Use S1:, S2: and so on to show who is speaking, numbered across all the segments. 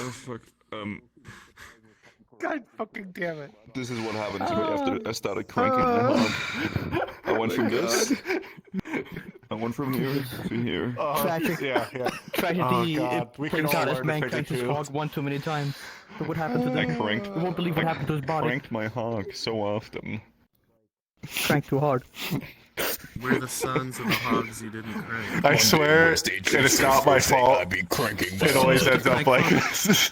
S1: Oh fuck.
S2: God fucking damn it.
S1: This is what happened to me after I started cranking my hog. I went from this. I went from here to here.
S3: Tragic.
S2: Yeah.
S3: Tragedy.
S2: God, we can
S3: Plays
S2: all
S3: out as
S2: learn to
S3: man
S2: fidget
S3: cranked his
S2: too.
S3: hog one too many times. Look what happened to
S1: I
S3: them.
S1: cranked.
S3: You won't believe what happened to his body.
S1: Cranked my hog so often.
S3: Cranked too hard.
S4: We're the sons of the hogs you didn't crank.
S2: I swear, and it's not my fault. It always ends up like this.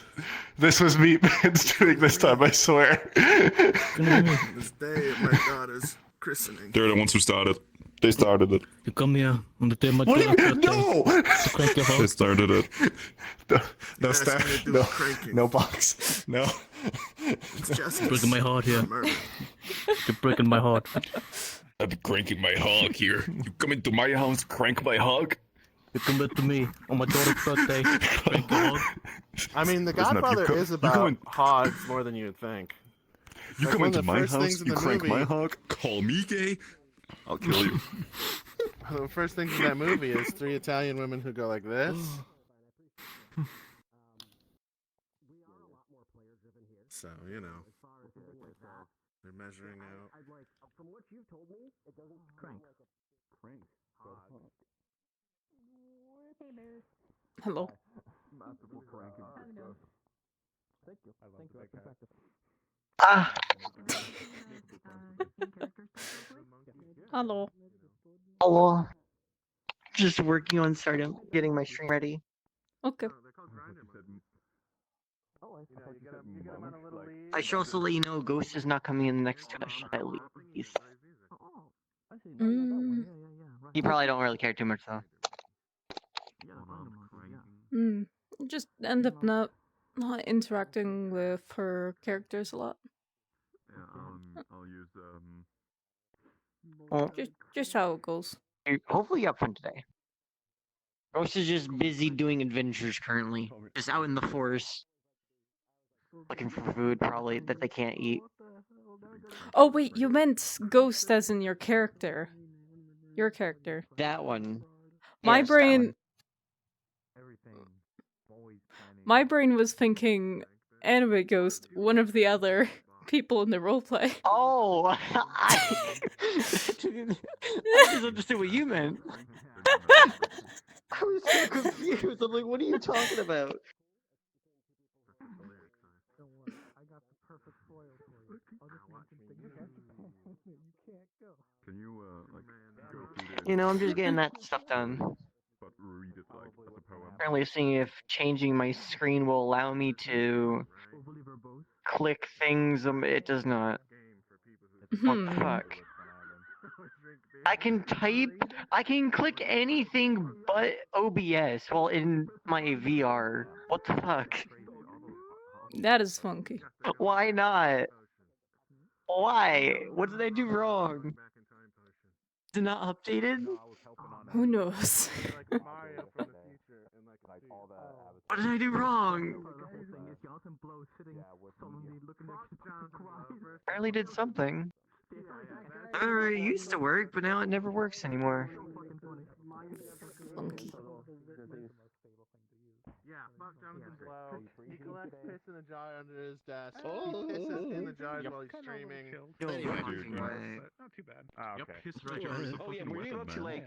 S2: This was Meatman's doing this time, I swear.
S4: This day of my daughter's christening.
S1: They're the ones who started. They started it.
S3: You come here on the day of my
S2: What do you
S3: daughter's
S2: mean?
S3: birthday
S2: No!
S3: to crank your
S1: They
S3: hog.
S1: started it.
S2: No
S4: Ask me to
S2: staff.
S4: do
S2: No.
S4: cranking.
S2: No box. No.
S4: It's justice.
S3: Breaking my heart here.
S4: Murder.
S3: You're breaking my heart.
S1: I'm cranking my hog here. You come into my house, crank my hog.
S3: You come back to me on my daughter's birthday. Crank your hog.
S4: I mean, The
S1: Listen up,
S4: Godfather is about
S1: go in-
S4: hogs more than you'd think.
S1: You
S4: Like
S1: come
S4: one of
S1: into
S4: the
S1: my
S4: first
S1: house,
S4: things in
S1: you
S4: the
S1: crank my
S4: movie-
S1: hog, call me gay, I'll kill you.
S4: The first thing in that movie is 3 Italian women who go like this. So, you know. They're measuring out.
S5: Hello.
S6: Ah,
S5: Hello.
S6: hello. Just working on starting getting my stream ready.
S5: Okay.
S6: I should also let you know Ghost is not coming in the next session at least.
S5: Mm.
S6: You probably don't really care too much though.
S5: Mm. Just end up not interacting with her characters a lot.
S1: I'll use,
S6: Well,
S5: Just how it goes.
S6: hopefully you're up for today. Ghost is just busy doing adventures currently. Just out in the forest. Looking for food probably that they can't eat.
S5: Oh wait, you meant Ghost as in your character. Your character.
S6: That one.
S5: My
S6: Yes, that
S5: brain
S6: one.
S5: my brain was thinking anime Ghost, one of the other people in the roleplay.
S6: Oh, I just understood what you meant. I was so confused. I'm like, what are you talking about?
S1: Can you, like, go through this,
S6: You know, I'm just getting that stuff done.
S1: but read it, like, as a poem?
S6: Apparently seeing if changing my screen will allow me to click things. It does not. What the fuck? I can click anything but OBS while in my VR. What the fuck?
S5: That is funky.
S6: Why not? Why? What did I do wrong? Is it not updated?
S5: Who knows?
S6: What did I do wrong? Apparently did something. I remember it used to work, but now it never works anymore.
S5: Funky.
S4: Yeah, fuck Jonathan Blow. He collects piss in a jar under his desk. He pisses in the jars while he's streaming.
S2: Not too bad. Ah, okay.
S7: Oh yeah, were you able to like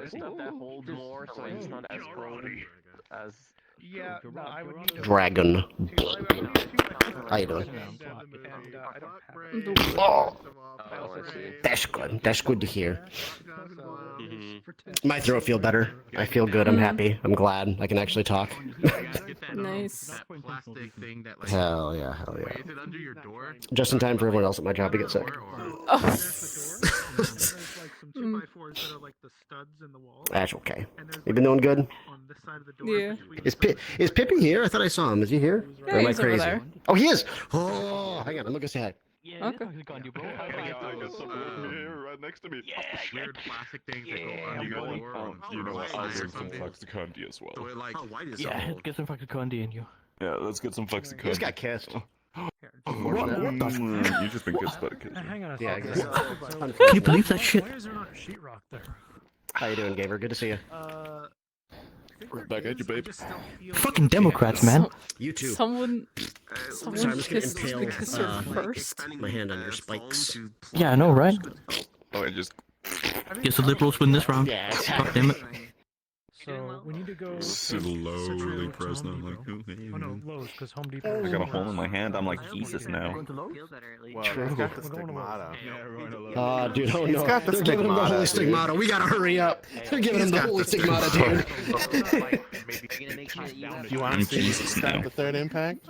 S7: stuff that holds more so it's not as prone as
S2: Yeah, no, I would need
S8: Dragon.
S2: How
S8: you doing?
S2: I don't have
S8: Oh,
S4: Oh,
S8: that's good. That's good to hear. My throat feel better. I feel good. I'm happy. I'm glad. I can actually talk.
S5: Nice.
S4: That plastic thing that like
S8: Hell yeah, hell yeah.
S4: is it under your door?
S8: Just in time for everyone else at my job to get sick.
S5: Oh.
S8: That's okay. You been doing good?
S5: Yeah.
S8: Is Pippi here? I thought I saw him. Is he here?
S5: Yeah,
S8: or am I
S5: he's over
S8: crazy?
S5: there.
S8: Oh, he is. Oh, hang on. I'm gonna go say hi.
S5: Okay.
S1: I got some here right next to me.
S4: Weird plastic things that go
S1: You
S4: under
S1: know
S4: your
S1: what?
S4: door.
S1: You know what? I'll bring some
S4: Something.
S1: Flex to Condi as
S4: So
S1: well.
S4: it like, how white is
S3: Yeah, get some fucking candy in you.
S1: Yeah, let's get some Flex to Condi.
S8: He just got kissed.
S1: What the You've just been kissed by the kid.
S2: Hang on a
S8: Yeah, I
S2: second.
S8: guess.
S3: Can you believe that shit?
S2: Why is there not a sheetrock there?
S8: How you doing, Gamer? Good to see you.
S1: Right back at you, babe.
S3: Fucking Democrats, man.
S8: You too.
S5: Someone
S8: Sorry, I'm just
S5: kissed
S8: gonna
S5: the
S8: impale
S5: kisser first.
S8: my hand on your spikes.
S3: Yeah, I know, right?
S1: Oh, I just
S3: Guess the liberals win this round.
S8: Yeah,
S3: God damn it.
S9: So we need to go
S1: slowly press them like.
S9: Oh no, Lowe's, because Home Depot.
S1: I got a hole in my hand. I'm like Jesus now.
S4: Well,
S8: True.
S4: he's got the stigmata.
S8: Dude, oh
S4: He's
S8: no.
S4: got the
S8: They're giving him the holy
S4: stigmata,
S8: stigmata. We gotta hurry up. They're giving him the holy stigmata, dude.
S4: You want
S1: I'm
S4: to see
S1: Jesus now.
S4: the third impact?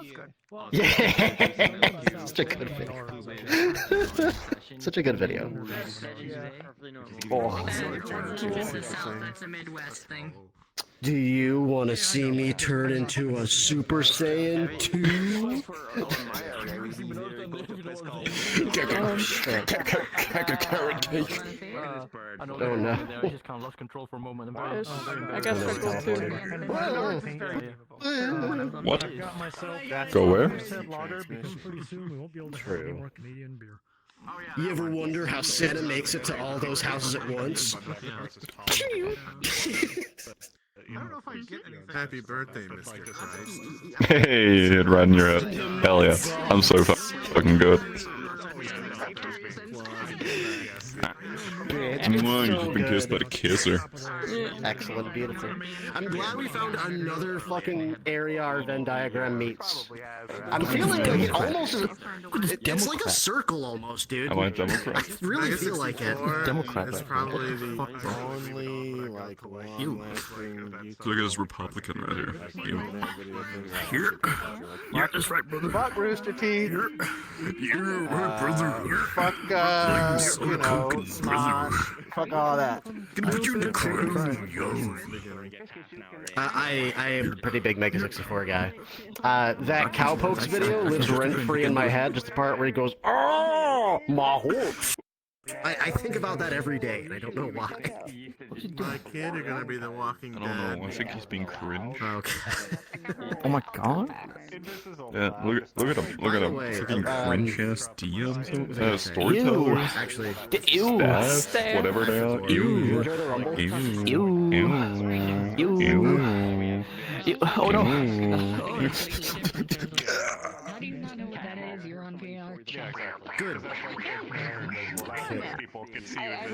S8: Yeah. Such a good video. Such a good video. Oh.
S10: That's a Midwest thing.
S8: Do you want to see me turn into a Super Saiyan 2?
S1: Carrot cake.
S3: I know
S8: Oh, no.
S3: I just kind of lost control for a moment.
S5: I guess I go too.
S1: What?
S9: Got myself
S1: Go where?
S9: lager because pretty soon we won't be able to have any more Canadian beer.
S8: You ever wonder how Santa makes it to all those houses at once?
S4: Happy birthday, Mr. Christ.
S1: Hey, it right in your head. Hell yeah. I'm so fucking good. Mwah, you've just been kissed by the kisser.
S8: Excellent, beautiful. I'm glad we found another fucking area our Venn diagram meets. I'm feeling like it almost is. It's like a circle almost, dude.
S1: Am I Democrat?
S8: I really feel like it.
S3: Democrat,
S4: It's
S3: right?
S4: probably the only like long-lasting
S1: Look at this Republican right here.
S3: Here. Yeah, that's right, brother.
S4: Fuck Rooster Teeth.
S1: brother.
S4: Fuck, you know, Smosh. Fuck all that.
S8: I am a pretty big Mega 64 guy. That Cowpokes video lives rent-free in my head, just the part where he goes, "Oh, my horse." I think about that every day, and I don't know why.
S4: My kid are gonna be the Walking
S1: I
S4: Dead.
S1: don't know. I think he's being cringe.
S8: Okay.
S3: Oh my god.
S1: Yeah, look at him. Look at
S8: By the
S1: him.
S8: way,
S1: Freaking cringe ass DMs.
S3: Ew.
S1: Storyteller.
S8: Actually,
S3: Ew.
S1: Staff. Whatever they are.
S8: you enjoy the Rumble?
S1: Ew.
S3: Ew.
S1: Ew.
S3: Ew. Ew. Oh no.
S10: How do you not know what that is? You're on VR.
S8: Good.
S9: People can see
S10: I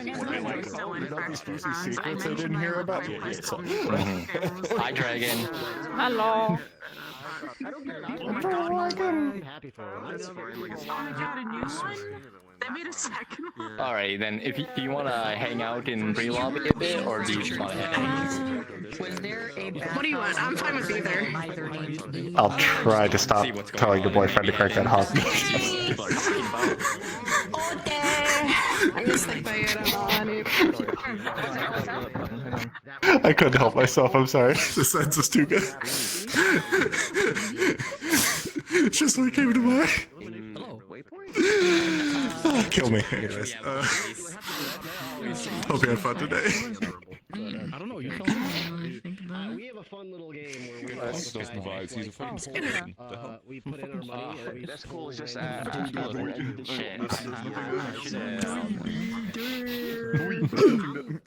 S1: secrets I didn't hear about?
S6: Hi, Dragon.
S5: Hello.
S8: I'm happy for it.
S10: They made a second one.
S6: Alright, then if you want to hang out in pre-lobby a bit, or do you just want to head
S10: Was there a What do you want? I'm fine with either.
S2: I'll try to stop telling your boyfriend to crank that hog. I couldn't help myself, I'm sorry. The sense is too good. It's just what came to mind.
S6: Hello, Waypoint?
S2: Kill me. Anyways, hope you had fun today.
S3: I don't know. You
S8: We have a fun little game where we
S1: Doesn't vibes. He's a fucking skeleton.
S8: we put in our money and we
S6: That's cool, it's just shit.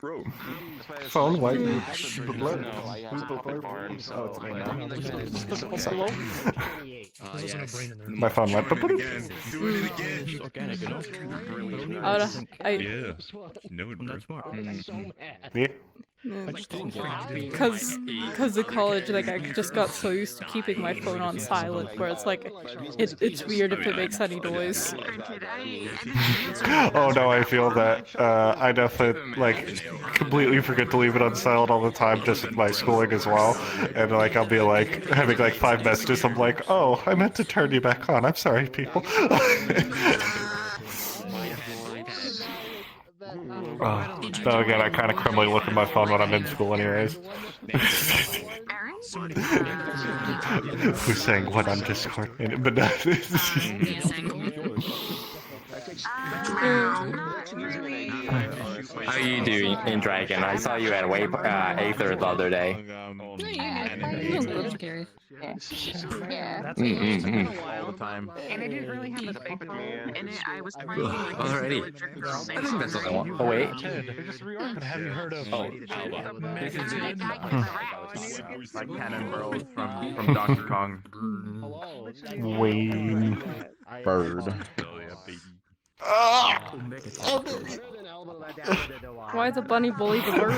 S1: Bro.
S2: Phone white.
S6: No, I have a farm, so I don't
S9: There's also no brain in there.
S2: My phone went.
S4: Do it again.
S3: It's organic, you know?
S1: Yeah. No,
S3: I'm not smart.
S2: Yeah.
S5: Because of college, like I just got so used to keeping my phone on silent, where it's like, it's weird if it makes any noise.
S2: Oh no, I feel that. I definitely completely forget to leave it on silent all the time, just with my schooling as well. And I'll be having 5 messages. I'm like, oh, I meant to turn you back on. I'm sorry, people. Then again, I kind of criminally look at my phone when I'm in school, anyways. Who's saying what on Discord? But no.
S11: How are you doing in Dragon? I saw you at Aether the other day.
S10: Yeah.
S9: That's
S11: all
S9: the time.
S10: And I didn't really have a big role in it. I was playing like
S11: Alrighty. I think that's all I want. Oh wait.
S9: But have you heard of
S11: This is
S7: Like Cannon Bros from Donkey Kong.
S2: Wayne Bird.
S5: Why the bunny bully the bird?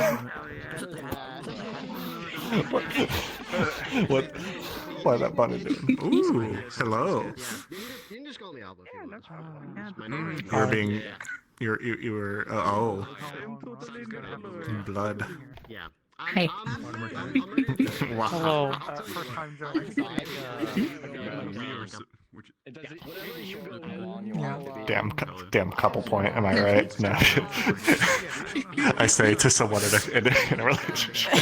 S2: What? Why that bunny doing? Ooh, hello.
S8: You can just call me Alba if you want.
S2: You're being, you were. Oh, blood.
S8: Yeah.
S10: Hey.
S2: Wow.
S3: Hello.
S4: First time joking.
S2: Damn couple point. Am I right? No. I say to someone in a relationship.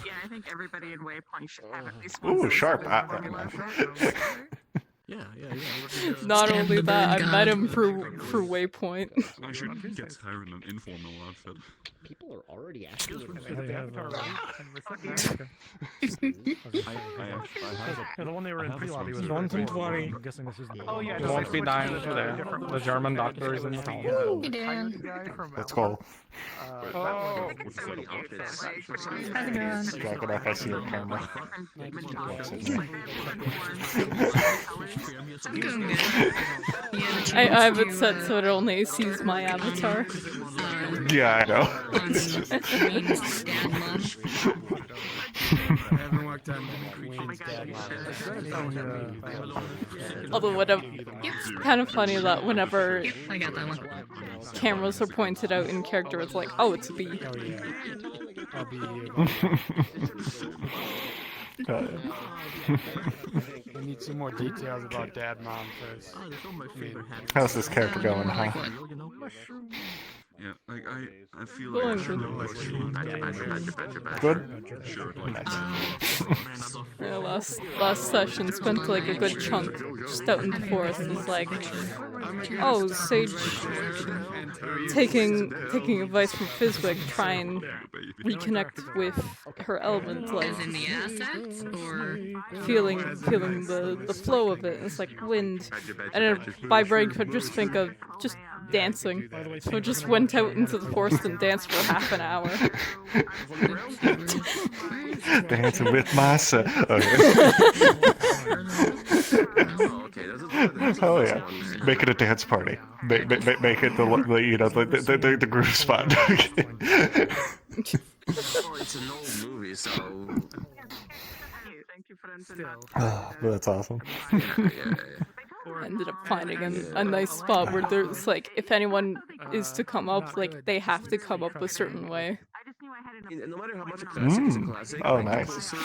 S10: Yeah, I think everybody in Waypoint should have at least
S2: Ooh, sharp.
S5: Not only that, I met him through Waypoint.
S1: I should get her in an informal outfit.
S8: People are already asking me.
S9: The one they were in pre-lobby was
S3: 120.
S9: I'm guessing this is the
S4: Oh yeah,
S3: You won't be dying today. The German doctor is in town.
S10: Hey, Dan.
S2: Let's go.
S4: Oh.
S10: How's it going?
S2: Drag it up. I see your camera.
S10: I'm doing good.
S5: I have it set so it only sees my avatar.
S2: Yeah, I know.
S5: Although it's kind of funny that whenever
S10: I got that one.
S5: cameras are pointed out in character, it's like, oh, it's a bee.
S9: I'll be.
S4: We need some more details about Dad Mom first.
S2: How's this character going, huh?
S1: Yeah, like I feel
S5: Going
S1: like
S2: Good?
S1: Sure, like
S5: Yeah, last session spent like a good chunk just out in the forest. It's like, oh, Sage taking advice from Fizwick, try and reconnect with her element, like
S10: As in the assets, or
S5: feeling the flow of it. It's like wind, and then my brain could just think of just dancing. So I just went out into the forest and danced for half an hour.
S2: Dancing with myself. Oh yeah, make it a dance party. Make it the groove spot.
S7: It's an old movie, so.
S2: That's awesome.
S5: I ended up finding a nice spot where there's like, if anyone is to come up, like they have to come up a certain way.
S7: No matter how much a classic is a classic.
S2: Oh, nice.
S5: So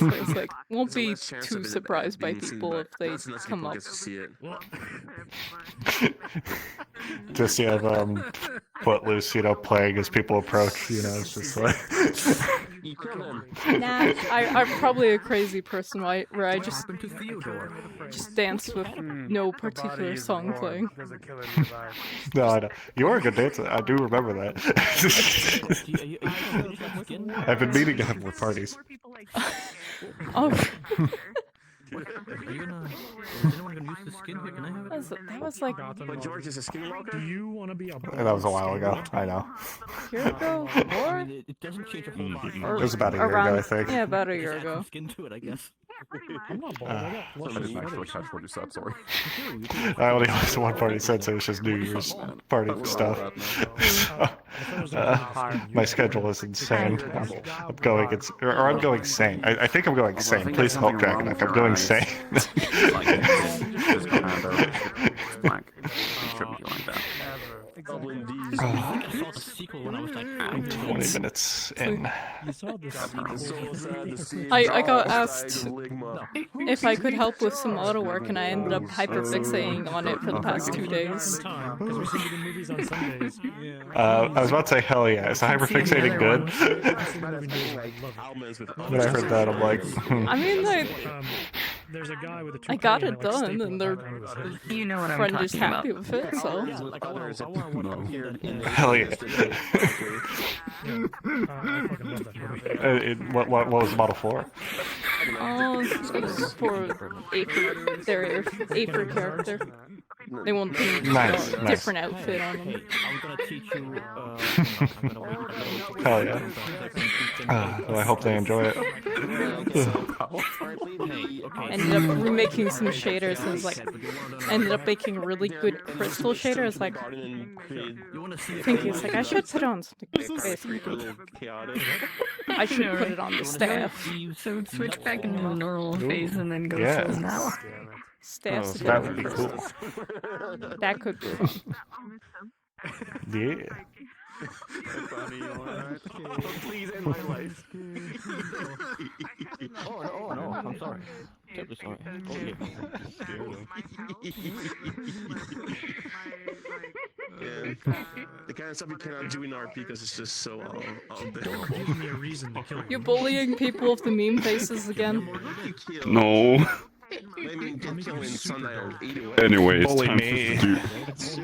S5: it's like, won't be too surprised by people if they come up.
S2: Just you have Footloose, playing as people approach. It's just like.
S5: Nah, I'm probably a crazy person, right? Where I just dance with no particular song playing.
S2: No, I know. You are a good dancer. I do remember that. I've been meaning to have more parties.
S5: Oh.
S3: Is anyone gonna use the skin here? Can I have it?
S5: That was like.
S7: But George is a skinwalker?
S9: Do you want to be a
S2: That was a while ago. I know.
S5: A year ago? More?
S3: It doesn't change a whole lot.
S2: It was about a year ago, I think.
S5: Yeah, about a year ago.
S3: Skin to it, I guess.
S9: I'm not bald. I got
S1: I didn't actually catch what you said, sorry.
S2: I only watched one party since it was just New Year's party stuff. My schedule is insane. I'm going sane. I think I'm going sane. Please help Dragonak. I'm going sane.
S3: I saw the sequel when I was like
S2: 20 minutes in.
S5: I got asked if I could help with some auto work, and I ended up hyperfixating on it for the past 2 days.
S2: I was about to say, hell yeah. Is hyperfixating good? When I heard that, I'm like,
S5: I mean, like,
S9: there's a guy with a
S5: I got it done, and their
S10: You know what I'm
S5: friend is
S10: talking about.
S5: happy with it, so.
S2: Hell yeah. What was Model 4?
S5: Oh, it's for their Aper character. They want the
S2: Nice.
S5: different outfit on them.
S3: I'm gonna teach you.
S2: Hell yeah. Well, I hope they enjoy it.
S5: Ended up remaking some shaders and was like, ended up making really good crystal shaders. Like, thinking it's like I should put on something. I should put it on the staff.
S10: So switch back into the normal phase and then go
S2: Yeah.
S10: full now.
S5: Staff's a
S2: That
S5: bit
S2: would be
S5: crystal.
S2: cool.
S5: That could be fun.
S2: Yeah.
S7: Please end my life.
S3: Oh no, I'm sorry. Terribly sorry.
S7: The kind of stuff you cannot do in RP because it's just so all
S9: Don't give me a reason to kill you.
S5: You're bullying people with the meme faces again.
S1: No. Anyway, it's
S2: Bully
S1: time,
S2: me.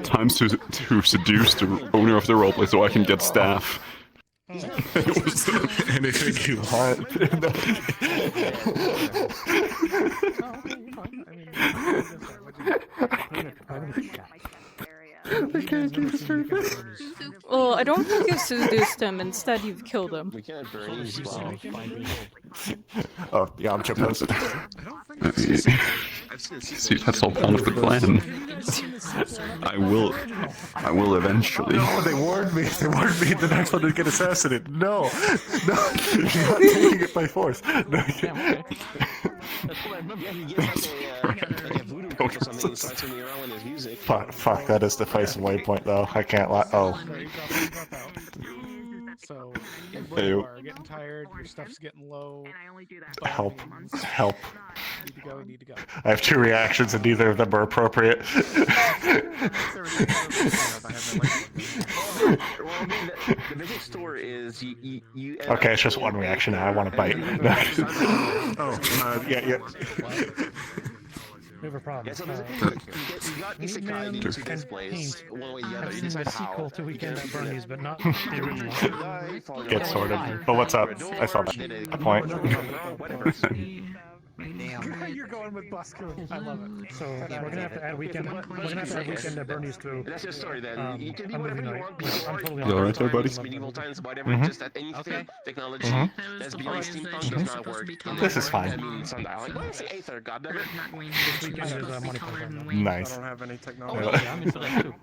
S1: time to seduce the owner of the roleplay so I can get staff.
S2: Anything you want.
S5: Well, I don't think you seduced him. Instead, you've killed him.
S7: We can't burn these well.
S2: Oh, yeah, I'm chipping.
S1: See, that's all part of the plan. I will eventually.
S2: No, they warned me. They warned me the next one would get assassinated. No, no, you're not taking it by force. No, fuck, that is the face of Waypoint, though. I can't lie. Oh.
S4: So,
S2: Hey,
S4: you are getting tired, your stuff's getting low.
S2: help. Help.
S4: Need to go, need to go.
S2: I have 2 reactions and neither of them are appropriate.
S7: Well, I mean, the basic store is you
S2: Okay, it's just 1 reaction now. I want to bite. Yeah.
S9: We have a problem.
S7: Yeah, so you got isekai in 2 displays, one way or the other. You decide
S9: the
S7: how.
S9: sequel to Weekend at Bernie's, but not the original.
S2: Get sorted. But what's up? I saw that. A point.
S4: You're going with Busco. I love it.
S9: So we're gonna have to add Weekend. We're gonna have to add Weekend at Bernie's to.
S7: That's your story then. You can do
S9: a
S7: whatever
S9: movie
S7: you
S9: night.
S7: want.
S9: I'm totally
S1: You alright there, buddy?
S7: Medieval times, whatever. Just that anything technology that's beyond steampunk does not work.
S2: This is fine.
S7: I mean, sundial. Like, why did I say Aether? Goddammit.
S9: This weekend is money program.
S2: Nice.
S4: I don't have any
S3: Oh,
S4: technology.
S3: yeah, I'm into that too.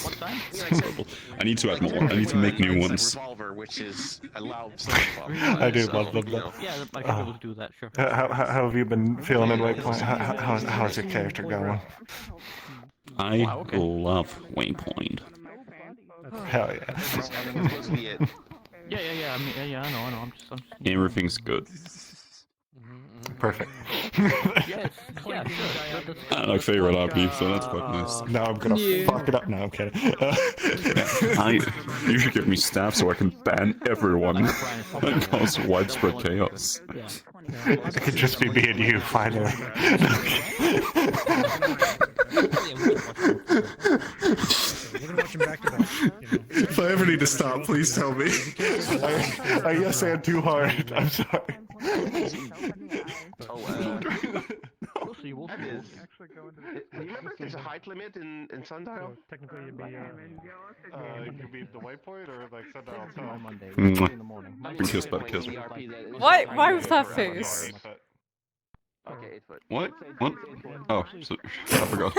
S3: What time?
S1: I need to add more. I need to make new ones.
S7: Revolver, which is allow.
S2: I do love them, though.
S3: Yeah, I should be able to do that, sure.
S2: How have you been feeling in Waypoint? How's your character going?
S1: I love Waypoint.
S2: Hell yeah.
S3: Yeah. I mean, yeah, I know. I'm just
S1: Everything's good.
S2: Perfect.
S3: yeah, sure.
S1: I like favorite RP, so that's quite nice.
S2: Now I'm gonna fuck it up. No, I'm kidding.
S1: You should give me staff so I can ban everyone and cause widespread chaos.
S2: It could just be me and you, finally. If I ever need to stop, please tell me. I guess I'm too hard. I'm sorry.
S7: Oh,
S3: We'll see.
S7: do you remember if there's a height limit in Sundial?
S9: Technically, it'd be.
S2: It could be the Waypoint or like Sundial
S3: On Monday,
S1: Mwah.
S3: in the morning.
S1: Big kiss, bad kiss.
S5: Why was that face?
S7: Okay, 8 foot.
S1: What? What? Oh, so, I forgot.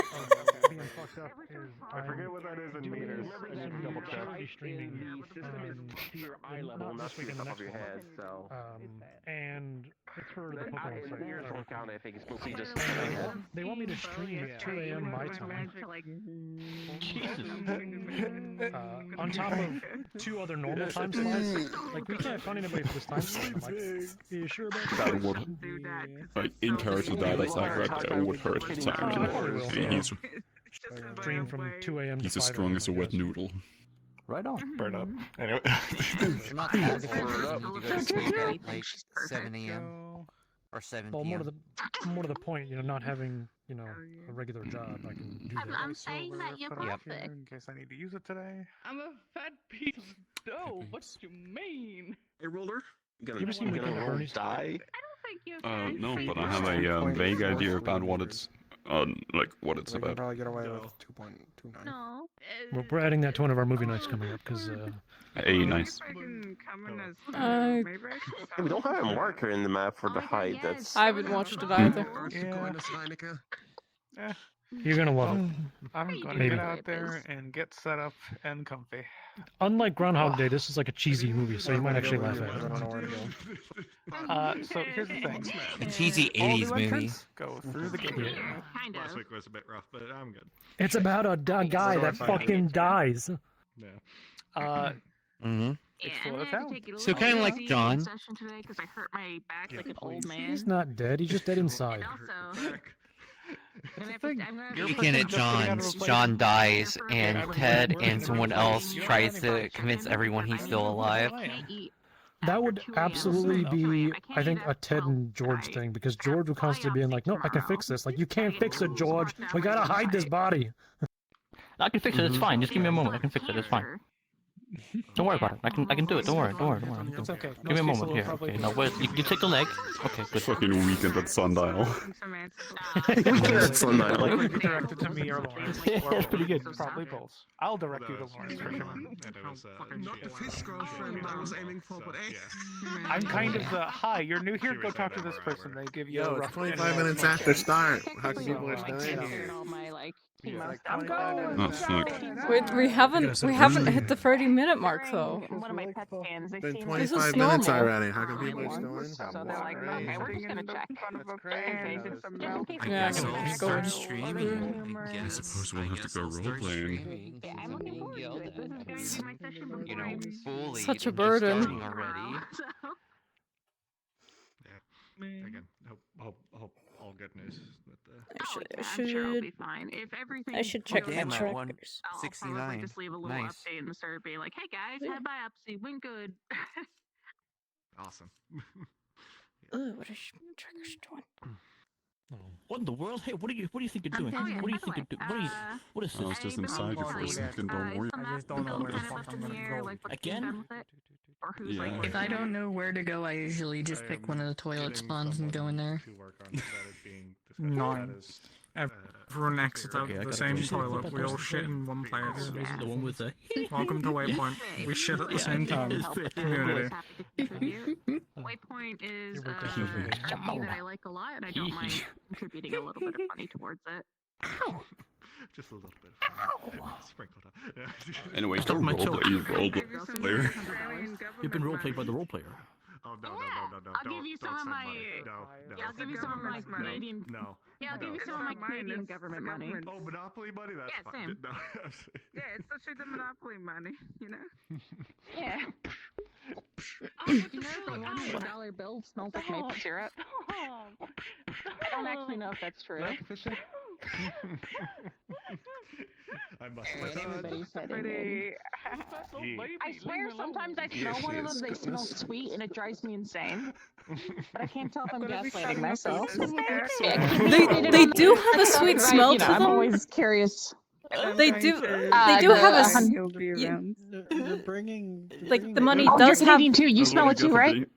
S9: Being fucked up is.
S2: I forget what that is in meters. I need to double check.
S9: Streaming.
S7: The system is to your eye level, not to the top of your head, so.
S9: And it's for the Pokemon site.
S7: Ears don't count, I think. It's mostly just.
S9: They want me to stream at 2 a.m. my time. On top of 2 other normal time slots. Like, we can't find anybody for this time slot. I'm like, are you sure about that?
S1: That would, like, in character that attack right there would hurt Tyron. He's
S9: Stream from 2 a.m.
S1: He's
S9: to
S1: as
S9: 5
S1: strong
S9: a.m.
S1: as a wet noodle.
S3: Right on.
S2: Burn up. Anyway.
S12: Not bad before you go to sleep at like 7 a.m. Or 7
S9: Well,
S12: p.m.
S9: more to the point, not having, a regular job, I can do that.
S10: I'm saying that you're perfect.
S2: In case I need to use it today.
S13: I'm a fat piece of dough. What do you mean?
S7: Hey, Roller.
S9: You ever seen Weekend at Bernie's?
S7: Die?
S10: I don't think you
S1: No, but I have a vague idea about what it's what it's about.
S14: Probably get away with 2.29.
S10: No.
S9: We're adding that to one of our movie nights coming up, because,
S1: Hey, nice.
S7: We don't have a marker in the map for the height. That's.
S5: I haven't watched it either.
S2: Yeah.
S9: You're gonna love it.
S2: I'm gonna
S9: Maybe.
S2: get out there and get set up and comfy.
S9: Unlike Groundhog Day, this is like a cheesy movie, so you might actually laugh at
S14: I don't know where to go.
S2: So here's the thing.
S12: A cheesy
S2: All
S12: 80s
S2: new
S12: movie.
S2: entrants go through the gate.
S10: Kind
S7: Last
S10: of.
S7: week was a bit rough, but I'm good.
S9: It's about a guy that fucking dies.
S7: Yeah.
S12: Mm-hmm.
S10: Yeah,
S2: full
S10: I'm
S2: of
S10: gonna
S2: talent.
S10: take it a
S12: So
S10: little
S12: kinda like
S10: easy
S12: John.
S10: session today 'cause I hurt my back like an old man.
S9: He's not dead, he's just dead inside.
S10: And also, I'm gonna
S12: Weekend at John's, John dies, and Ted and someone else tries to convince everyone he's still alive.
S9: That would absolutely be, I think, a Ted and George thing, because George would constantly be like, no, I can fix this. Like, you can't fix it, George. We gotta hide this body.
S3: I can fix it. It's fine. Just give me a moment. I can fix it. It's fine. Don't worry about it. I can do it. Don't worry.
S9: It's okay.
S3: Give me a moment here. Okay. Now, you take the leg. Okay. Good.
S1: Fucking Weekend at Sundial.
S7: That's so nice.
S2: Like would be directed to me or Lawrence.
S3: That's pretty good.
S2: Probably both. I'll direct you to Lawrence for sure.
S7: Not the fish girlfriend I was aiming for, but
S2: I'm kind of the hi. You're new here. Go talk to this person. They give you a rough
S14: 25 minutes after start. How can people are still in here?
S10: I'm going.
S1: Oh, fuck.
S5: Wait, we haven't hit the 30-minute mark though.
S10: One of my pet scans. They
S14: Been
S10: seem
S14: 25
S5: normal.
S14: minutes already. How come people are still in?
S10: So they're like, okay, we're just gonna check.
S5: Yeah,
S12: So
S5: just
S12: start
S5: go.
S12: streaming.
S1: I suppose we'll have to go roleplaying.
S10: Yeah, I'm looking forward to it. This is my session before
S12: Bullied
S5: Such a
S12: and just
S5: burden.
S12: starting already.
S7: Again, hope all good news.
S5: I
S10: I'm sure it'll be fine. If everything,
S5: I should check my
S12: Damn, at
S5: trackers.
S10: I'll probably
S12: 169.
S10: just leave a little
S12: Nice.
S10: update and start being like, hey guys, had biopsy, went good.
S7: Awesome.
S5: Ooh, what is my trackers doing?
S3: What in the world? Hey, what do you think you're doing?
S10: Oh, yeah,
S3: What do you
S10: by
S3: think
S10: the
S3: you're doing? What is
S1: I was
S3: this?
S1: just inside you for a second, don't worry.
S14: I just don't know where the fuck I'm gonna go.
S3: Again?
S10: Or who's
S1: Yeah.
S10: like,
S15: If I don't know where to go, I usually just pick one of the toilet spawns and go in there.
S2: Nine.
S16: Everyone exits out the same toilet. We all shit in one place.
S3: The one with the.
S16: Welcome to Waypoint. We shit at the same time. Community.
S10: Waypoint is a movie that I like a lot, and I don't mind contributing a little bit of funny towards it.
S7: Just a little bit. Sprinkled on.
S1: Anyway,
S3: Stop
S1: don't
S3: my toe.
S1: roleplay, you roleplayer.
S3: You've been roleplayed by the roleplayer.
S7: Oh no,
S10: I'll give you some of my. Yeah, I'll give you some of my Canadian.
S7: No.
S10: Yeah, I'll give you some of my Canadian government money.
S7: Oh, Monopoly money? That's
S10: Yeah,
S7: fine.
S10: same.
S7: No.
S10: Yeah, it's such the Monopoly money, you know? Yeah. You know the $100 bill smells like maple syrup? I don't actually know if that's true.
S7: I must
S10: Everybody said it. I swear sometimes I smell one of them, they smell sweet, and it drives me insane. But I can't tell if I'm gaslighting myself.
S5: They do have a sweet smell to
S10: I'm
S5: them.
S10: always curious.
S5: They do have a like the money does have
S10: too. You smell it too, right?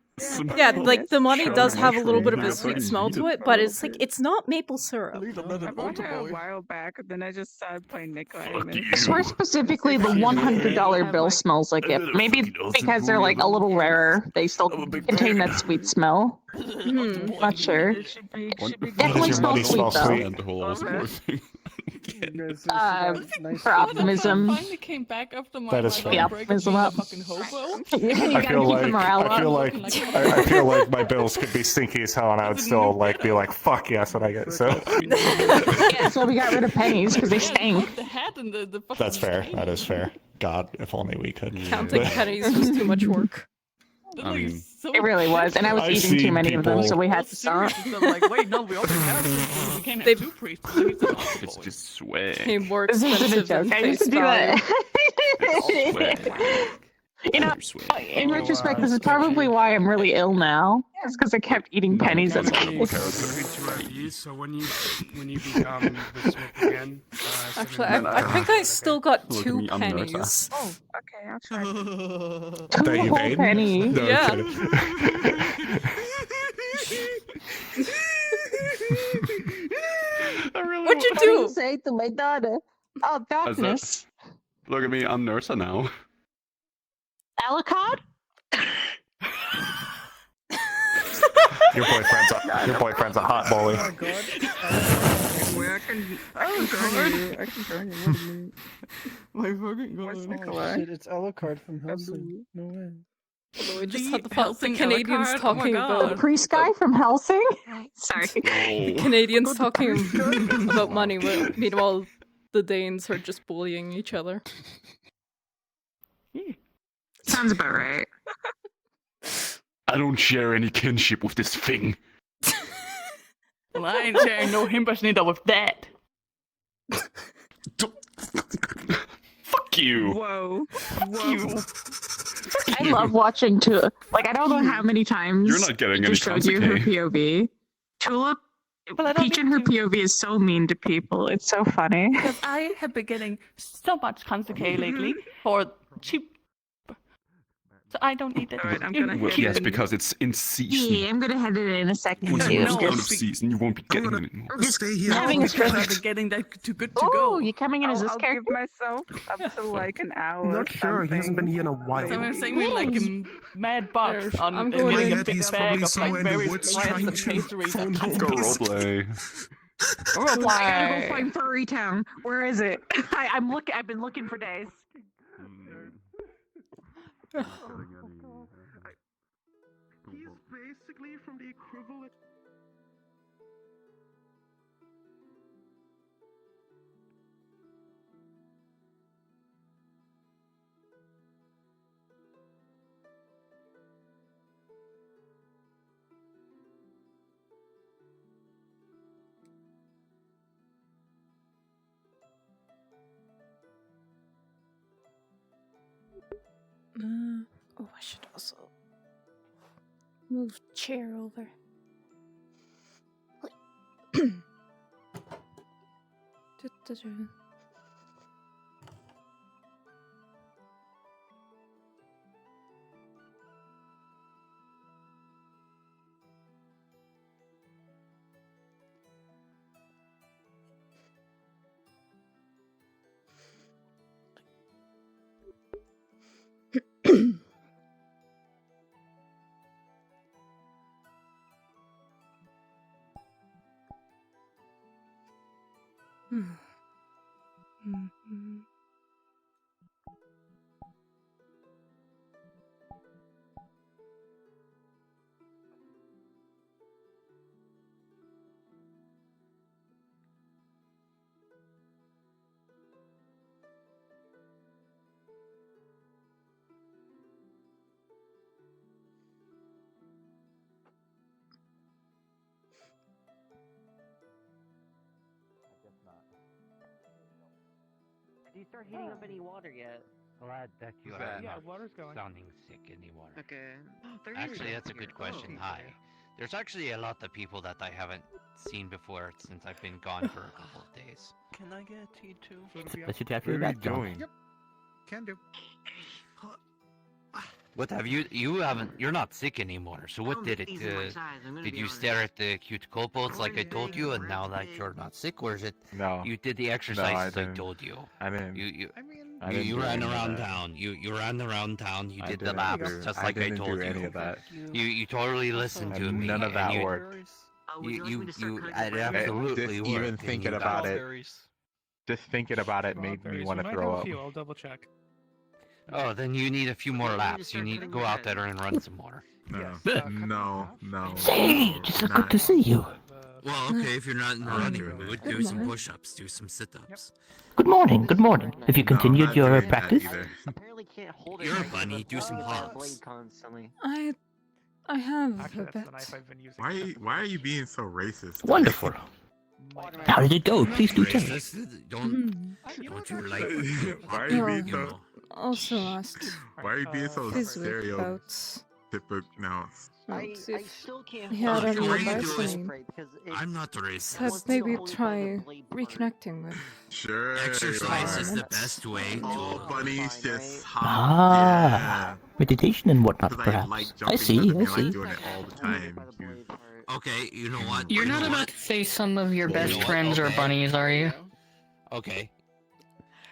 S5: Yeah, like the money does have a little bit of a sweet smell to it, but it's like it's not maple syrup.
S10: I bought it a while back, then I just started playing Nickel.
S5: I
S10: swear specifically the $100 bill smells like it. Maybe because they're like a little rarer, they still contain that sweet smell. Not sure. Definitely smells sweet though. For optimism.
S5: Finally came back after my
S2: That is
S5: my
S2: fair.
S5: break
S10: Yeah,
S5: of being a
S10: up.
S5: fucking hobo.
S2: I feel like my bills could be stinky as hell, and I would still like be like, "Fuck yes," when I get so.
S10: Yeah, so we got rid of pennies because they stink.
S5: The hat and the fucking
S2: That's fair. That is fair. God, if only we could.
S5: counting pennies was too much work.
S1: I mean,
S10: It really was, and I was
S2: I've
S10: eating too
S2: seen
S10: many of them,
S2: people-
S10: so we had to stop.
S3: Like, wait, no, we already have priests. We can't have two priests.
S1: it's just swag.
S5: Hey, more
S10: This isn't a
S5: expensive than
S10: joke. I used
S5: face
S10: to do
S5: value.
S10: that.
S1: Swag.
S10: You know, in retrospect, this is probably why I'm really ill now. It's because I kept eating pennies as a kid.
S16: So when you become the Smith again,
S5: Actually, I think I still got
S1: Look at
S5: 2
S1: me, I'm Nersa.
S5: pennies.
S10: Oh, okay, I'll try.
S2: That you
S10: whole
S2: paid?
S10: penny.
S2: No, I'm
S5: Yeah.
S2: kidding.
S5: What'd you
S10: What do you
S5: do?
S10: say to my daughter? Oh, darkness.
S1: Look at me, I'm Nersa now.
S10: Alucard?
S2: Your boyfriend's a hot boy.
S16: I can join you. My fucking god.
S17: Shit, it's Alucard from Helsing. No way.
S5: Although we just had the
S15: Helsing
S5: Canadians
S15: Alucard?
S5: talking
S15: Oh my
S5: about
S10: The priest guy from Helsing? Sorry.
S5: the Canadians talking about money, meanwhile the Danes are just bullying each other.
S10: Sounds about right.
S1: I don't share any kinship with this thing.
S13: Well, I ain't sharing no himpers neither with that.
S1: Fuck you.
S10: Whoa.
S13: You.
S10: I love watching Tulip. Like, I don't know how many times
S1: You're not getting
S10: it
S1: any
S10: just showed you her
S1: Kansuke.
S10: POV. Tulip,
S13: Well, I don't
S10: Peach and her POV is so mean to people. It's so funny.
S13: Because I have been getting so much Kansuke lately for cheap. So I don't need it.
S10: Alright, I'm gonna
S1: Well, yes, because it's in season.
S10: Yeah, I'm gonna head it in a second.
S1: Once
S10: too.
S1: it's out of season, you won't be getting it anymore.
S10: Just
S13: No,
S10: having a
S13: because
S10: stress.
S13: I've been getting that too good to
S10: Oh,
S13: go.
S10: you coming in as this
S18: I'll
S10: character?
S18: give myself up to like an hour.
S9: I'm not sure. He hasn't been here in a while.
S13: So I'm saying we're like mad bucks on
S5: I'm
S13: getting
S5: going
S13: a
S5: in.
S13: big
S14: He's
S13: bag
S14: probably
S13: of
S14: somewhere
S13: like
S14: in the
S13: various
S14: woods
S13: plants
S14: trying
S13: and
S14: to
S13: pastries
S14: phone
S13: and
S14: home.
S1: Go roleplay.
S10: I gotta go find Furry Town. Where is it? I'm looking. I've been looking for days.
S4: He's basically from the equivalent.
S5: Oh, I should also move chair over.
S6: Did you start heating up any water yet?
S12: Glad that you
S6: Who's
S12: are
S6: that?
S12: not
S6: Yeah, water's going.
S12: sounding sick anymore.
S6: Okay.
S12: Actually, that's a good question. Hi. There's actually a lot of people that I haven't seen before since I've been gone for a couple of days.
S13: Can I get a tea too?
S3: Let you tap your back, John.
S14: Yep. Can do.
S12: What have you haven't, you're not sick anymore, so what did it, did you stare at the cute colpotes like I told you and now that you're not sick, or is it,
S2: No.
S12: you did the
S2: No, I
S12: exercises I
S2: didn't.
S12: told you?
S2: I didn't.
S12: You
S2: I didn't do
S12: ran
S2: any of
S12: around
S2: that.
S12: town, you ran around town, you
S2: I
S12: did the
S2: didn't
S12: laps,
S2: do-
S12: just
S2: I
S12: like I
S2: didn't
S12: told
S2: do
S12: you.
S2: any of that.
S12: You totally listened to me.
S2: None of
S12: and
S2: that
S12: you,
S2: worked.
S12: It absolutely
S2: Just
S12: worked.
S2: even
S12: and
S2: thinking
S12: you
S2: about
S12: got-
S2: it, just thinking about it made me want to throw up.
S9: I'll double check.
S12: Oh, then you need a few more laps. You need to go out there and run some more.
S14: No.
S3: Hey, just good to see you.
S12: Well, okay, if you're not in the running mood, do some push-ups, do some sit-ups.
S3: Good morning, good morning. Have you continued your practice?
S6: Apparently can't hold it.
S12: You're a
S6: right
S12: bunny,
S6: with
S12: do some
S6: the
S12: hops.
S6: blade constantly.
S5: I have a bit.
S14: Why are you being so racist?
S3: Wonderful. How did it go? Please do tell.
S12: Don't you like?
S14: Why are you being
S5: No,
S14: so?
S5: also asked
S14: Why are you being so
S5: Fizzwick
S14: stereotypical?
S5: about
S14: No.
S5: see if
S6: still can't
S5: he had
S6: find
S5: any
S12: All you
S5: advice
S12: do
S5: for
S12: is-
S5: me.
S12: I'm not racist.
S5: Perhaps maybe try reconnecting with.
S14: Sure.
S12: Exercise is the
S5: Environments.
S12: best way
S14: All
S12: to.
S14: bunnies just hop.
S3: Ah, meditation and whatnot,
S14: Because I
S3: perhaps.
S14: like
S3: I
S14: jumping
S3: see,
S14: doesn't
S3: I
S14: mean I like
S3: see.
S14: doing it all the time.
S12: Okay, you know what?
S15: You're
S12: You
S15: not
S12: know
S15: about
S12: what?
S15: to say some of your
S12: You
S15: best
S12: know what?
S15: friends are
S12: Okay.
S15: bunnies, are you?
S12: Okay.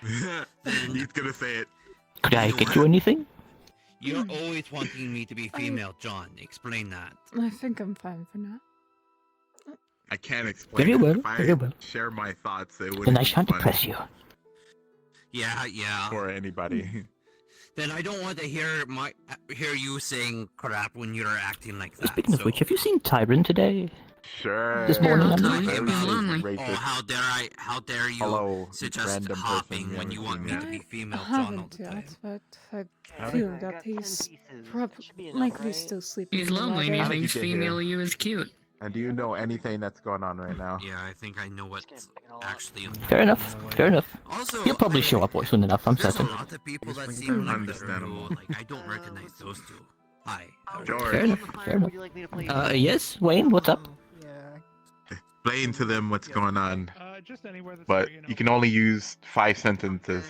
S14: He's gonna say it.
S3: Could I
S12: You know
S3: get
S12: what?
S3: you anything?
S12: You're always wanting me to be female, John. Explain that.
S5: I think I'm fine for now.
S14: I can't explain
S3: Very
S14: it.
S3: well,
S14: If I
S3: very well.
S14: share my thoughts, it wouldn't
S3: Then I
S14: be
S3: shan't
S14: fun
S3: press you.
S12: Yeah.
S14: for anybody.
S12: Then I don't want to hear you saying crap when you're acting like that.
S3: Speaking of which, have you seen Tyron today?
S14: Sure.
S3: This morning, I
S12: Talking
S3: mean?
S12: about, oh, how dare you
S14: Hello,
S12: suggest
S14: random
S12: hopping
S14: person,
S12: when
S14: you
S12: you
S14: haven't
S12: want
S14: seen
S12: me to
S14: yet.
S12: be female
S5: I
S12: John all
S5: haven't
S12: the time.
S5: yet, but I
S14: Howdy.
S5: feel that he's likely still sleeping.
S15: He's
S5: in the
S15: lonely and he
S5: library.
S15: thinks
S14: get here?
S15: female you is cute.
S14: And do you know anything that's going on right now?
S12: Yeah, I think I know what's actually.
S3: Fair enough, fair enough.
S12: Also,
S3: He'll probably show up soon enough, I'm
S12: there's a
S3: certain.
S12: lot of people that seem like that are
S14: Understandable.
S12: cool. Like I don't recognize those two. Hi.
S14: George,
S3: Fair enough, fair enough. Yes, Wayne, what's up?
S14: explain to them what's going on.
S9: Just anywhere that's
S14: But you can only use 5 sentences.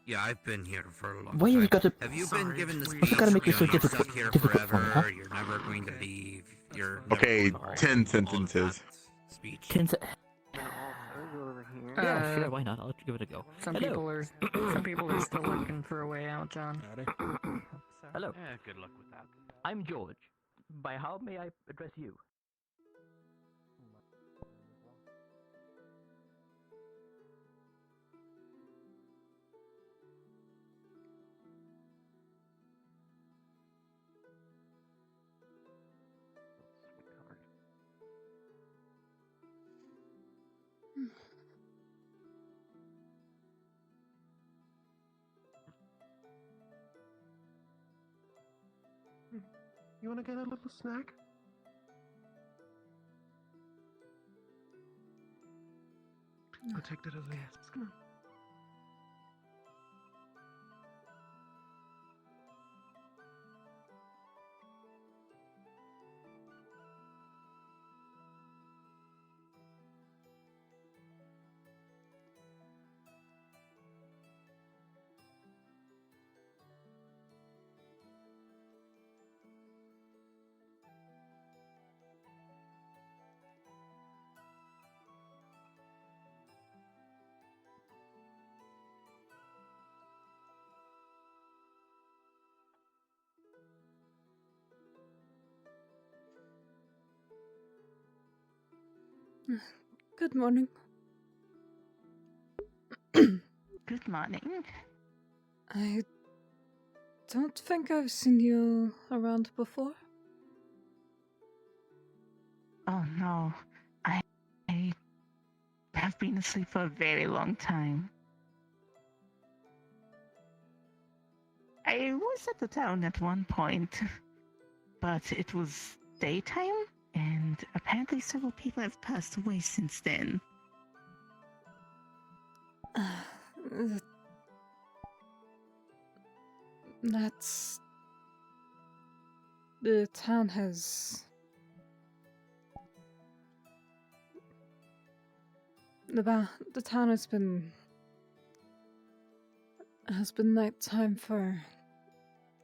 S12: Yeah, I've been here for a long
S3: Why
S12: time.
S3: you gotta-
S12: Have you been given the
S3: Why's
S12: speech?
S3: it gotta make this so
S12: you know, you're
S3: difficult-
S12: stuck here
S3: difficult for me,
S12: forever.
S3: huh?
S12: You're never going to leave. You're never
S14: Okay,
S12: going to
S14: 10 sentences.
S12: speech.
S3: 10 se-
S6: Over here.
S3: Yeah, sure, why not? I'll give it a go.
S15: Some
S3: Hello.
S15: people are still looking for a way out, John.
S3: Hello.
S7: Yeah, good luck with that.
S3: I'm George. By how may I address you?
S7: You wanna get a little snack? Go take that other ass. Come on.
S5: Good morning.
S18: Good morning.
S5: I don't think I've seen you around before.
S18: Oh no, I have been asleep for a very long time. I was at the town at one point, but it was daytime, and apparently several people have passed away since then.
S5: That's... The town has... The town has been nighttime for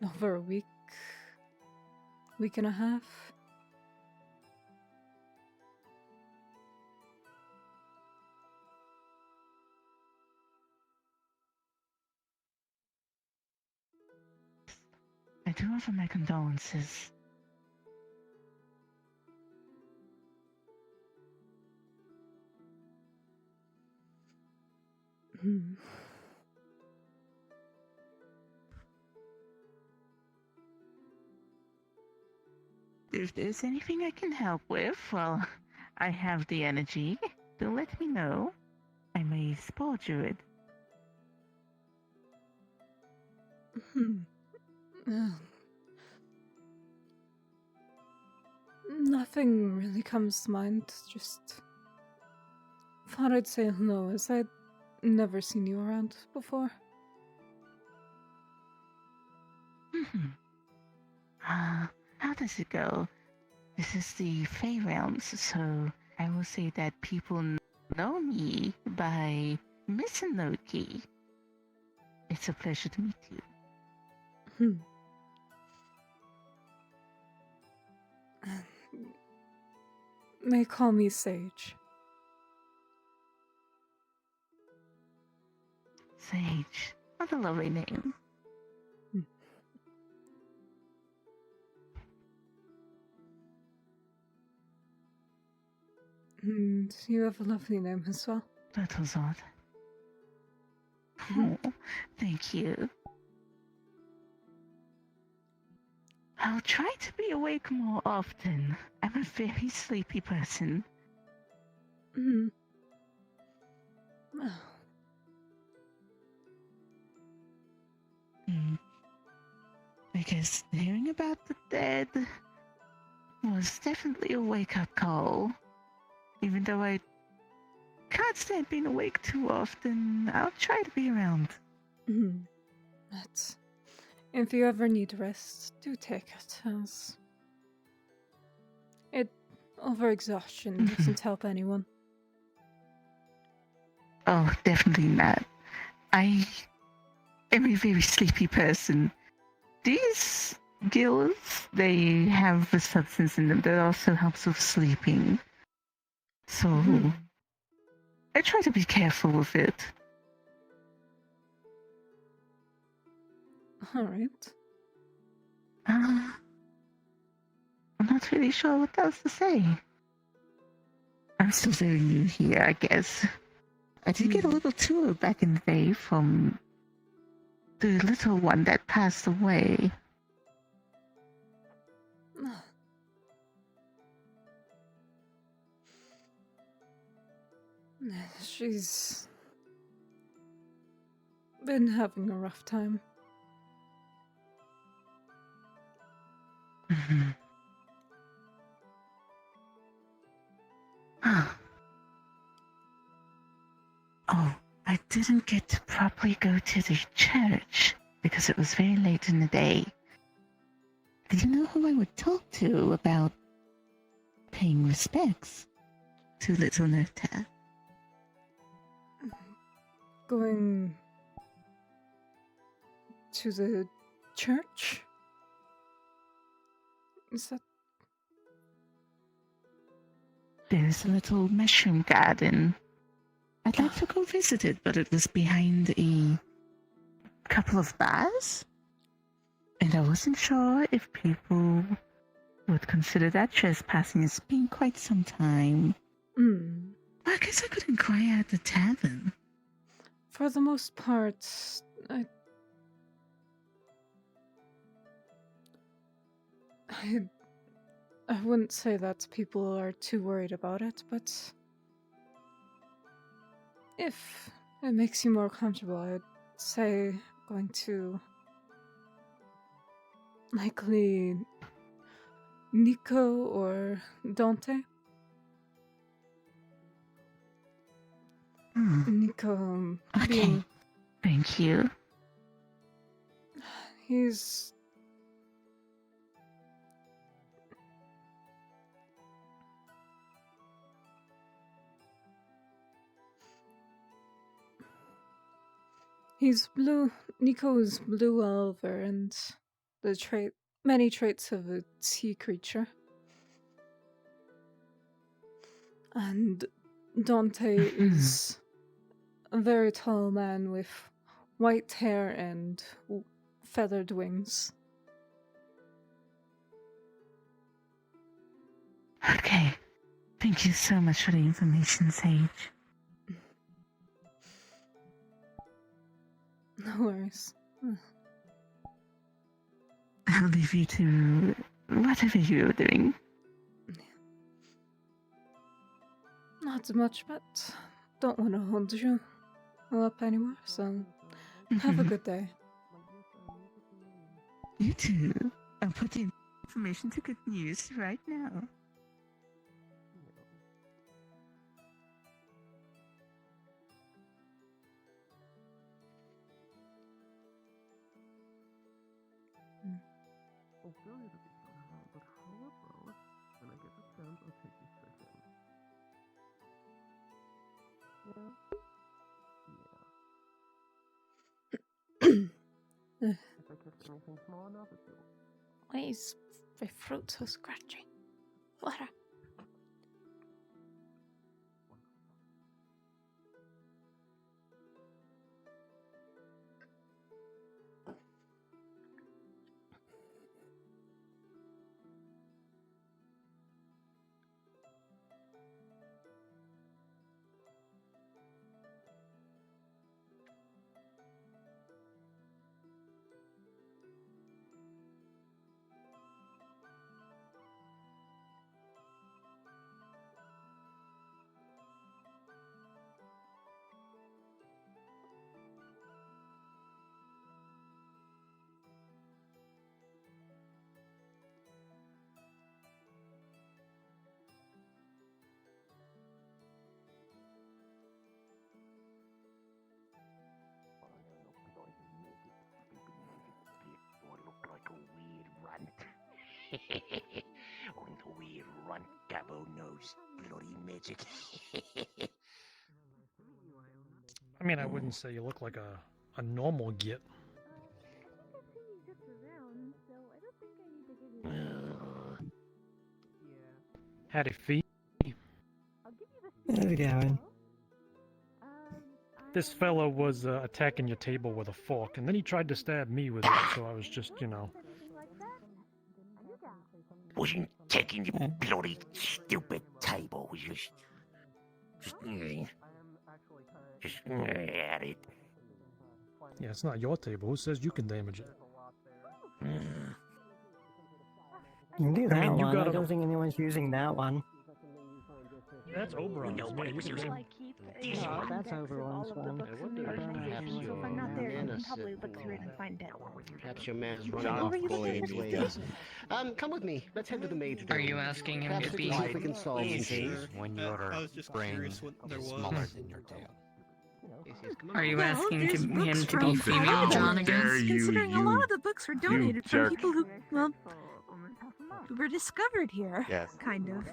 S5: over a week and a half.
S18: I do offer my condolences.
S5: Hmm.
S18: If there's anything I can help with, well, I have the energy. Do let me know. I may sponsor it.
S5: Nothing really comes to mind, just thought I'd say hello, as I'd never seen you around before.
S18: How does it go? This is the Fey Realms, so I will say that people know me by Miss Loki. It's a pleasure to meet you.
S5: They call me Sage.
S18: Sage. What a lovely name.
S5: And you have a lovely name as well.
S18: That was odd. Oh, thank you. I'll try to be awake more often. I'm a very sleepy person. Because hearing about the dead was definitely a wake-up call. Even though I can't stand being awake too often, I'll try to be around.
S5: But if you ever need rest, do take it, as overexhaustion doesn't help anyone.
S18: Oh, definitely not. I am a very sleepy person. These gills, they have a substance in them that also helps with sleeping. So, I try to be careful with it.
S5: Alright.
S18: I'm not really sure what else to say. I'm still very new here, I guess. I did get a little tour back in the day from the little one that passed away.
S5: She's been having a rough time.
S18: Oh, I didn't get to properly go to the church because it was very late in the day. Do you know who I would talk to about paying respects to little Nerta?
S5: Going to the church? Is that...
S18: There's a little mushroom garden. I'd like to go visit it, but it was behind a couple of bars. And I wasn't sure if people would consider that trespassing. It's been quite some time. I guess I could inquire at the tavern.
S5: For the most part, I wouldn't say that people are too worried about it, but if it makes you more comfortable, I'd say going to likely Nico or Dante. Nico being...
S18: Thank you.
S5: He's... He's blue. Nico is blue elver and many traits of a sea creature. And Dante is a very tall man with white hair and feathered wings.
S18: Okay. Thank you so much for the information, Sage.
S5: No worries.
S18: I'll leave you to whatever you're doing.
S5: Not much, but don't want to hold you up anymore, so have a good day.
S18: You too. I'll put the information to good news right now.
S4: But how about when I get a chance, I'll take you stricken. Yeah? Yeah. If I catch anything small enough, it's yours.
S5: Why is the fruit so scratchy? What?
S19: Only the weird runt Gabbo knows bloody magic.
S9: I mean, I wouldn't say you look like a normal git. Had a fee.
S17: How's it going?
S9: This fella was attacking your table with a fork, and then he tried to stab me with it, so I was just, you know.
S19: Wasn't taking your bloody stupid table. Was just at it.
S9: Yeah, it's not your table. Who says you can damage it?
S17: You can do that
S9: you
S17: one.
S9: got
S17: I don't think anyone's using that one.
S9: That's Oberon's.
S19: Nobody was using this
S17: Oh,
S19: one.
S17: that's Oberon's one.
S8: I wonder if
S20: I'm not there. You
S8: Nana
S20: can probably
S8: said-
S20: look through it and find out.
S8: Perhaps your man's running off boy ways. Come with me. Let's head to the major.
S15: Are you asking him
S8: Perhaps
S15: to
S8: we
S15: be
S8: can see if we can solve these
S12: Easy
S8: things.
S12: when your brain is smaller than your tail.
S15: Are you
S20: Well,
S15: asking
S20: there's
S15: him
S20: books
S15: to be
S20: from
S15: female
S20: all
S15: John
S20: ages,
S15: again?
S20: considering a lot of the books were donated from
S12: jerk.
S20: people who, well, who were discovered here.
S12: Yes.
S20: Kind of.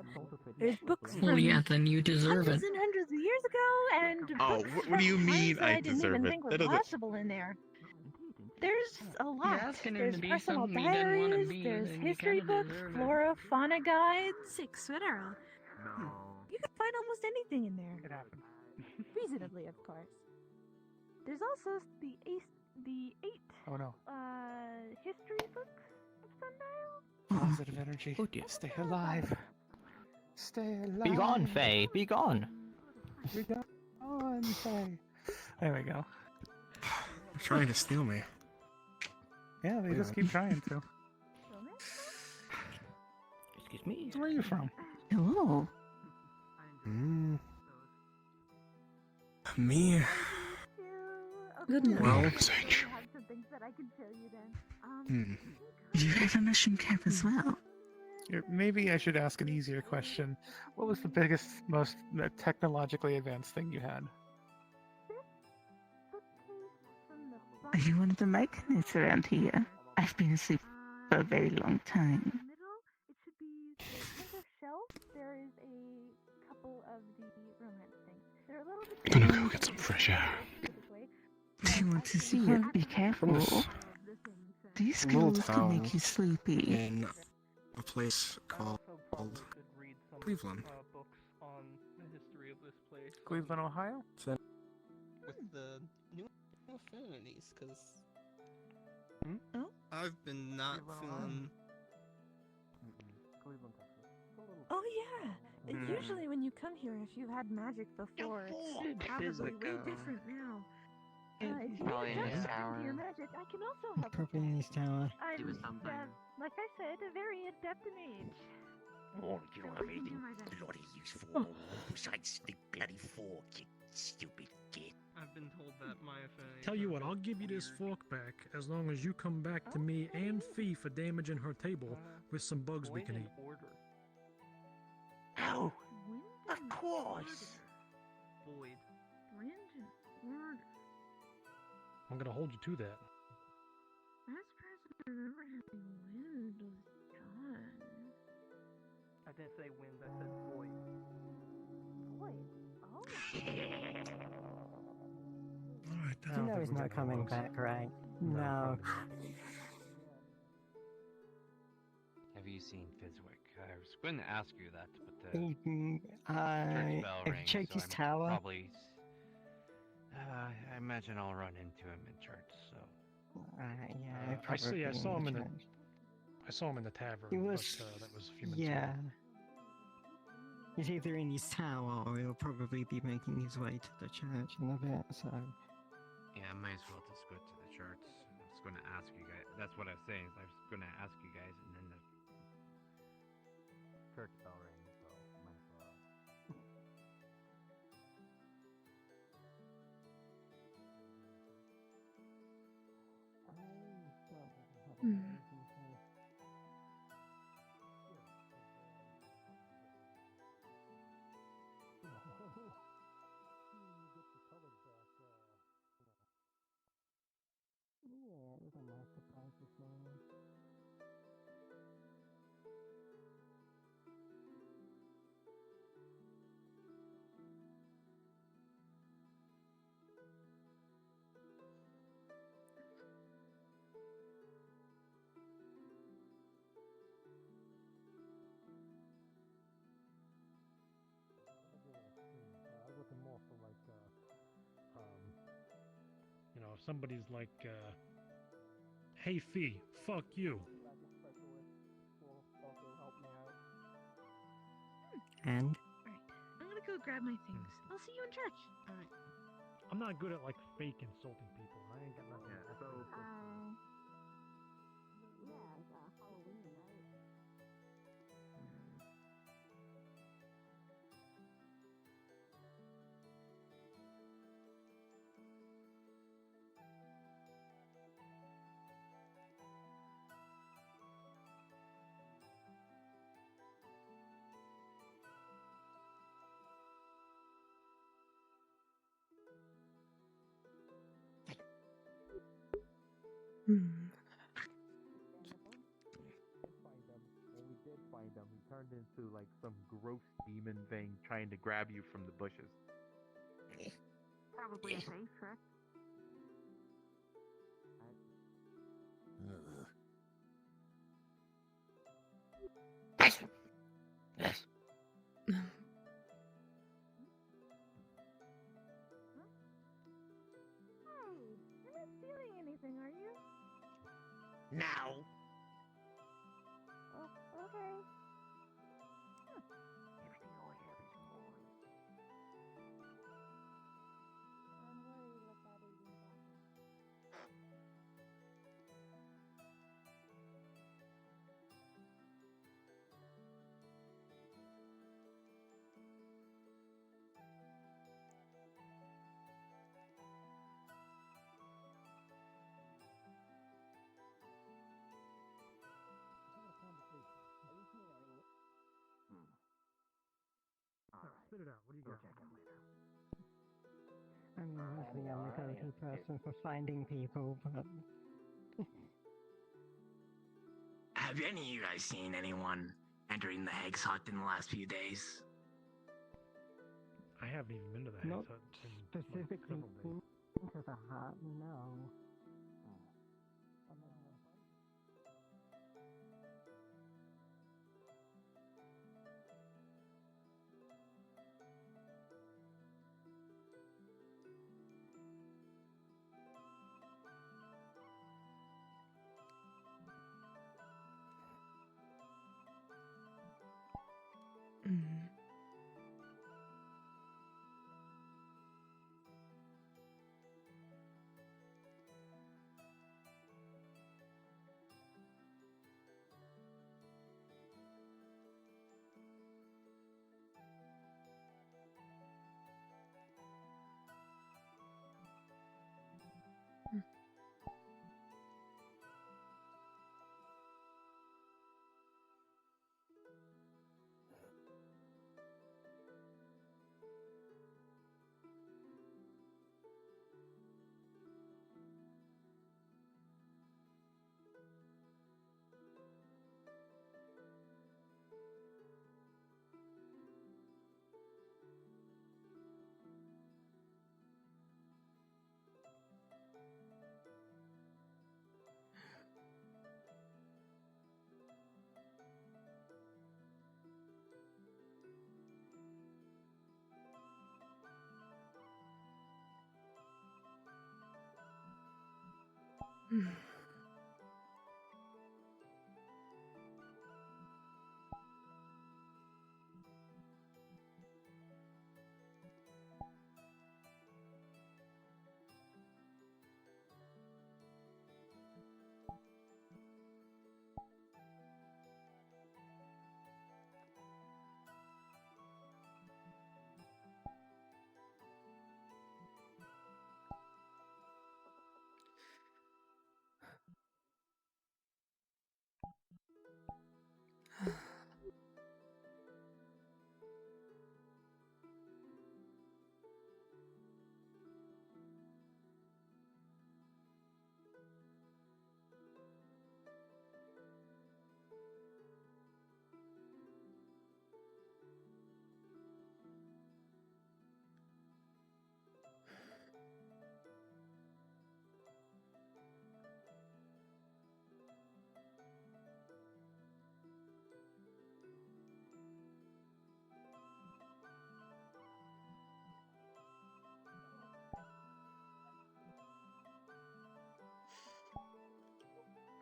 S20: There's books from
S15: Well, yeah, then you deserve
S20: hundreds
S15: it.
S20: and hundreds of years ago, and
S21: Oh,
S20: books
S21: what do you
S20: from
S21: mean
S20: times that
S21: I
S20: I didn't
S21: deserve
S20: even
S21: it?
S20: think were
S21: That doesn't-
S20: possible in there. There's a lot.
S15: asking him
S20: There's
S15: to be
S20: personal
S15: something he didn't wanna
S20: diaries,
S15: be,
S20: there's
S15: then you
S20: history
S15: kinda
S20: books,
S15: deserve it.
S20: flora, fauna guides, etc. You can find almost anything in there.
S16: It happened.
S20: Reasonably, of course. There's also the eight
S16: Oh no.
S20: history books of Sundial.
S16: Positive energy.
S3: Oh dear.
S16: Stay alive. Stay alive.
S3: Be gone, Faye. Be gone.
S16: Be gone, Faye. There we go.
S14: They're trying to steal me.
S16: Yeah, they just keep trying to.
S3: Excuse me.
S16: Where are you from?
S18: Hello.
S14: Me?
S5: Good night.
S14: Well,
S20: I have some things that I can show you then.
S18: You have a mushroom cap as well.
S16: Maybe I should ask an easier question. What was the biggest, most technologically advanced thing you had?
S18: Are you one of the mechanics around here? I've been asleep for a very long time.
S20: It should be center shelf. There is a couple of the romance things. They're a little bit.
S1: I'm gonna go get some fresh air.
S18: If you want to see it, be careful. These
S14: Little
S18: clothes can
S14: town
S18: make you sleepy.
S14: in a place called Cleveland.
S4: Books on the history of this place.
S16: Cleveland, Ohio?
S4: With the new affinities, because
S16: Hmm?
S4: I've been not feeling.
S20: Oh yeah. It's usually when you come here, if you've had magic before, it's probably way different now. If you
S6: Probably in his
S20: just
S6: tower.
S20: into your magic, I can also help.
S17: Probably in his tower.
S20: I'm,
S6: Do something.
S20: like I said, a very adept mage.
S19: Oh, you don't have anything bloody useful besides the bloody fork, you stupid kid.
S4: I've been told that my affinity.
S9: Tell you what, I'll give you this fork back as long as you come back to me and Fee for damaging her table with some bugs we can eat.
S19: Oh, of course.
S20: Void. Wind and order.
S9: I'm gonna hold you to that.
S20: I'm surprised I remember having wind.
S6: didn't say wins, I said void.
S20: Void. Oh.
S16: Alright,
S17: You know he's not coming back, right? No.
S12: Have you seen Fizwick? I was going to ask you that, but the church bell
S17: I've
S12: rings,
S17: checked
S12: so
S17: his
S12: I'm
S17: tower.
S12: probably. I imagine I'll run into him in church. So.
S17: Yeah,
S9: I see. I saw him in the.
S17: church.
S9: I saw him in the tavern.
S17: He was.
S9: But, that was a few minutes
S17: Yeah.
S9: ago.
S17: He's either in his tower or he'll probably be making his way to the church in a bit. So.
S12: Yeah, I might as well just go to the church. I was going to ask you guys. That's what I was saying. Is I was going to ask you guys, and then the church bell rings, so might as well.
S17: Yeah, it was a nice surprise this morning.
S9: I was looking more for like, you know, if somebody's like, hey Fee, fuck you.
S17: And?
S20: Alright, I'm gonna go grab my things. I'll see you in church. Alright.
S9: I'm not good at like fake insulting people. I ain't got nothing.
S6: Yeah, so.
S20: Halloween, right?
S4: When we did find him, he turned into like some gross demon thing trying to grab you from the bushes.
S20: Probably a safe trick. Hey, you're not stealing anything, are you?
S19: Now.
S20: Oh, okay. I'm worried what that eating
S9: Spit it out. What do you got?
S17: I mean, usually I'm the go-to person for finding people, but.
S19: Have any of you guys seen anyone entering the Heg's Hut in the last few days?
S9: I haven't even been to the
S17: Not
S9: Hag's Hut in
S17: specifically
S9: like, several days.
S17: into the hut, no.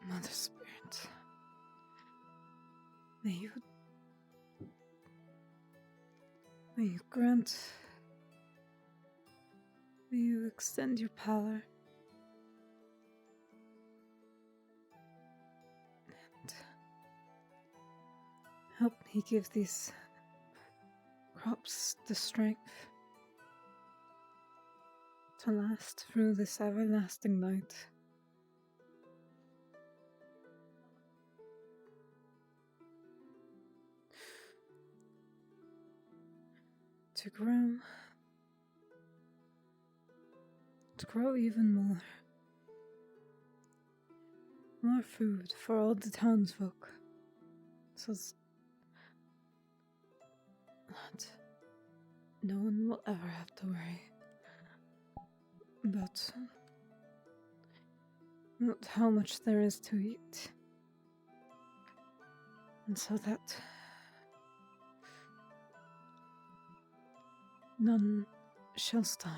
S21: Mother Spirit, may you grant, may you extend your power and help me give these crops the strength to last through this everlasting night. To grow even more food for all the townsfolk, so that no one will ever have to worry about how much there is to eat, and so that none shall starve.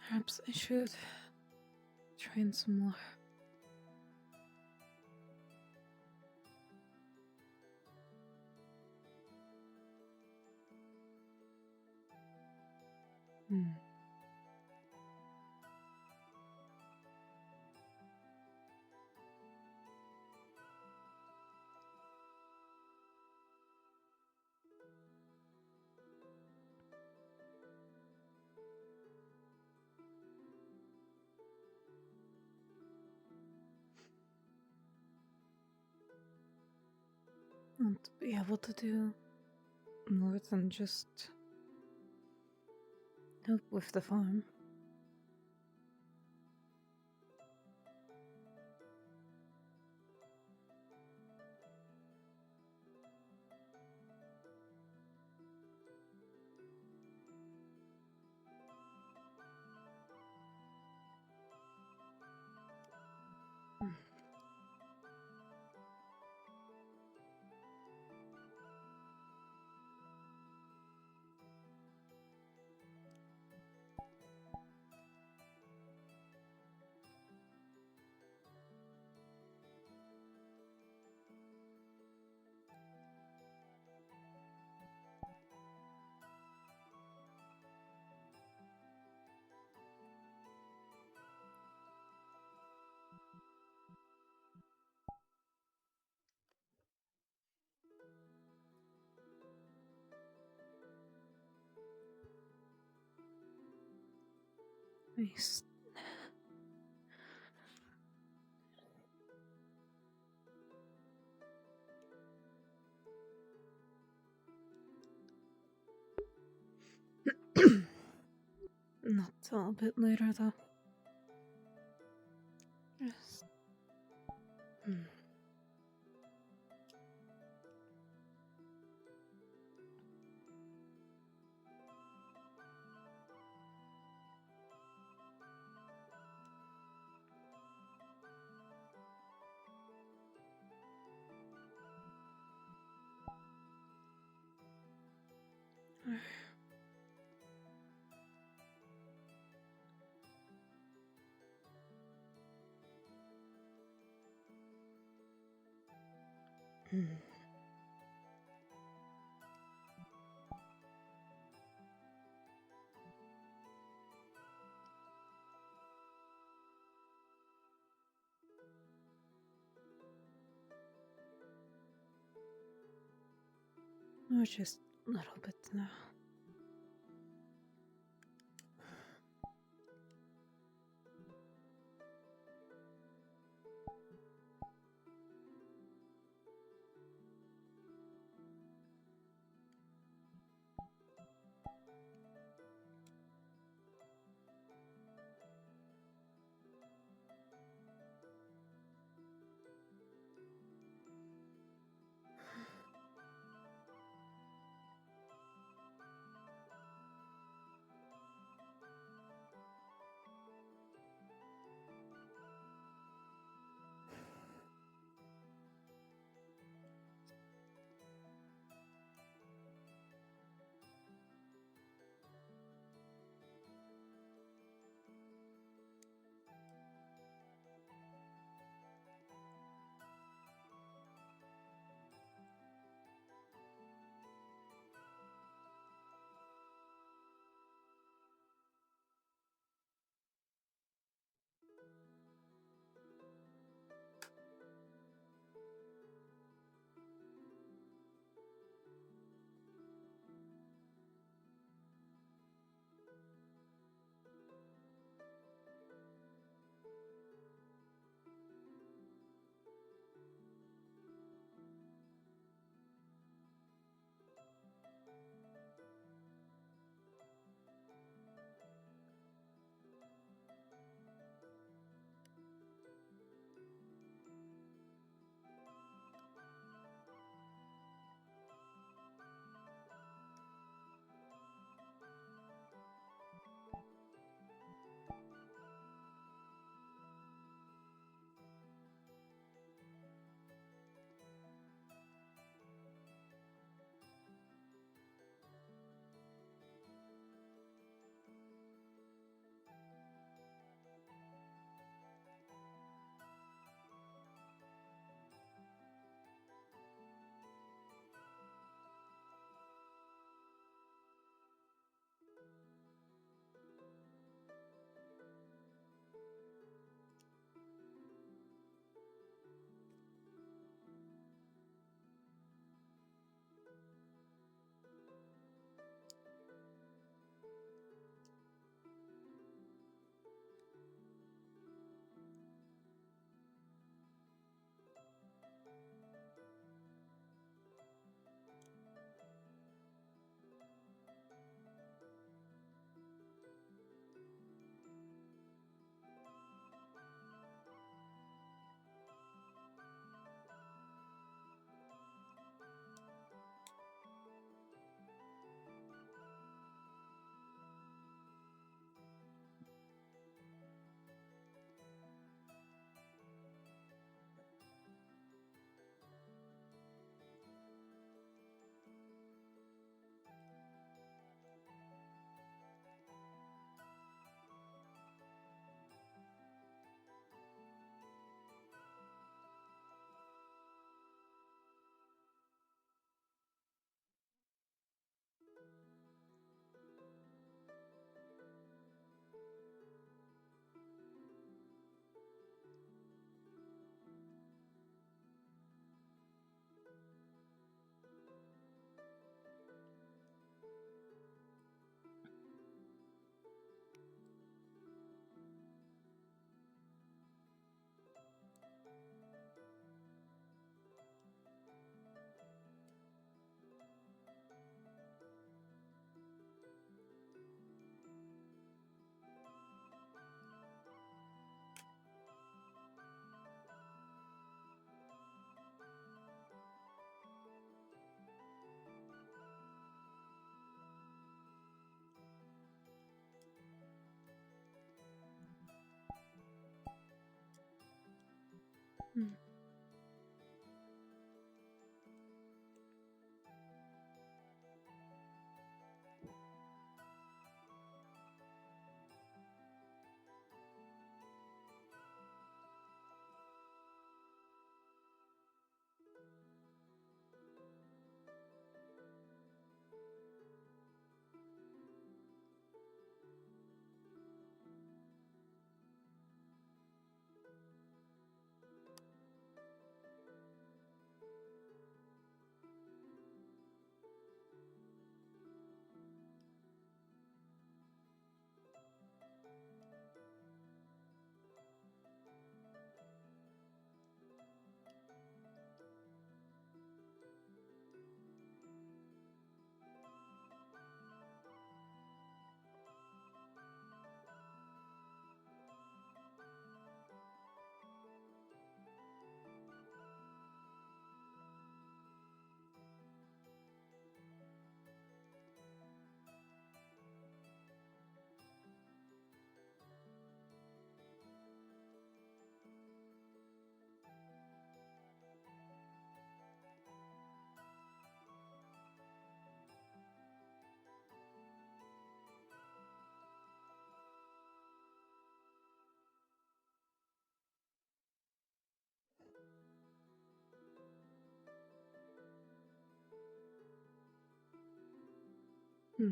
S21: Perhaps I should train some more. And to be able to do more than just help with the farm. Nice. Not till a bit later, though. Just. Oh, just a little bit now. Hmm.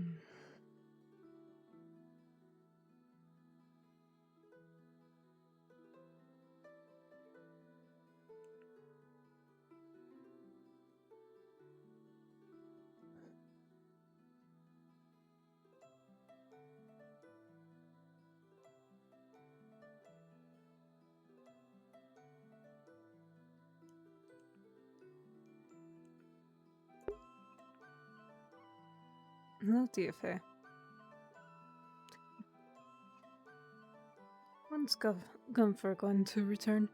S21: No DFA. When's Gunfer going to return?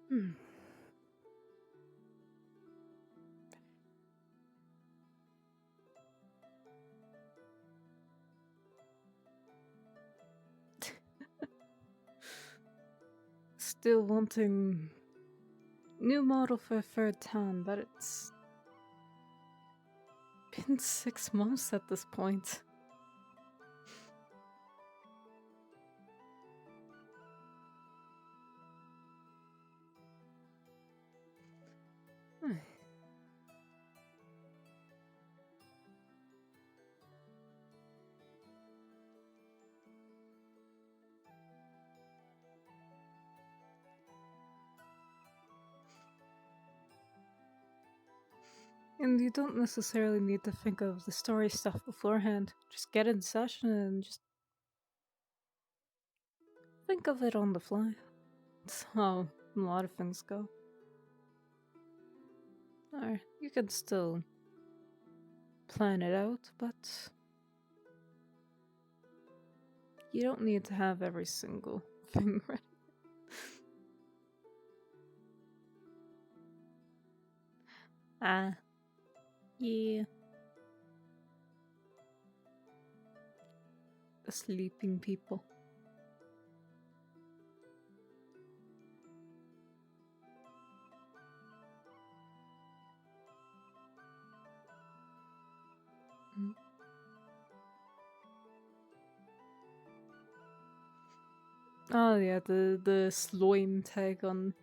S21: Hmm. Still wanting new model for a third town, but it's been 6 months at this point. And you don't necessarily need to think of the story stuff beforehand. Just get in session and just think of it on the fly. That's how a lot of things go. Or you can still plan it out, but you don't need to have every single thing ready. Yeah. The sleeping people. Oh yeah, the slime tag on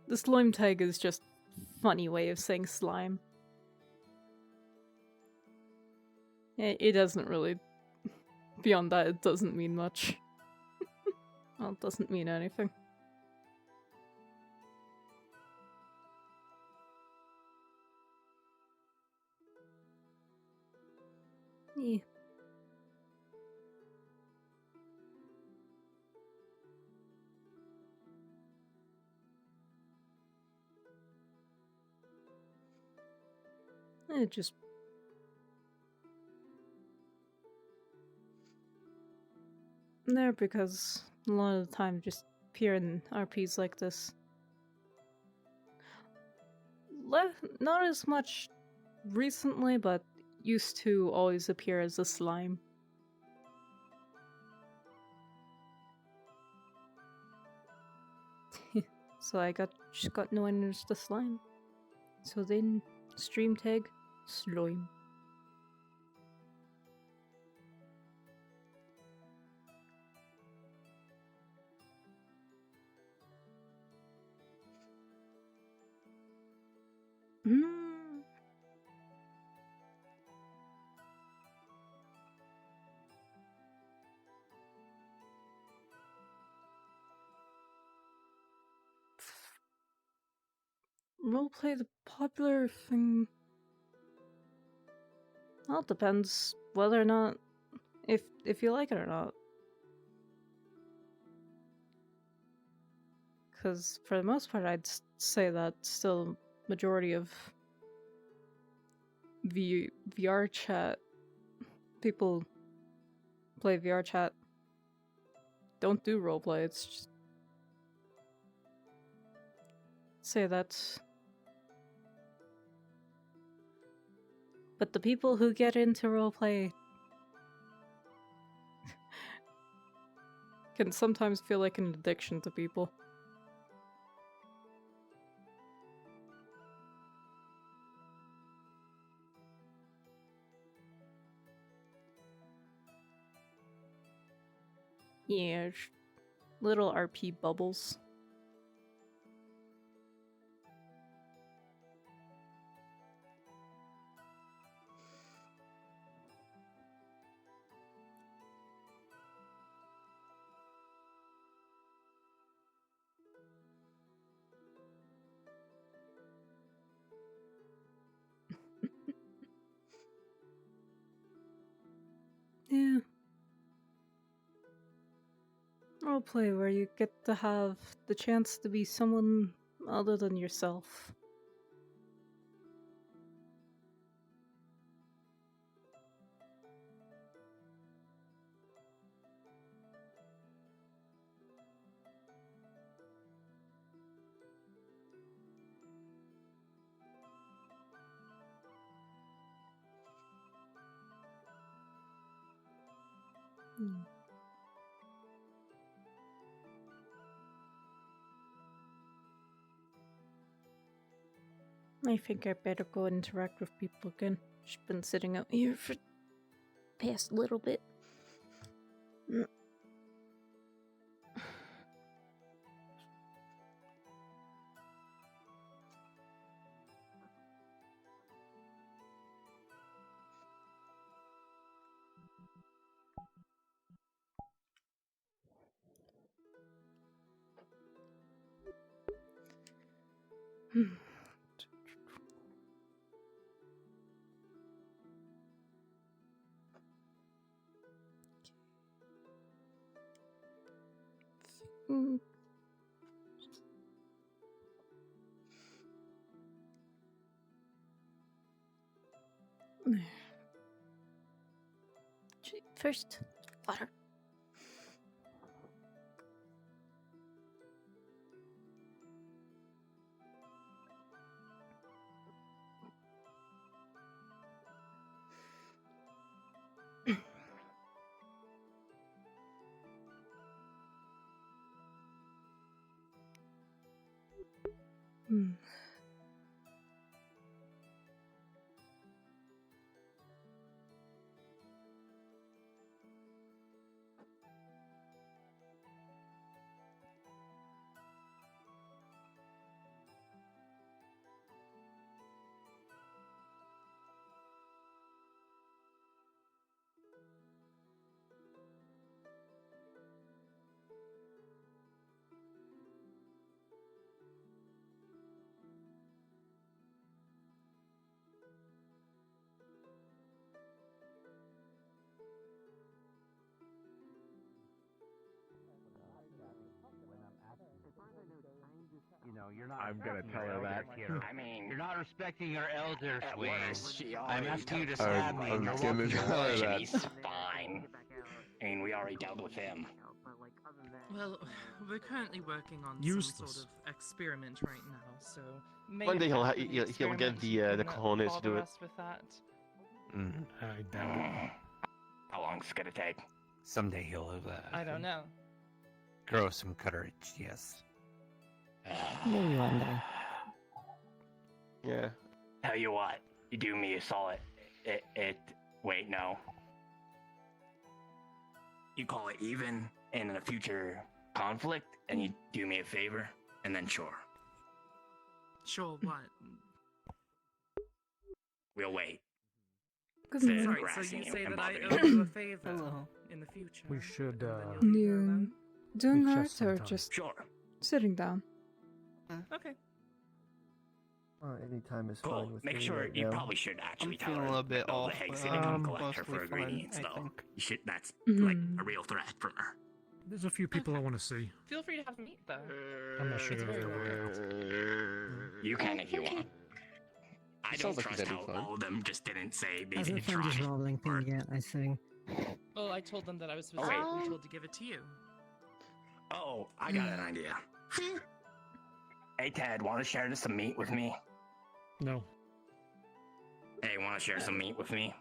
S21: the slime tag is just funny way of saying slime. It doesn't really, beyond that it doesn't mean much. Well, it doesn't mean anything. Yeah. It just there because a lot of the time just appear in RPs like this. Not as much recently, but used to always appear as a slime. So I just got known as the slime. So then stream tag slime. Roleplay the popular thing. Well, it depends whether or not if you like it or not. Because for the most part, I'd say that still majority of VR chat people play VR chat don't do roleplay. It's just say that. But the people who get into roleplay can sometimes feel like an addiction to people. Yeah, little RP bubbles. Yeah. Roleplay where you get to have the chance to be someone other than yourself. I think I better go interact with people again. Just been sitting out here for the past little bit. First, water.
S12: You know, you're not.
S7: I'm gonna tell her that.
S12: I mean, you're not respecting our elders,
S19: At
S12: Wayne.
S19: worst, she
S12: I'm
S19: already
S12: asking you to
S19: took
S12: stab
S19: my
S12: me. and you're
S1: gonna
S12: walking
S1: tell her
S12: away.
S1: that.
S19: He's fine. I mean, we already dealt with him.
S11: Well, we're currently working on some
S9: Useless.
S11: sort of experiment right now, so maybe
S7: One day he'll
S11: after the
S7: he'll get
S11: experiment
S7: the
S11: you can,
S7: colonists to
S11: bother
S7: do it.
S11: us with that.
S9: I doubt it.
S19: How long's it gonna take?
S12: Someday he'll
S11: I don't know.
S12: grow some courage. Yes.
S10: Maybe one day.
S7: Yeah.
S19: Tell you what, you do me a solid. Wait, no. You call it even in a future conflict, and you do me a favor, and then sure.
S11: Sure, what?
S19: We'll wait.
S21: Good
S19: The
S21: morning.
S11: Sorry, so
S19: harassing
S11: you say
S19: and
S11: that I
S19: bothering
S11: owe
S19: you.
S11: you a favor in the future?
S9: We should,
S11: and then you'll leave her
S21: Yeah.
S11: alone?
S21: Doing
S9: We
S21: art
S9: just
S21: or
S9: sometimes.
S21: just
S19: Sure.
S21: sitting down?
S11: Okay.
S17: Anytime is
S19: Cool.
S17: fine with
S19: Make
S17: me
S19: sure
S17: right
S19: you
S17: now.
S19: probably should actually
S12: I'm
S19: tell
S12: feeling
S19: her
S12: a little bit
S19: all
S12: off,
S19: the eggs
S12: but,
S19: and come collect her
S12: mostly
S19: for
S12: fine,
S19: ingredients,
S12: I
S19: though.
S12: think.
S19: You should. That's
S21: Mhm.
S19: like a real threat from her.
S9: There's a few people I want to see.
S11: Feel free to have them eat, though.
S9: I'm not sure
S11: It's
S9: they're
S11: very
S9: working out.
S19: You can if you want.
S7: I don't trust how all of them just didn't say they
S17: Hasn't
S7: did
S17: found his
S7: try.
S17: rolling thing yet, I see.
S11: Well, I told them that I was
S7: Oh, wait.
S11: specifically told to give it to you.
S7: Oh, I got an idea. Hey Ted, want to share some meat with me?
S9: No.
S7: Hey, want to share some meat with me?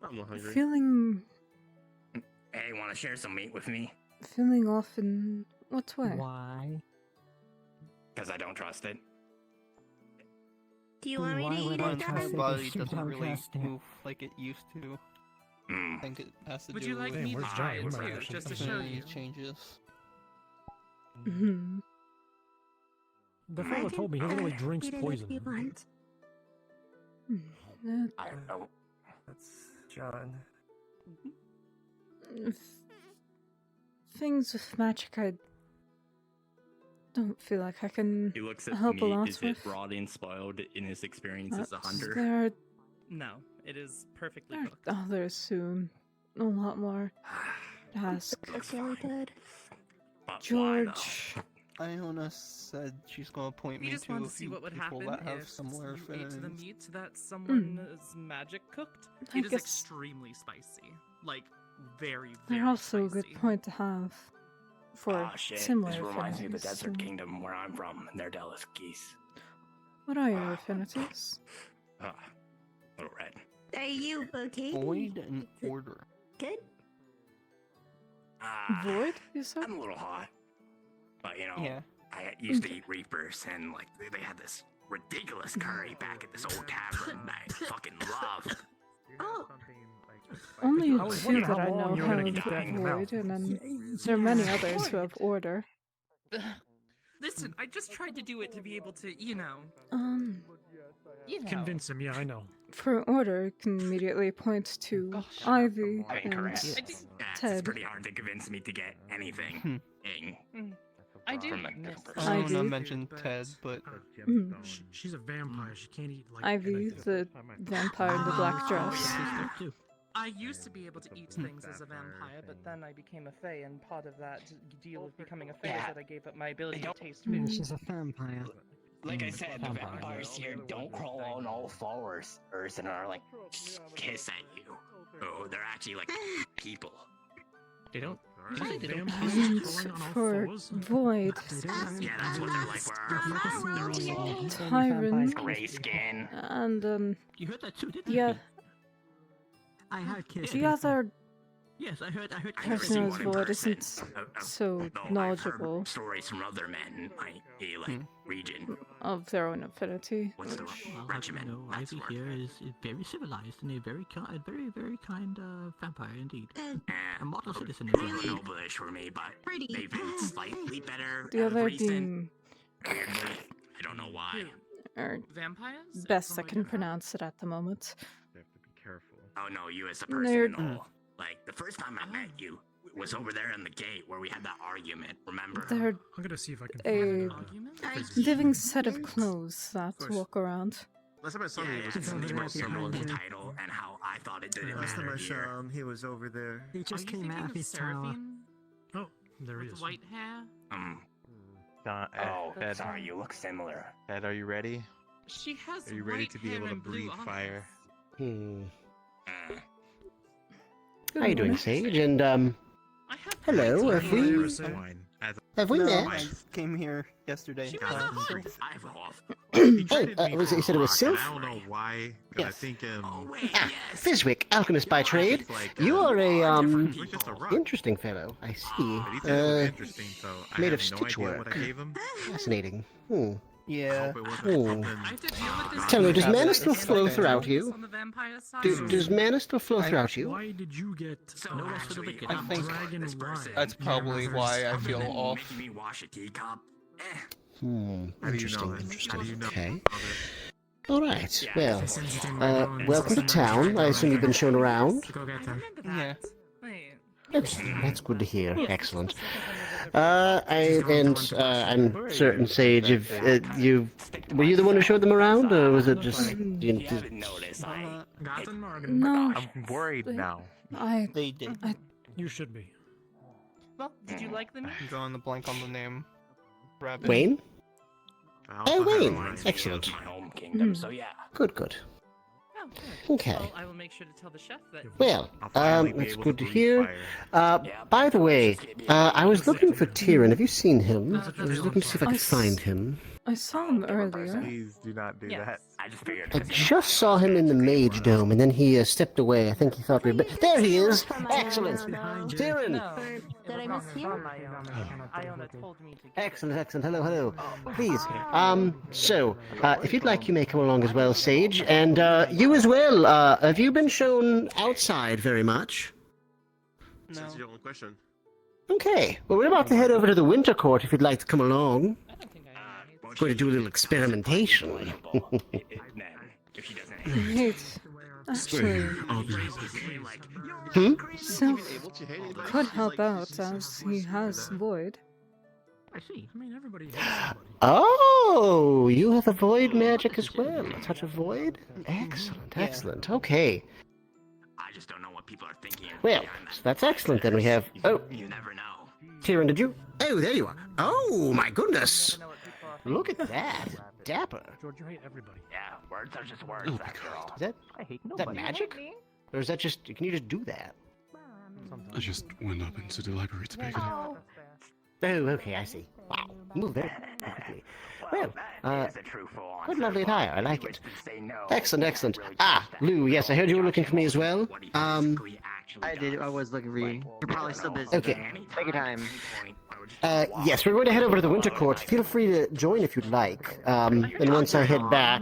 S14: I'm hungry.
S21: Feeling
S7: Hey, want to share some meat with me?
S21: off in what way?
S17: Why?
S7: Because I don't trust it.
S20: Do you want me to eat
S17: I
S20: it,
S17: trust
S20: Devin?
S17: it?
S13: body
S17: If you
S13: doesn't
S17: don't
S13: really
S17: trust it.
S13: move like it used to. I think it has to
S11: Would
S13: do
S11: you like
S13: with
S11: me to
S9: where's
S11: try
S9: Johnny?
S11: it
S9: He might
S11: too,
S9: actually
S11: just to
S9: come
S11: show
S13: personality
S11: you?
S13: changes.
S21: Hmm.
S9: The fellow told me he literally drinks
S20: Eat it if
S9: poison.
S20: you want.
S7: I don't know.
S17: That's John.
S21: Things with magic, I don't feel like I can
S7: He looks at
S21: help a
S7: meat.
S21: lot
S7: Is
S21: with.
S7: it raw and spoiled in his experience as a hunter?
S21: There are
S11: No, it is perfectly
S21: there
S11: cooked.
S21: are others soon. A lot more to ask.
S7: Looks really
S20: good.
S7: But
S21: George.
S13: Iona said she's gonna point
S11: We
S13: me
S11: just
S13: to
S11: wanted
S13: a
S11: to see
S13: few
S11: what would
S13: people
S11: happen
S13: that have
S11: if
S13: similar
S11: you ate the
S13: affinities.
S11: meat that someone's magic cooked.
S21: I
S11: It is
S21: guess-
S11: extremely spicy. Like, very, very
S21: They're also a good
S11: spicy.
S21: point to have for
S7: Oh shit,
S21: similar
S7: this reminds me of the
S21: affinities,
S7: Desert
S21: so-
S7: Kingdom where I'm from, and they're Dallas geese.
S21: What are your affinities?
S7: Little red.
S20: Are you okay?
S13: Void and order.
S20: Good?
S21: Void, you said?
S7: I'm a little hot. But you know,
S13: Yeah.
S7: I used to eat Reapers, and like they had this ridiculous curry back at this old tavern that I fucking love.
S20: Oh.
S21: Only
S9: I was
S21: two
S9: wondering
S21: that
S9: how
S21: I
S9: long
S21: know
S9: you were gonna
S21: have
S9: keep that in your
S21: void,
S9: mouth.
S21: and then there are many others who have order.
S11: Listen, I just tried to do it to be able to, you know.
S9: Convince him, yeah, I know.
S21: For order, you can immediately point to Ivy
S7: I mean,
S21: and
S7: correct. It's
S21: Ted.
S7: pretty hard to convince me to get anything.
S11: I do
S7: From a
S11: miss
S7: different person.
S13: Iona
S21: Ivy.
S13: mentioned Ted, but
S9: She's a vampire. She can't eat like
S21: Ivy,
S9: anything.
S21: the vampire in the black dress.
S11: I used to be able to eat things as a vampire, but then I became a fae, and part of that deal of becoming a fae is that I gave up my ability to taste food.
S17: She's a vampire.
S7: Like I said, the vampires here don't crawl on all fours and are like kiss at you. Oh, they're actually like people.
S9: They don't.
S21: And for void,
S7: Yeah, that's what they're like.
S21: Tyrant,
S7: Gray skin.
S21: and
S17: You heard that too, didn't
S21: yeah,
S17: I heard kiss.
S21: the other
S17: Yes, I heard
S21: person who's void isn't so knowledgeable
S7: Stories from other men in my like region.
S21: of their own affinity.
S7: What's the regiment?
S17: No,
S7: That's
S17: Ivy
S7: where-
S17: here is very civilized and a very kind vampire indeed. A model citizen
S7: A
S17: indeed.
S7: little noblish for me, but they've been slightly better.
S21: The
S7: as of
S21: other
S7: recent.
S21: being,
S7: Weirdly, I don't know why.
S21: or
S11: Vampires?
S21: best I can pronounce it at the moment.
S7: Oh no, you as a
S21: They're-
S7: person and all. Like the first time I met you was over there in the gate where we had that argument. Remember?
S21: They're
S9: I'm gonna see if I can
S21: a
S9: find
S21: living set of clothes that walk around.
S14: Last time I saw him, he was
S7: Yeah,
S14: in
S7: they
S14: the
S7: were similar in
S14: behind
S7: title and how I thought it didn't
S14: Last time
S7: matter
S14: I
S7: here.
S14: saw him, he was over there.
S17: He just
S11: Are you
S17: came out
S11: thinking
S17: of his tower.
S11: Seraphine
S9: Oh, there he
S11: with
S9: is.
S11: white hair?
S7: Oh,
S11: Ed.
S7: sorry, you look similar.
S22: Ed, are you ready?
S11: She has
S22: Are you ready
S11: white
S22: to be
S11: hair
S22: able to
S11: and blue
S22: breathe
S11: eyes.
S22: fire?
S10: How you doing, Sage? And hello. Have we
S13: No,
S10: met?
S13: I came here yesterday.
S10: Oh, you said it was Sylph?
S22: I don't know why, but I think
S10: Fizwick, alchemist by trade. You are a interesting fellow. I see.
S22: but he said it was interesting, so I
S10: made
S22: have
S10: of
S22: no
S10: stitch
S22: idea
S10: work.
S22: what I gave him.
S10: Fascinating.
S13: Yeah.
S10: Tell me, does mana still flow throughout you?
S11: On the vampire side.
S10: Does mana still flow throughout you?
S9: Why did you get no rest for the wicked?
S13: I think
S9: Dragon wine.
S13: that's probably why I feel off.
S7: Making me wash a teacup.
S10: Interesting,
S22: How do
S10: interesting.
S22: you know?
S10: Okay. Alright, well, welcome to town. I assume you've been shown around?
S13: Yeah.
S10: Excellent. That's good to hear. Excellent. I'm certain, Sage, if were you the one who showed them around, or was it just?
S21: No,
S22: I'm worried now.
S13: They did.
S9: You should be.
S11: Well, did you like the meat?
S13: I'm drawing the blank on the name. Rabbit.
S10: Wayne?
S2: Oh, Wayne. Excellent.
S7: My home kingdom, so yeah.
S2: Good, good.
S11: Oh, good.
S2: Okay.
S11: Well, I will make sure to tell the chef that.
S2: Well, that's good to hear. By the way, I was looking for Tyrion. Have you seen him? I was looking to see if I could find him.
S21: I saw him earlier.
S22: Please do not do that.
S7: I just figured.
S2: I just saw him in the Mage Dome, and then he stepped away. I think he thought we were... There he is! Excellent! Tyrion!
S20: Did I miss you?
S11: Iona told me to.
S2: Excellent, excellent. Hello, hello. Please. So, if you'd like, you may come along as well, Sage. And, you as well. Have you been shown outside very much?
S14: No. That's your own question.
S2: Okay. Well, we're about to head over to the Winter Court if you'd like to come along. Going to do a little experimentation.
S21: Wait, actually, Sylph could help out as he has Void.
S3: I see. I mean, everybody.
S2: Oh, you have a Void magic as well. A touch of Void? Excellent, excellent. Okay.
S7: I just don't know what people are thinking.
S2: Well, so that's excellent. Then we have... Oh,
S7: You never know.
S2: Tyrion, did you... Oh, there you are. Oh, my goodness. Look at that. Dapper.
S3: George, you hate everybody.
S7: Yeah, words are just words after all.
S2: Is that magic? Or is that just... Can you just do that?
S1: I just went up into the library to pick it up.
S2: Oh, okay, I see. Wow. Move very quickly. Well, good lovely attire. I like it. Excellent, excellent. Ah, Lou, yes, I heard you were looking for me as well.
S6: I did. I was looking for you. You're probably still busy.
S2: Okay.
S6: Take your time.
S2: Yes, we're going to head over to the Winter Court. Feel free to join if you'd like. And once I head back...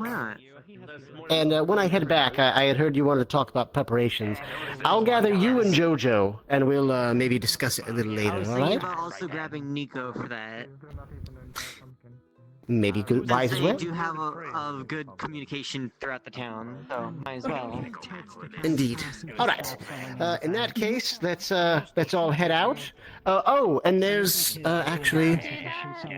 S2: And when I head back, I had heard you wanted to talk about preparations. I'll gather you and Jojo, and we'll maybe discuss it a little later,
S6: I was
S2: all
S6: thinking
S2: right?
S6: about also grabbing Nico for that.
S2: Maybe good, wise as
S6: They
S2: well?
S6: do have a good communication throughout the town, so might as well.
S2: Indeed. All right. In that case, let's all head out. Oh, and there's actually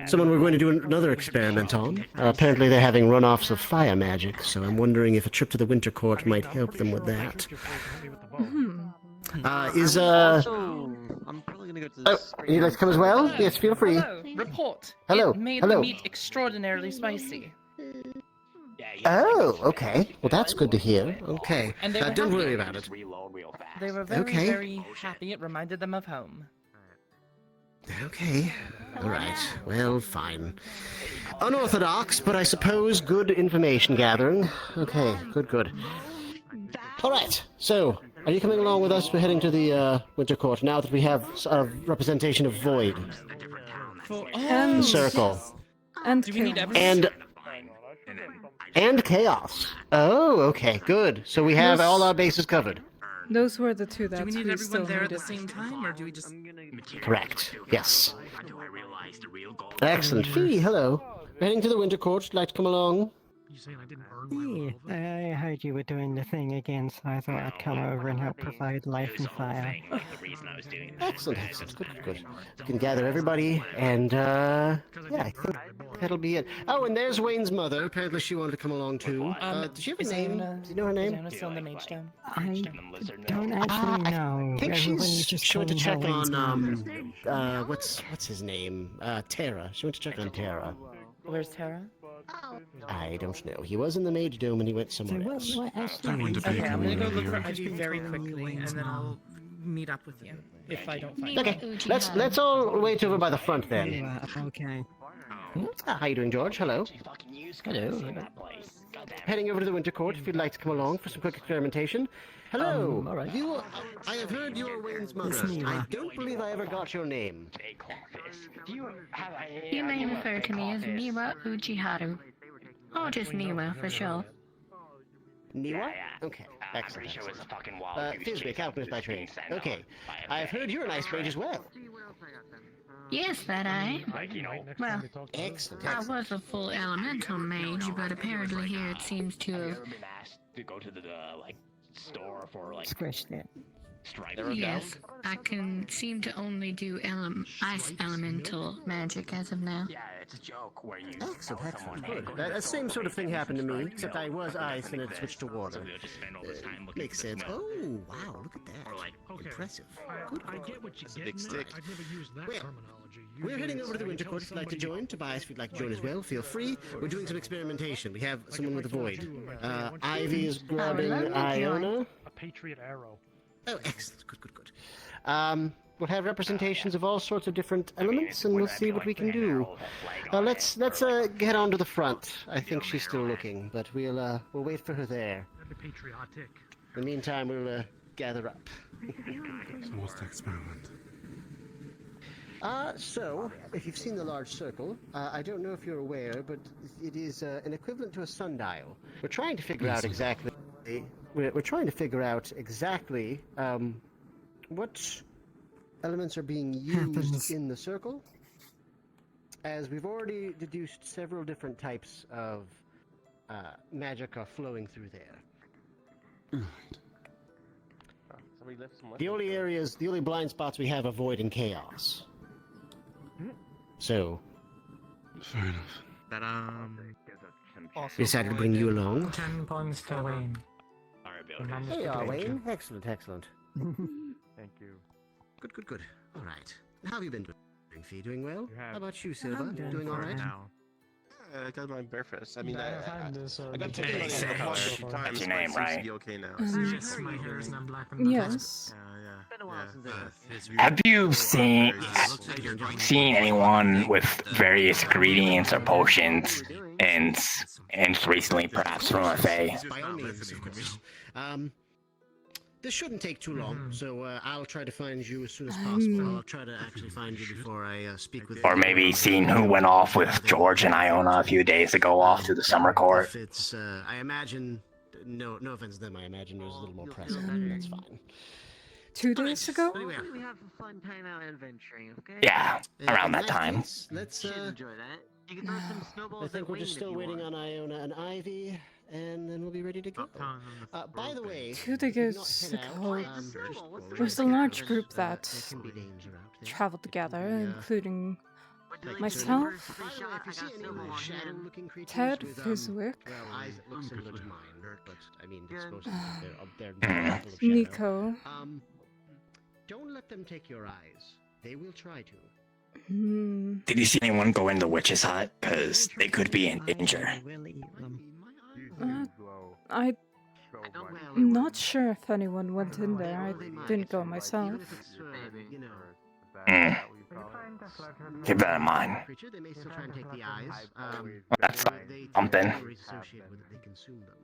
S2: someone we're going to do another experiment on. Apparently, they're having runoffs of fire magic, so I'm wondering if a trip to the Winter Court might help them with that.
S6: I'm probably gonna go to
S2: Oh, you'd like to come as well? Yes, feel free.
S11: Hello. Report.
S2: Hello.
S11: It made
S2: Hello.
S11: the meat extraordinarily spicy.
S2: Oh, okay. Well, that's good to hear. Okay.
S11: And they were
S2: Don't
S11: happy.
S2: worry about it.
S11: They were very,
S2: Okay.
S11: very happy. It reminded them of home.
S2: Okay. All right. Well, fine. Unorthodox, but I suppose good information gathering. Okay, good, good. All right. So, are you coming along with us? We're heading to the Winter Court now that we have a representation of Void. The Circle.
S21: And
S11: Do we need everyone?
S2: And Chaos. Oh, okay, good. So we have
S21: Yes.
S2: all our bases covered.
S21: Those were the two that
S11: Do we need
S21: we
S11: everyone
S21: still
S11: there at the
S21: needed.
S11: same time, or do we just...
S2: Correct. Yes. Excellent. Fee, hello. We're heading to the Winter Court. Would you like to come along?
S17: Yeah, I heard you were doing the thing again, so I thought I'd come over and help provide life and fire.
S2: Excellent, excellent. Good, good, good. We can gather everybody, and, yeah, I think that'll be it. Oh, and there's Wayne's mother. Apparently she wanted to come along, too. Does she have a
S11: is
S2: name?
S11: Iona-
S2: Do you know her name?
S11: Is Iona still in the Mage Dome?
S17: I don't actually know.
S2: I think
S17: Everyone's just
S2: she went to
S17: calling
S2: check
S17: her Wayne's
S2: on,
S17: mom.
S2: what's his name? Tara. She went to check on Tara.
S11: Where's Tara?
S2: I don't know. He was in the Mage Dome and he went somewhere else.
S11: Okay, I'm gonna go look for Ivy very quickly, and then I'll meet up with you if I don't find
S2: Okay,
S11: her.
S2: let's all wait over by the front then.
S17: Okay.
S2: How you doing, George? Hello.
S3: Hello.
S2: Heading over to the Winter Court if you'd like to come along for some quick experimentation. Hello.
S3: All right.
S2: I have heard you are Wayne's mother. I don't believe I ever got your name.
S15: You may refer to me as Niwa Uchiharu. Or just Niwa for short.
S2: Niwa? Okay, excellent. Fizbic, alchemist by trade. Okay, I've heard you're an ice mage as well.
S15: Yes, that I. Well,
S2: Excellent.
S15: I was a full elemental mage, but apparently here it seems to have...
S7: To go to the store for like
S17: Squished it.
S15: Yes, I can seem to only do ice elemental magic as of now.
S19: Yeah, it's a joke where you
S2: Excellent, excellent, good. That same sort of thing happened to me, except I was ice and it switched to water. Makes sense. Oh, wow, look at that. Impressive. Good,
S5: I get what you
S2: That's a
S5: get.
S2: big stick.
S5: I've never used that terminology.
S2: We're
S5: Usually
S2: heading over to the
S5: it's
S2: Winter
S5: I
S2: Court
S5: tell
S2: if you'd like to
S5: somebody
S2: join. Tobias, if you'd like to join as well, feel free. We're doing some experimentation. We have someone with a void. Ivy is grabbing Iona.
S5: A Patriot arrow.
S2: Oh, excellent. Good, good, good. We'll have representations of all sorts of different elements, and we'll see what we can do. Let's get on to the front. I think she's still looking, but we'll wait for her there.
S5: That'd be patriotic.
S2: In the meantime, we'll gather up.
S14: Most experiment.
S2: So, if you've seen the large circle, I don't know if you're aware, but it is an equivalent to a sundial. We're trying to figure out exactly. We're trying to figure out exactly what elements are being used in the circle, as we've already deduced several different types of magic are flowing through there. The only blind spots we have are void and chaos. So,
S14: fair enough.
S2: we decided to bring you along.
S17: 10 points to Wayne.
S2: Hey, Wayne. Excellent, excellent.
S22: Thank you.
S2: Good, good, good. All right. How have you been doing, Fee? Doing well? How about you, Silva? Doing all right?
S8: I got my breakfast. I mean,
S17: I've had this
S8: I got taken on a few times.
S7: That's your name,
S8: but it seems to
S7: right?
S8: be okay now.
S17: Yes, my hair is not black and
S21: Yes.
S7: Have you seen anyone with various ingredients or potions and recently, perhaps from a fae?
S2: By all means, of course. This shouldn't take too long, so I'll try to find you as soon as possible. I'll try to actually find you before I speak with you.
S7: Or maybe seen who went off with George and Iona a few days ago off to the summer court.
S2: If it's, I imagine, no offense to them, I imagine it was a little more pressing. That's fine.
S21: 2 days ago?
S6: We have a fun time out adventuring, okay?
S7: Yeah, around that time.
S2: Let's
S6: enjoy that. You can throw some snowballs
S2: I think
S6: at
S2: we're
S6: Wayne
S2: just
S6: if
S2: still
S6: you
S2: waiting
S6: want.
S2: on Iona and Ivy, and then we'll be ready to go. By the way,
S21: 2 days ago, there was a large group that traveled together, including myself, Ted, Fizwick, Nico.
S2: Don't let them take your eyes. They will try to.
S7: Did you see anyone go in the witch's hut? Because they could be in danger.
S21: I'm not sure if anyone went in there. I didn't go myself.
S7: Keep that in mind.
S2: They may still try and take the eyes.
S7: That's something.
S2: Associated with it, they consume them.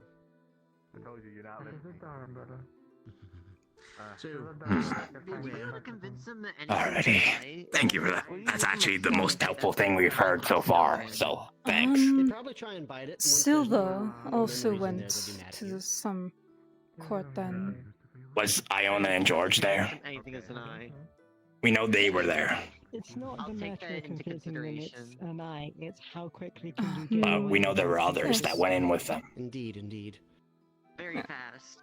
S22: I told you, you're not listening.
S7: Alrighty. Thank you for that. That's actually the most helpful thing we've heard so far, so thanks.
S2: They probably try and bite it.
S21: Silva also went to some court then.
S7: Was Iona and George there?
S6: Anything is an eye.
S7: We know they were there.
S17: It's not
S6: I'll
S17: the
S6: take
S17: matter
S6: that
S17: of
S6: into
S17: completing minutes
S6: consideration.
S17: and it's how quickly can you get
S7: We know there were others that went in with them.
S2: Indeed, indeed.
S6: Very fast.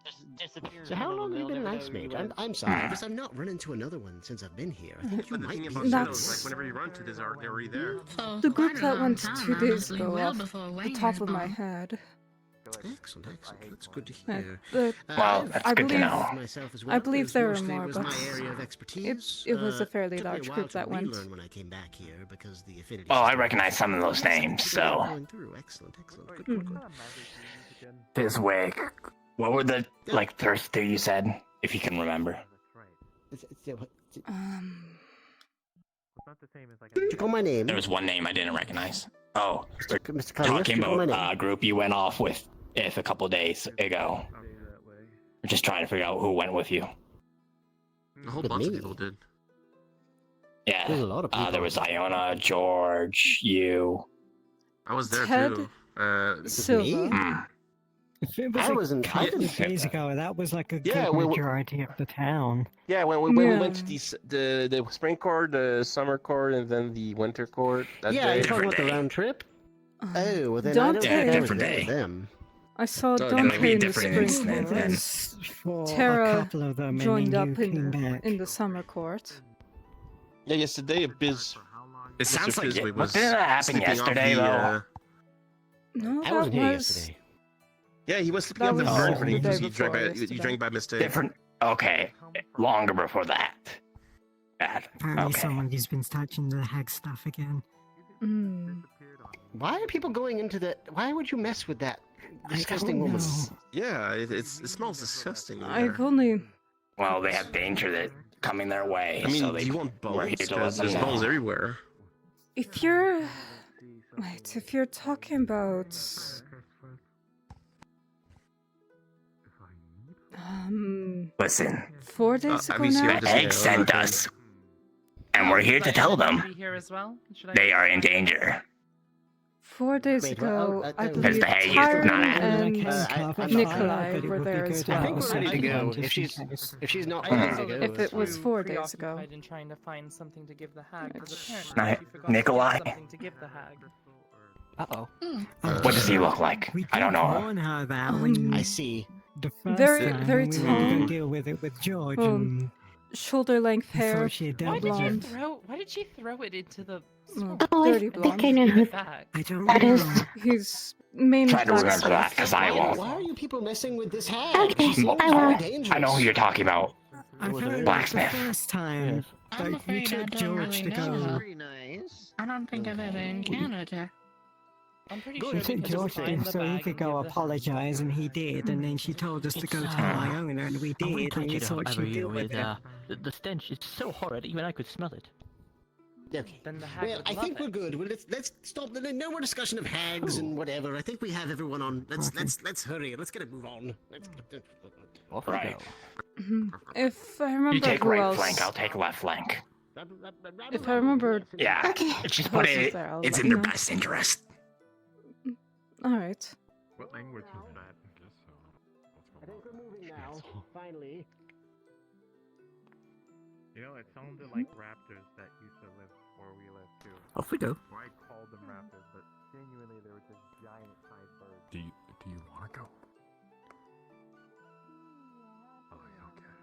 S6: Just disappear.
S2: So how long have you been an ice mage? I'm sorry, I guess I've not run into another one since I've been here. I think you
S8: But the
S2: might
S8: thing
S2: be.
S8: about shadows, like whenever you run to this, they're already there.
S21: The group that went 2 days
S15: honestly,
S21: ago
S15: well
S21: off
S15: before
S21: the
S15: Wayne
S21: top
S15: was
S21: of my
S15: born.
S21: head.
S2: Excellent, excellent. That's good to hear.
S7: Well, that's
S21: I
S7: good to
S21: believe,
S7: know.
S2: Myself as well.
S21: I believe there were
S2: Mostly
S21: more,
S2: was
S21: but
S2: my area of expertise.
S21: it was a fairly
S2: took me
S21: large
S2: while
S21: group
S2: to
S21: that went.
S2: relearn when I came back here because the affinity.
S7: Well, I
S2: system-
S7: recognize some of those names, so.
S2: Going through. Excellent, excellent. Good, good, good.
S7: Fizwick. What were the, first two you said? If you can remember.
S2: Did you call my name?
S7: There was one name I didn't recognize. Oh, we're
S2: Mr. Cullinan,
S7: talking
S2: did you call my
S7: about
S2: name?
S7: a group you went off with a couple days ago. We're just trying to figure out who went with you.
S8: A whole
S2: With
S8: bunch of
S2: me?
S8: people did.
S7: Yeah.
S2: There's a lot of people.
S7: There was Iona, George, you.
S8: I was there
S21: Ted?
S8: too.
S21: Silva.
S17: If it
S2: I
S17: was
S2: wasn't-
S17: a
S2: I
S17: couple
S2: didn't
S17: of
S2: think
S17: days
S2: that.
S17: ago, that was like a
S8: Yeah,
S17: good
S8: we-
S17: majority of the town.
S8: Yeah, when we
S21: Yeah.
S8: went to the spring court, the summer court, and then the winter court. That
S2: Yeah,
S8: day.
S2: you're talking about the
S7: day.
S2: round trip? Oh, well then I
S21: Dante-
S2: don't
S7: Yeah,
S2: think I was
S7: different
S2: there
S7: day.
S2: with them.
S21: I saw
S17: So
S21: Dante
S17: it'll be
S21: in the
S17: different
S21: spring
S17: incident then.
S21: court.
S17: For a
S21: Tara
S17: couple of them, and
S21: joined
S17: then
S21: up
S17: you came back.
S21: in the summer court.
S8: Yeah, yesterday Biz.
S17: It sounds like it was
S7: Didn't that happen
S17: sleeping off
S7: yesterday,
S17: the,
S7: though?
S21: No,
S2: I
S21: that
S2: wasn't here
S21: was
S2: yesterday.
S17: Yeah, he was sleeping
S21: That
S17: off the
S21: was
S17: burn
S21: the
S17: when
S21: day
S17: you drank
S21: before
S17: by you
S21: yesterday.
S17: drank by mistake.
S7: Different. Okay, longer before that. Bad.
S10: Apparently
S7: Okay.
S10: somebody's been touching the hag stuff again.
S2: Why are people going into the? Why would you mess with that disgusting
S10: don't
S2: woman?
S10: know.
S17: Yeah, it smells disgusting. in
S21: I've
S17: there.
S21: only.
S7: Well, they have danger that coming their way.
S17: I mean,
S7: so they
S17: do you want
S7: we're here
S17: bones?
S7: to let
S17: Because
S7: them
S17: there's
S7: know.
S17: bones everywhere.
S21: If you're. Wait, if you're talking about.
S7: Listen,
S21: 4 days ago
S17: obviously,
S21: now?
S7: the egg sent us, and we're here to tell them they are in danger.
S21: 4 days
S2: Wait,
S21: ago,
S2: well,
S21: I
S2: because
S21: believe
S7: the hag used
S21: Tyron
S7: not have-
S21: and Nikolai were there as
S2: I
S21: well.
S2: think we're ready to go. If she's not ready to go,
S21: If it was
S11: too
S21: 4 days ago.
S11: preoccupied in trying to find something to give the hag, because apparently she forgot
S7: Nikolai?
S11: to get something to give the hag.
S3: Uh-oh.
S7: What does he look like?
S10: We
S7: I don't
S10: did
S7: know.
S10: warn her that when
S2: I see.
S10: the first
S21: Very-
S10: time
S21: very
S10: we were going
S21: tall.
S10: to deal with it with George.
S21: Oh,
S10: and
S21: shoulder length
S10: I
S21: hair,
S10: thought she had dealt
S11: Why
S10: with
S11: did,
S10: it.
S11: why did she throw it into the
S21: Oh,
S11: smoke?
S21: dirty
S11: And
S21: blonde.
S11: then give it back?
S10: I don't
S21: That
S10: know.
S21: is- He's mainly
S7: Try to remember that,
S21: blacksmith.
S7: because I won't.
S2: Why are you people messing with this hag?
S7: Okay,
S2: She seems
S7: I
S2: very
S7: won't.
S2: dangerous.
S7: I know who you're talking about.
S10: I've heard
S7: Blacksmith.
S10: the first time
S15: I'm
S10: that we
S15: afraid I
S10: took
S15: don't
S10: George
S15: really
S10: to
S15: know
S10: go.
S15: her.
S20: nice.
S15: I don't think I've ever encountered her.
S11: I'm pretty
S10: We
S11: sure
S10: took
S11: because
S10: George
S11: find
S10: to
S11: the
S10: so he
S11: bag
S10: could
S11: and
S10: go
S11: give the hag.
S10: apologize, and he did. And then she told us to go tell my owner, and we
S3: I wouldn't
S10: did.
S3: touch
S10: And we
S3: it
S10: thought
S3: over
S10: she'd
S3: you
S10: deal with
S3: with,
S10: it.
S3: the stench is so horrid, even I could smell it.
S2: Okay.
S11: Then the hag
S2: Well,
S11: would
S2: I
S11: love
S2: think
S11: it.
S2: we're good. Well, let's stop. No more discussion of hags and whatever. I think we have everyone on. Let's hurry. Let's get a move on.
S3: Off we
S7: Right.
S21: Mhm. If I remember
S7: You take
S21: who
S7: right
S21: else,
S7: flank, I'll take left flank.
S21: if I remember,
S7: Yeah. Just put
S21: Who's
S7: it.
S21: there? I'll
S7: It's
S21: let
S7: in
S21: you
S7: their
S21: know.
S7: best interest.
S21: all right.
S22: What language is that?
S2: I think we're moving now. Finally.
S22: You know, it sounded like raptors that used to live where we live too.
S3: Off we go.
S22: Or I called them raptors, but genuinely they were just giant-sized birds.
S1: Do you want to go? Oh, yeah, okay.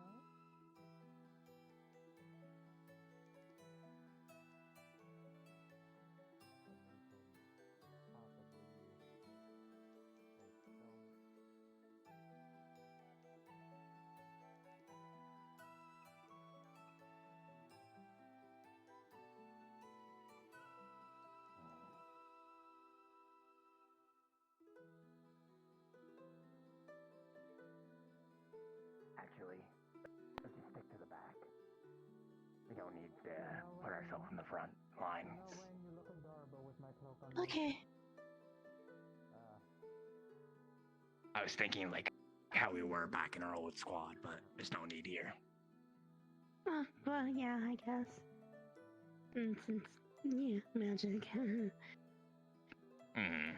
S7: Actually, let's just stick to the back. We don't need to put ourselves in the front lines.
S15: Okay.
S7: I was thinking like how we were back in our old squad, but there's no need here.
S15: Well, yeah, I guess. Since, yeah, magic.
S7: Hmm.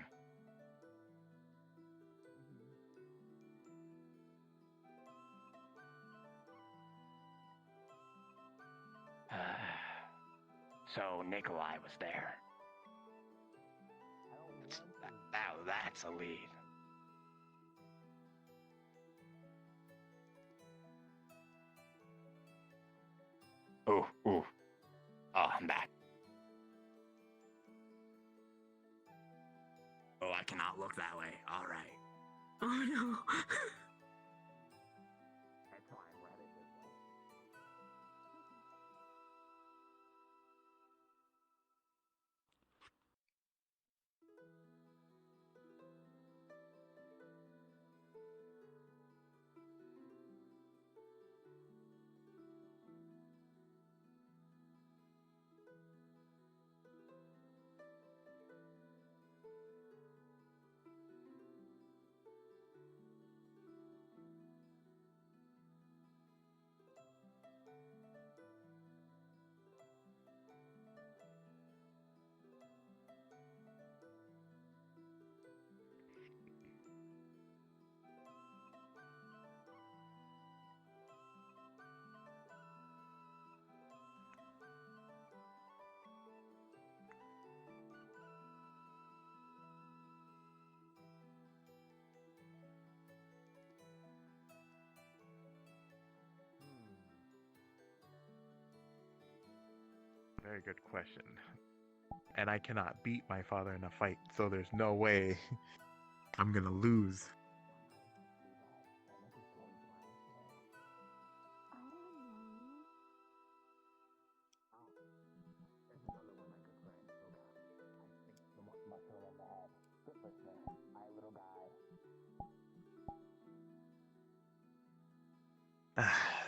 S7: So Nikolai was there. That's a lead. Ooh. Oh, I'm back. Oh, I cannot look that way. All right.
S15: Oh no.
S7: That's why I'm rather this way.
S4: very good question. And I cannot beat my father in a fight, so there's no way I'm gonna lose.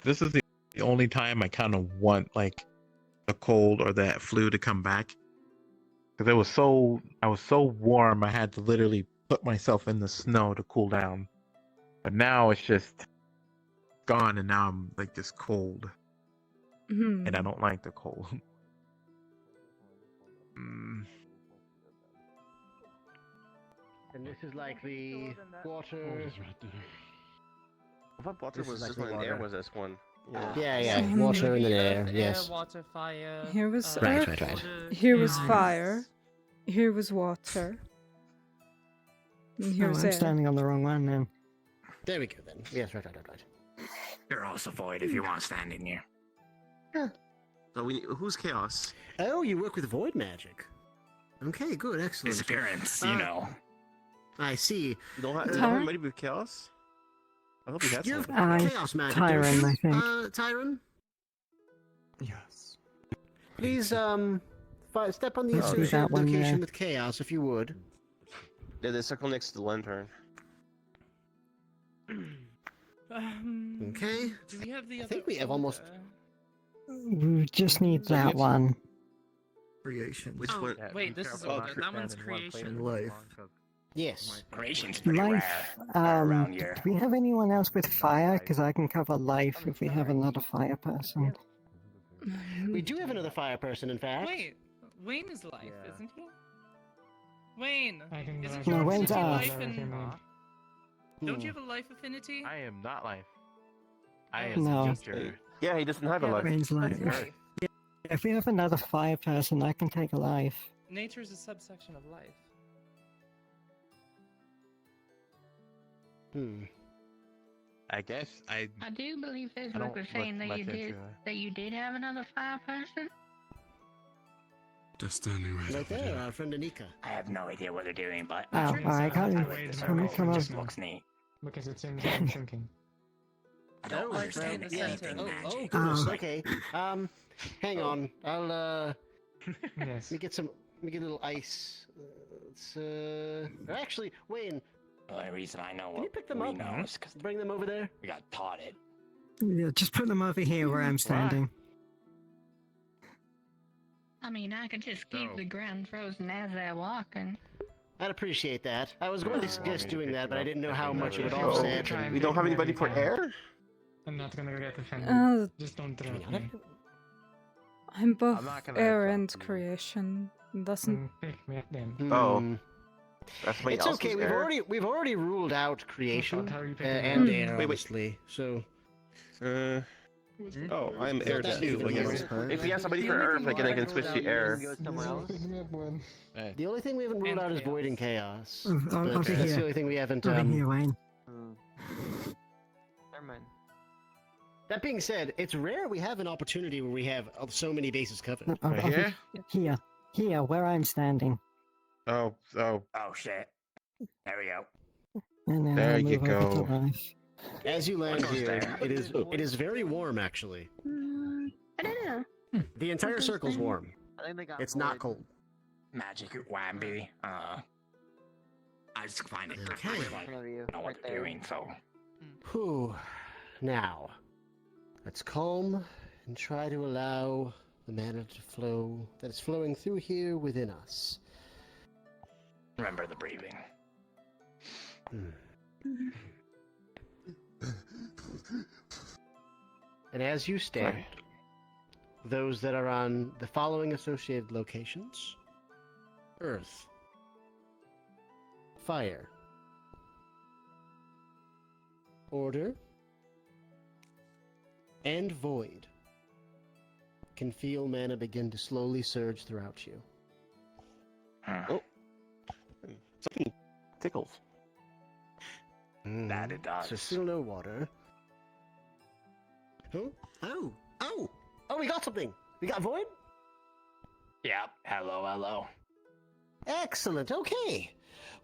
S4: This is the only time I kind of want like the cold or that flu to come back, because I was so warm I had to literally put myself in the snow to cool down. But now it's just gone, and now I'm like this cold, and I don't like the cold.
S2: And this is like the water.
S8: I thought water
S2: This is
S8: was
S2: like
S8: this
S2: the
S8: one and air
S2: water.
S8: was this one.
S2: Yeah, water and then air. Yes.
S11: Water, fire.
S21: Here was
S2: Right,
S21: earth.
S2: right.
S21: Here was fire. Here was water. And here
S17: Oh,
S21: was
S17: I'm
S21: air.
S17: standing on the wrong one then.
S2: There we go then. Yes, right.
S7: You're also void if you want to stand in here.
S14: So who's chaos?
S2: Oh, you work with void magic. Okay, good, excellent.
S7: Disappearance, you know.
S2: I see.
S14: You don't have anybody with chaos? I hope you had
S2: You have
S14: something.
S2: chaos magic,
S17: Tyron,
S2: don't you?
S17: I think.
S2: Tyron?
S14: Yes.
S2: Please, step on the
S17: Oh,
S2: associated
S17: that one
S2: location
S17: there.
S2: with chaos, if you would.
S8: Yeah, the circle next to the lantern.
S2: Okay.
S11: Do we have the
S2: I think we have almost...
S17: We just need that one.
S14: Creation. Which
S11: Oh,
S14: one?
S11: wait, this is order. That one's creation.
S14: Life.
S2: Yes.
S7: Creation's pretty
S17: Life.
S7: rare around here.
S17: Do we have anyone else with fire? Because I can cover life if we have another fire person.
S2: We do have another fire person, in fact.
S11: Wait, Wayne is life, isn't he? Wayne, isn't
S17: No,
S11: your
S17: Wayne's
S11: affinity
S17: off.
S11: life and... Don't you have a life affinity?
S4: I am not life. I am
S17: No.
S4: nature.
S8: Yeah, he doesn't have a life.
S17: Wayne's life. Yeah, if we have another fire person, I can take a life.
S11: Nature is a subsection of life.
S4: I guess I
S15: do believe
S4: I
S15: Facebook
S4: don't
S15: was saying
S4: look
S15: that you
S4: much
S15: did
S4: into it.
S15: have another fire person.
S14: Just standing
S2: Right there, our friend Anika.
S7: I have no idea what they're doing, but
S17: Oh, alright,
S7: I
S17: come
S7: like the
S17: on,
S7: circle.
S17: come
S7: It
S17: on.
S7: just looks neat.
S5: Because it seems I'm thinking.
S7: I don't understand
S11: right in the
S7: anything
S11: center.
S7: magic.
S2: Goodness, okay. Hang on. I'll,
S5: Yes.
S2: let me get a little ice. Actually, Wayne,
S7: The only reason I know
S2: can
S7: what
S2: you pick them
S7: we
S2: up?
S7: know is because
S2: Bring them over there.
S7: we got taught it.
S17: Yeah, just put them over here where I'm standing.
S15: I mean, I could just keep the ground frozen as they're walking.
S2: I'd appreciate that. I was going to suggest doing that, but I didn't know how much it would
S5: Oh,
S2: offset.
S5: okay.
S2: and-
S8: We don't have anybody for air?
S5: I'm not gonna get offended. Just don't drop me.
S21: I'm both
S4: I'm not gonna
S21: air
S4: drop
S21: and
S4: you.
S21: creation. It doesn't.
S5: Pick me up then.
S8: Oh. That's somebody
S2: It's
S8: else's
S2: okay.
S8: air?
S2: We've already ruled out creation
S5: How are you picking
S2: and
S5: it up?
S2: air,
S8: Wait.
S2: obviously. So
S8: Oh, I'm air
S2: that
S8: too,
S2: big
S8: I
S2: of a
S8: guess.
S2: deal.
S8: If you have somebody for earth, I can switch to air.
S5: Pick me up one.
S2: the only thing we haven't ruled out is void and chaos.
S17: Oh,
S2: But
S17: over
S2: that's the
S17: here.
S2: only thing we haven't.
S17: Over here, Wayne.
S6: Never mind.
S2: That being said, it's rare we have an opportunity where we have so many bases covered.
S17: No, over
S4: here?
S17: Here, where I'm standing.
S8: Oh.
S7: Oh shit. There we go.
S17: And then
S8: There
S17: I'll
S8: you
S17: move over
S8: go.
S17: to life.
S2: As you land
S7: What goes
S2: here,
S7: there?
S2: it is very warm actually.
S15: I don't know.
S2: The entire circle's warm.
S6: I think they got
S2: It's not
S6: void.
S2: cold.
S7: Magic whammy. I just find it
S2: Okay.
S7: I
S6: In front of you,
S7: know what
S6: right
S7: they're
S6: there.
S7: doing, so
S2: Whew. Now, let's calm and try to allow the mana to flow that is flowing through here within us.
S7: remember the breathing.
S2: And as you stand, those that are on the following associated locations: Earth, Fire, Order, and Void can feel mana begin to slowly surge throughout you.
S8: Oh. Something tickles.
S7: That it does.
S2: So still no water. Oh, we got something. We got Void.
S7: Yep. Hello, hello.
S2: Excellent. Okay.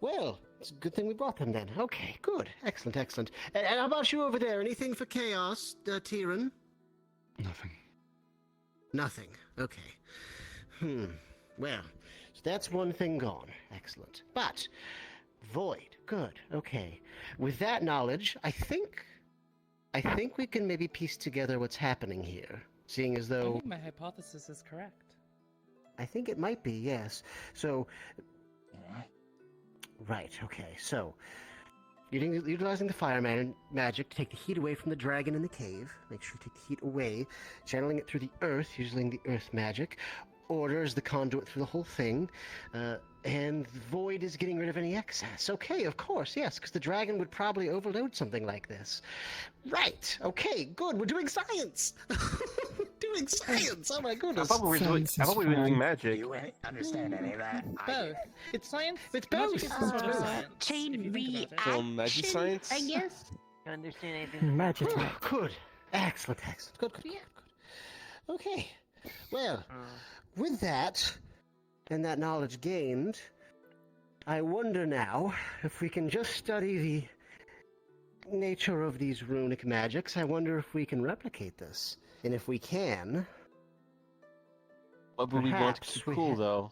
S2: Well, it's a good thing we brought them then. Okay, good. Excellent, excellent. And how about you over there? Anything for chaos, Tyrion?
S1: Nothing.
S2: Nothing. Okay. Well, so that's one thing gone. Excellent. But Void. Good. Okay. With that knowledge, I think we can maybe piece together what's happening here. Seeing as
S11: I
S2: though
S11: think my hypothesis is correct.
S2: I think it might be, yes. So right, okay. So utilizing the fire magic to take the heat away from the dragon in the cave. Make sure you take the heat away, channeling it through the earth, using the earth magic. Order is the conduit through the whole thing, and Void is getting rid of any excess. Okay, of course, yes, because the dragon would probably overload something like this. Right, okay, good, we're doing science! Doing science! Oh my goodness!
S8: I thought we were doing magic.
S7: Do you understand any of that?
S11: Both. It's science.
S2: It's
S11: Magic
S2: both.
S11: is sort of science.
S17: Chain
S11: if you think about it.
S8: So magic science?
S17: I guess.
S6: You understand anything?
S17: Magic.
S2: Good. Excellent, excellent. Good, good, good, good. Okay. Well, with that, and that knowledge gained, I wonder now if we can just study the nature of these runic magics. I wonder if we can replicate this. And if we can...
S8: What would we want to be cool, though?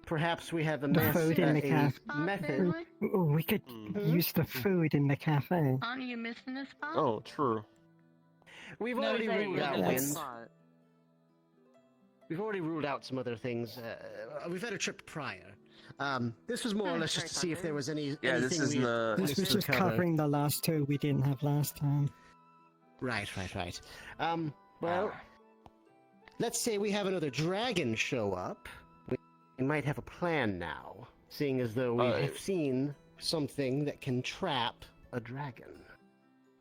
S2: Perhaps we have a
S17: The food in the cafe.
S2: method.
S17: We could use the food in the cafe.
S15: Aren't you missing a spot?
S8: Oh, true.
S2: We've
S11: No,
S2: already
S11: it's
S2: ruled out
S11: not.
S2: wind. We've already ruled out some other things. We've had a trip prior. This was more or less just to see if there was any.
S8: Yeah, this is the.
S17: This was just covering the last two we didn't have last time.
S2: Right. Well, let's say we have another dragon show up. We might have a plan now, seeing as though we have seen something that can trap a dragon.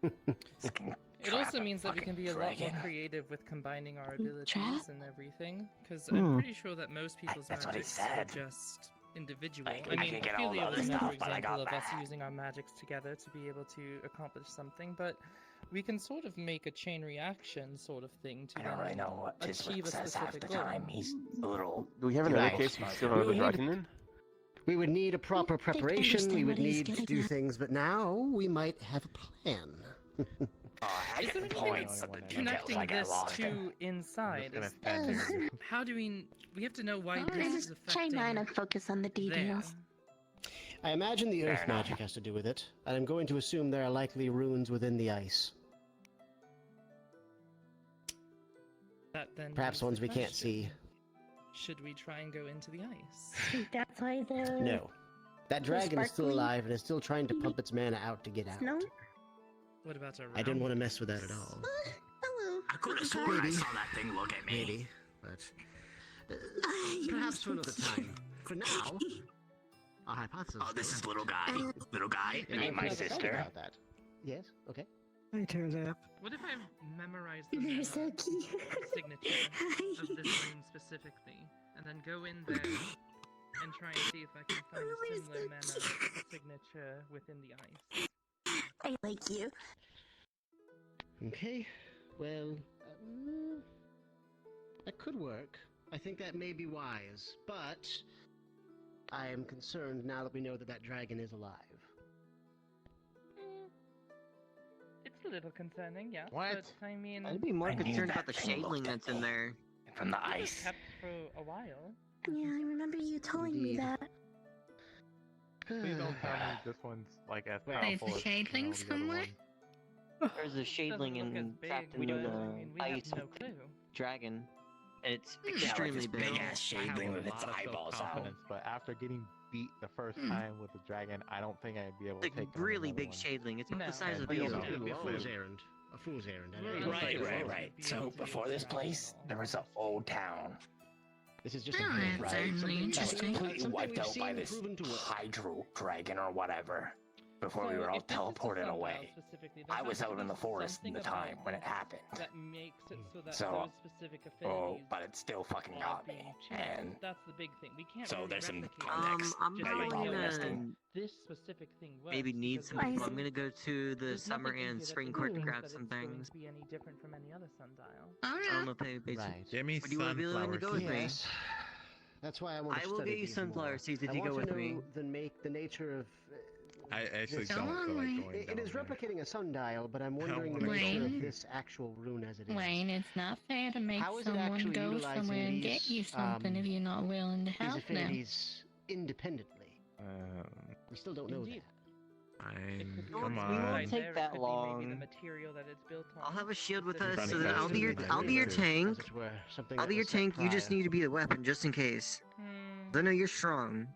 S11: It also means that we can be a lot more creative with combining our abilities and everything, because I'm pretty sure that most people's
S7: That's what he
S11: magics are
S7: said.
S11: just individual.
S7: I
S11: I mean,
S7: can get all the
S11: Ophelia
S7: other
S11: was another
S7: stuff, but I
S11: example
S7: got
S11: of us
S7: that.
S11: using our magics together to be able to accomplish something, but we can sort of make a chain reaction sort of thing to
S7: I don't really
S11: then
S7: know what his
S11: achieve a
S7: says half
S11: specific
S7: the
S11: goal.
S7: time. He's a little.
S8: Do we have another
S2: Right.
S8: case? We still have another dragon in?
S2: We would need a proper preparation. We
S17: understand
S2: would
S17: what he's
S2: need to
S17: getting
S2: do
S17: at.
S2: things, but now we might have a plan.
S11: Is there anything connecting this to inside? How do we have to know why this is
S10: Try
S11: affecting
S10: not to focus on the details.
S2: I imagine the earth
S7: Fair enough.
S2: magic has to do with it, and I'm going to assume there are likely runes within the ice.
S11: That then
S2: Perhaps
S11: begs the
S2: ones we can't
S11: question,
S2: see.
S11: Should we try and go into the ice?
S17: That's why the
S2: No. That dragon is still
S17: sparkly
S2: alive and is still trying to pump its mana out to get out.
S17: snow.
S11: What about a
S2: I didn't want to mess with that at all.
S17: Hello.
S7: I could have sworn I saw that thing look at me.
S2: Maybe, but perhaps for another time. For now, our hypothesis.
S7: Oh, this is little guy. Little guy.
S2: And
S7: Ain't my
S2: never thought
S7: sister.
S2: about that. Yes. Okay.
S17: I turned up.
S11: What if I memorized the
S17: They're
S11: mana
S17: so cute.
S11: signature of this room specifically, and then go in there and try and see if I can find a similar mana signature within the ice?
S17: I like you.
S2: Okay. Well, that could work. I think that may be wise, but I am concerned now that we know that that dragon is alive.
S11: It's a little concerning, yeah.
S6: What?
S11: But I mean,
S6: I'd be more
S7: I knew
S6: concerned
S7: that
S6: about the
S7: thing
S6: shadling
S7: looked at
S6: that's in
S7: me.
S6: there.
S7: From the
S11: it was
S7: ice.
S11: kept for a while.
S17: Yeah, I remember you telling me
S2: Indeed.
S17: that.
S4: Please don't tell me this one's like as
S15: There's
S4: powerful
S15: a
S4: as
S15: shadling
S4: the other
S15: somewhere?
S4: one.
S6: There's a shadling
S11: Doesn't look as
S6: in
S11: big,
S6: trapped
S11: but
S6: into
S11: I
S6: the
S11: mean, we have
S6: ice
S11: no clue.
S6: dragon. And it's
S7: Yeah, like
S6: extremely
S7: this
S6: big.
S7: big ass
S4: I have
S7: shadling
S4: a
S7: with its
S4: lot of
S7: eyeballs out.
S4: self-confidence, but after getting beat the first time with the dragon, I don't think I'd be able to
S6: It's
S4: take
S6: a
S4: on
S6: really
S4: another
S6: big
S4: one.
S6: shadling. It's about
S11: No.
S6: the size of
S2: Oh,
S6: the
S2: yes,
S6: other
S2: it would be a
S6: one.
S2: fool's errand. A fool's errand.
S7: Right. So before this place, there was an old town.
S2: This is just
S15: Oh,
S2: a myth,
S15: that's
S2: right?
S15: certainly
S2: Something-
S7: That was
S15: interesting.
S7: completely
S2: something
S7: wiped
S2: we've
S7: out by
S2: seen
S7: this
S2: proven to work.
S7: hydro dragon or whatever. Before we
S11: So
S7: were all
S11: if this is the
S7: teleported
S11: sundial
S7: away.
S11: specifically, there
S7: I was
S11: has to
S7: out in
S11: be
S7: the forest
S11: something
S7: at the time
S11: about
S7: when it
S11: this
S7: happened.
S11: that makes it so that
S7: So,
S11: those specific
S7: Oh,
S11: affinities
S7: but it still fucking
S11: are
S7: got
S11: being
S7: me.
S11: changed.
S7: And
S11: That's the big thing. We can't
S7: so
S11: really
S7: there's some
S11: replicate
S7: context
S6: I'm
S7: that you're
S6: probably
S7: probably missing.
S6: gonna
S11: this specific thing works
S6: maybe need
S11: because
S6: some
S11: there's
S6: people. I'm
S11: no-
S6: gonna go to the
S11: there's
S6: summer
S11: nothing in
S6: and
S11: here that
S6: spring court to
S11: indicates
S6: grab
S11: that
S6: some
S11: it's going
S6: things.
S11: to be any different from any other sundial.
S6: I don't know if they basically.
S4: Give me
S6: Would you wanna be willing to
S4: sunflower
S6: go with me?
S4: seeds.
S2: That's why I want to
S17: I will
S2: study
S17: get you
S2: these
S17: sunflower
S2: more.
S17: seeds if
S2: I
S17: you
S2: want
S17: go
S2: to
S17: with me.
S2: know the nature of.
S4: I actually
S2: this-
S4: don't feel like going
S2: It
S4: down
S2: is
S4: there.
S2: replicating a sundial, but I'm wondering the
S4: wanna
S2: nature
S15: go.
S2: of this actual rune as it is.
S15: Wayne, it's not fair to make
S2: How is it
S15: someone
S2: actually
S15: go
S2: utilizing
S15: somewhere and get
S2: these,
S15: you something if you're not willing to
S2: these
S15: help them.
S2: affinities independently? We still don't know
S11: Indeed.
S4: Come
S6: We
S4: on.
S6: won't take that
S11: Maybe the
S6: long.
S11: material that it's built on.
S6: I'll have a shield with
S11: specific-
S6: us, so then I'll be your tank.
S2: As it were, something
S6: I'll
S2: that
S6: be your
S2: was set
S6: tank. You just
S2: prior.
S6: need to be the weapon, just in case. I know you're strong.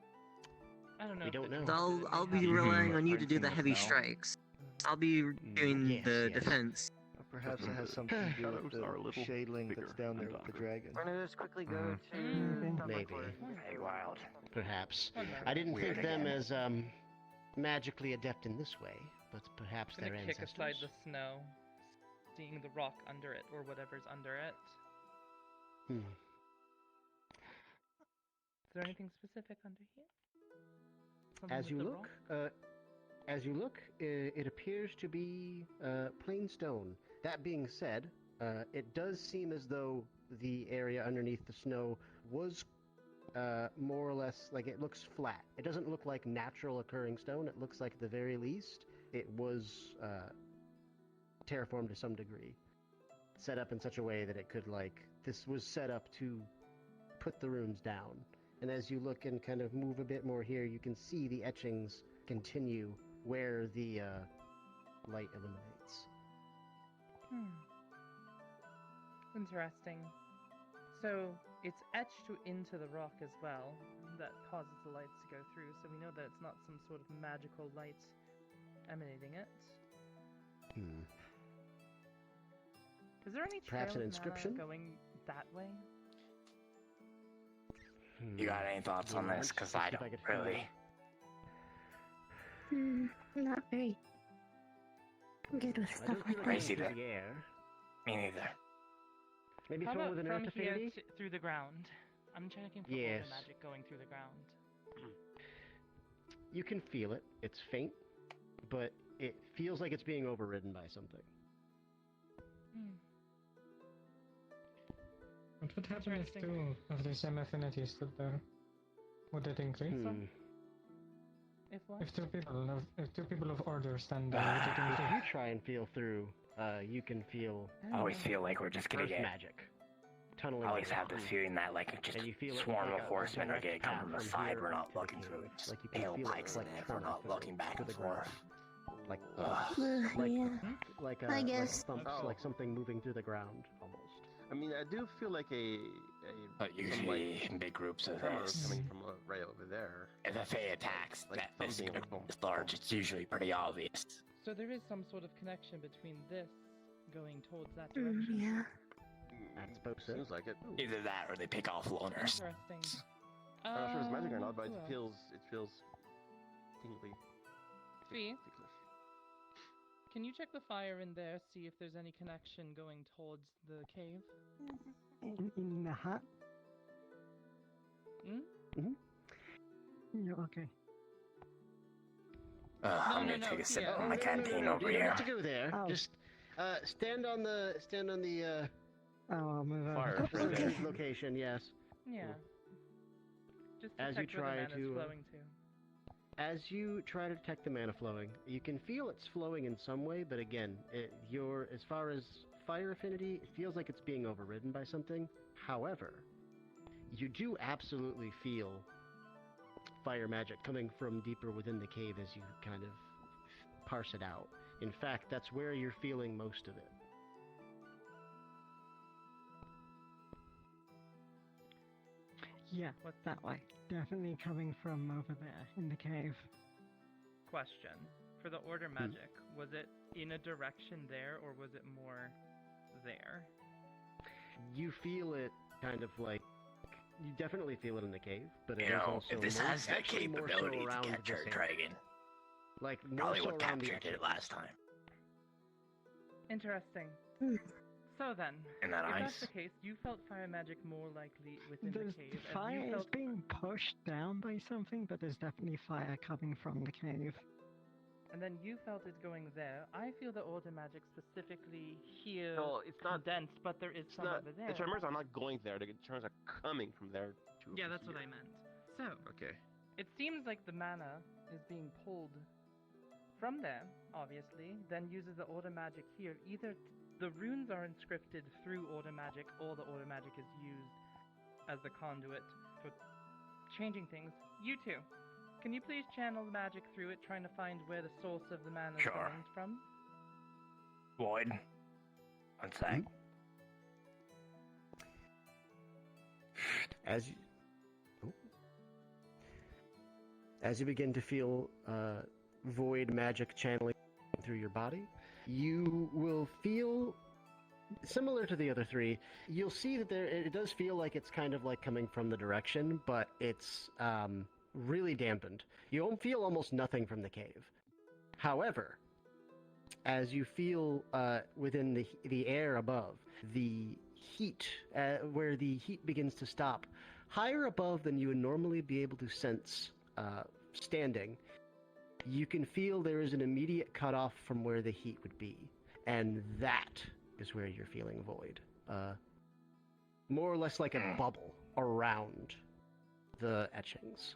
S11: I don't know.
S2: We don't know.
S6: So I'll be relying on you to do the heavy strikes. I'll be doing the defense.
S22: Perhaps it has something to do with the shadeling that's down there with the dragon.
S6: We're gonna just quickly go to
S2: Maybe.
S7: Very wild.
S2: Perhaps. I didn't think them as magically adept in this way, but perhaps
S11: I'm gonna
S2: their
S11: kick
S2: ancestors.
S11: aside the snow, seeing the rock under it or whatever's under it.
S2: Hmm.
S11: Is there anything specific under here? Something
S2: As
S11: with
S2: you
S11: the
S2: look,
S11: rock?
S2: it appears to be plain stone. That being said, it does seem as though the area underneath the snow was more or less like it looks flat. It doesn't look like natural occurring stone. It looks like at the very least it was terraformed to some degree, set up in such a way that it could this was set up to put the runes down. And as you look and kind of move a bit more here, you can see the etchings continue where the light illuminates.
S11: Interesting. So it's etched into the rock as well. That causes the lights to go through. So we know that it's not some sort of magical light emanating it. Is there any trail
S2: Perhaps an
S11: of
S2: inscription?
S11: mana going that way?
S7: You got any thoughts on this? Because I don't really.
S15: Not very good with stuff like that.
S7: Crazy
S2: the
S7: that.
S2: air.
S7: Me neither.
S2: Maybe
S11: How
S2: someone
S11: about
S2: with an
S11: from
S2: earth
S11: here
S2: affinity?
S11: through the ground? I'm checking for
S2: Yes.
S11: order magic going through the ground.
S2: You can feel it. It's faint, but it feels like it's being overridden by something.
S5: What would happen if two of the same affinities stood there? Would it increase?
S11: If what?
S5: If two people of order stand there, would it
S2: If
S5: increase?
S2: you try and feel through, you can feel
S7: I always feel like we're just gonna
S2: earth
S7: get.
S2: magic tunneling.
S7: I always
S2: around.
S7: have this feeling that like just
S2: And you feel it
S7: swarm
S2: like
S7: of
S2: a
S7: horsemen are
S2: direct
S7: gonna come
S2: path
S7: from the
S2: from
S7: side.
S2: here
S7: We're not
S2: to the
S7: looking through.
S2: cave.
S7: Just
S2: Like you can
S7: pale
S2: feel it,
S7: pikes
S2: like,
S7: in it if we're not
S2: through
S7: looking back
S2: to
S7: and
S2: the ground.
S7: forth.
S2: Like,
S7: Ugh.
S2: I
S15: guess.
S2: like something moving through the ground almost.
S8: I mean, I do feel like
S7: But usually in big groups of
S8: tremors
S7: this.
S8: coming from right over there.
S7: If a Fae attacks
S8: Like
S7: that this
S8: something
S7: group is large, it's usually pretty obvious.
S11: So there is some sort of connection between this going towards that direction.
S15: Yeah.
S2: I suppose so.
S8: Seems like it.
S7: Either that or they pick off loners.
S11: Interesting.
S8: I'm not sure if it's magic or not, but
S11: who
S8: it
S11: else?
S8: feels tingly.
S11: Fee,
S8: Ticklish.
S11: can you check the fire in there, see if there's any connection going towards the cave?
S17: In the hut? Yeah, okay.
S7: I'm gonna take a sip from my canteen over
S2: You don't
S7: here.
S2: have to go there.
S17: Oh.
S2: Just stand on the
S17: Oh, I'll move
S8: Fire.
S17: over.
S2: okay. location. Yes.
S11: Yeah. Just
S2: As you
S11: detect where the
S2: try
S11: mana's
S2: to,
S11: flowing to.
S2: As you try to detect the mana flowing, you can feel it's flowing in some way, but again, as far as fire affinity, it feels like it's being overridden by something. However, you do absolutely feel fire magic coming from deeper within the cave as you kind of parse it out. In fact, that's where you're feeling most of it.
S17: Yeah, that way. Definitely coming from over there in the cave.
S11: Question. For the order magic, was it in a direction there or was it more there?
S2: You feel it kind of like you definitely feel it in the cave, but it
S7: You
S2: is
S7: know,
S2: also
S7: if this
S2: more,
S7: has the
S2: actually more so
S7: capability to
S2: around
S7: capture
S2: this
S7: a
S2: area.
S7: dragon,
S2: Like more
S7: probably
S2: so
S7: what
S2: around the
S7: captured it last time.
S11: Interesting. So then,
S7: In that
S11: if
S7: ice.
S11: that's the case, you felt fire magic more likely within
S17: There's
S11: the cave.
S17: fire
S11: and you
S17: is
S11: felt
S17: being pushed down by something, but there's definitely fire coming from the cave.
S11: And then you felt it going there. I feel the order magic specifically here
S8: No, it's not
S11: condensed, but there is some over there.
S8: The tremors are not going there. The tremors are coming from there to.
S11: Yeah, that's what I meant. So,
S8: Okay.
S11: it seems like the mana is being pulled from there, obviously, then uses the order magic here. Either the runes are inscripted through order magic, or the order magic is used as the conduit for changing things. You two, can you please channel the magic through it, trying to find where the source of the mana is coming from?
S7: Void. One sec.
S2: As you begin to feel void magic channeling through your body, you will feel similar to the other three. You'll see that it does feel like it's kind of like coming from the direction, but it's really dampened. You feel almost nothing from the cave. However, as you feel within the air above, the heat, where the heat begins to stop, higher above than you would normally be able to sense standing, you can feel there is an immediate cutoff from where the heat would be. And that is where you're feeling void. More or less like a bubble around the etchings.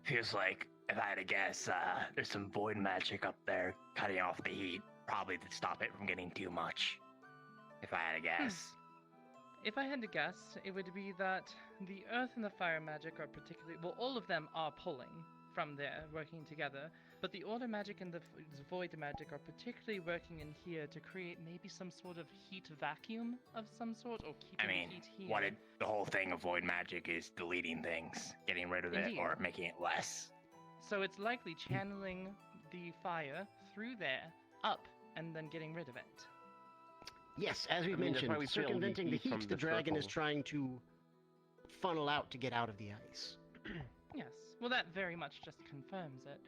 S7: Feels like, if I had to guess, there's some void magic up there cutting off the heat, probably to stop it from getting too much. If I had to guess.
S11: If I had to guess, it would be that the earth and the fire magic are particularly... Well, all of them are pulling from there, working together, but the order magic and the void magic are particularly working in here to create maybe some sort of heat vacuum of some sort, or keeping the heat here.
S7: The whole thing of void magic is deleting things, getting rid of it, or making it less.
S11: So it's likely channeling the fire through there, up, and then getting rid of it.
S2: Yes, as we mentioned, circumventing the heat, the dragon is trying to funnel out to get out of the ice.
S11: Yes, well that very much just confirms it.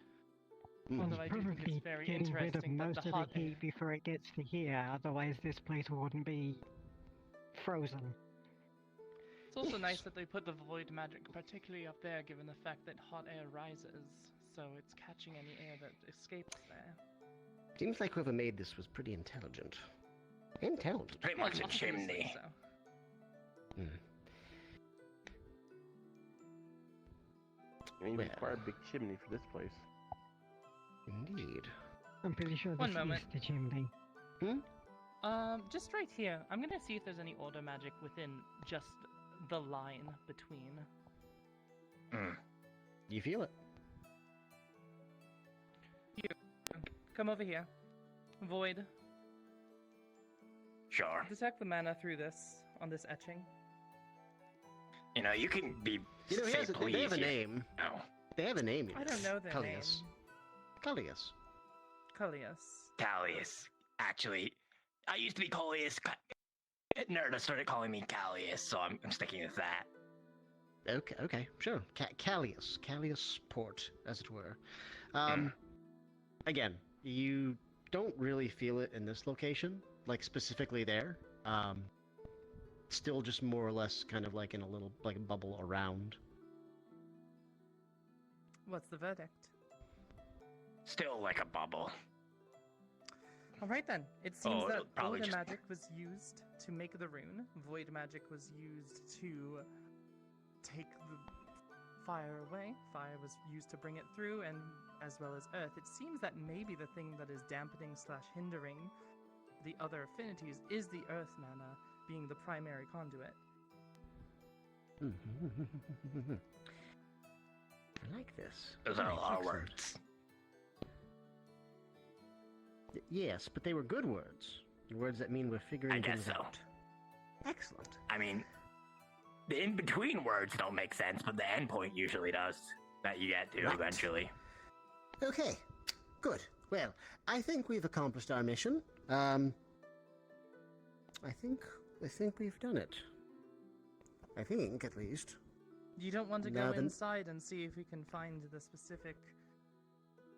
S11: Although I do
S17: Probably
S11: think it's very
S17: getting rid of
S11: interesting that
S17: most
S11: the
S17: of
S11: hot
S17: the heat before it gets to here, otherwise this place wouldn't be frozen.
S11: It's also nice that they put the void magic particularly up there, given the fact that hot air rises, so it's catching any air that escapes there.
S2: Seems like whoever made this was pretty intelligent. Intelligent.
S7: Pretty much a chimney.
S8: You even require a big chimney for this place.
S2: Indeed.
S17: I'm pretty sure
S11: One
S17: this
S11: moment.
S17: is the chimney.
S11: Just right here. I'm gonna see if there's any order magic within just the line between.
S2: You feel it?
S11: You, come over here. Void.
S7: Sure.
S11: Detect the mana through this, on this etching.
S7: You know, you can be.
S2: You know, they have a name.
S7: No.
S2: They have a name.
S11: I don't know their
S2: Callius.
S11: name.
S2: Callius.
S11: Callius.
S7: Callius. Actually, I used to be Callius. Nerda started calling me Callius, so I'm sticking with that.
S2: Okay, sure. Callius. Callius Port, as it were. Again, you don't really feel it in this location, like specifically there. Still just more or less kind of like in a little, like a bubble around.
S11: What's the verdict?
S7: Still like a bubble.
S11: Alright then. It seems that
S7: probably
S11: order
S7: just...
S11: magic was used to make the rune. Void magic was used to take the fire away. Fire was used to bring it through, and as well as earth. It seems that maybe the thing that is dampening / hindering the other affinities is the earth mana being the primary conduit.
S2: I like this.
S7: Those are a lot of words.
S2: Yes, but they were good words. Words that mean we're figuring things out. Excellent.
S7: I mean, the in-between words don't make sense, but the endpoint usually does. That you get to eventually.
S2: Okay, good. Well, I think we've accomplished our mission. I think we've done it. I think, at least.
S11: You don't want to go inside and see if we can find the specific...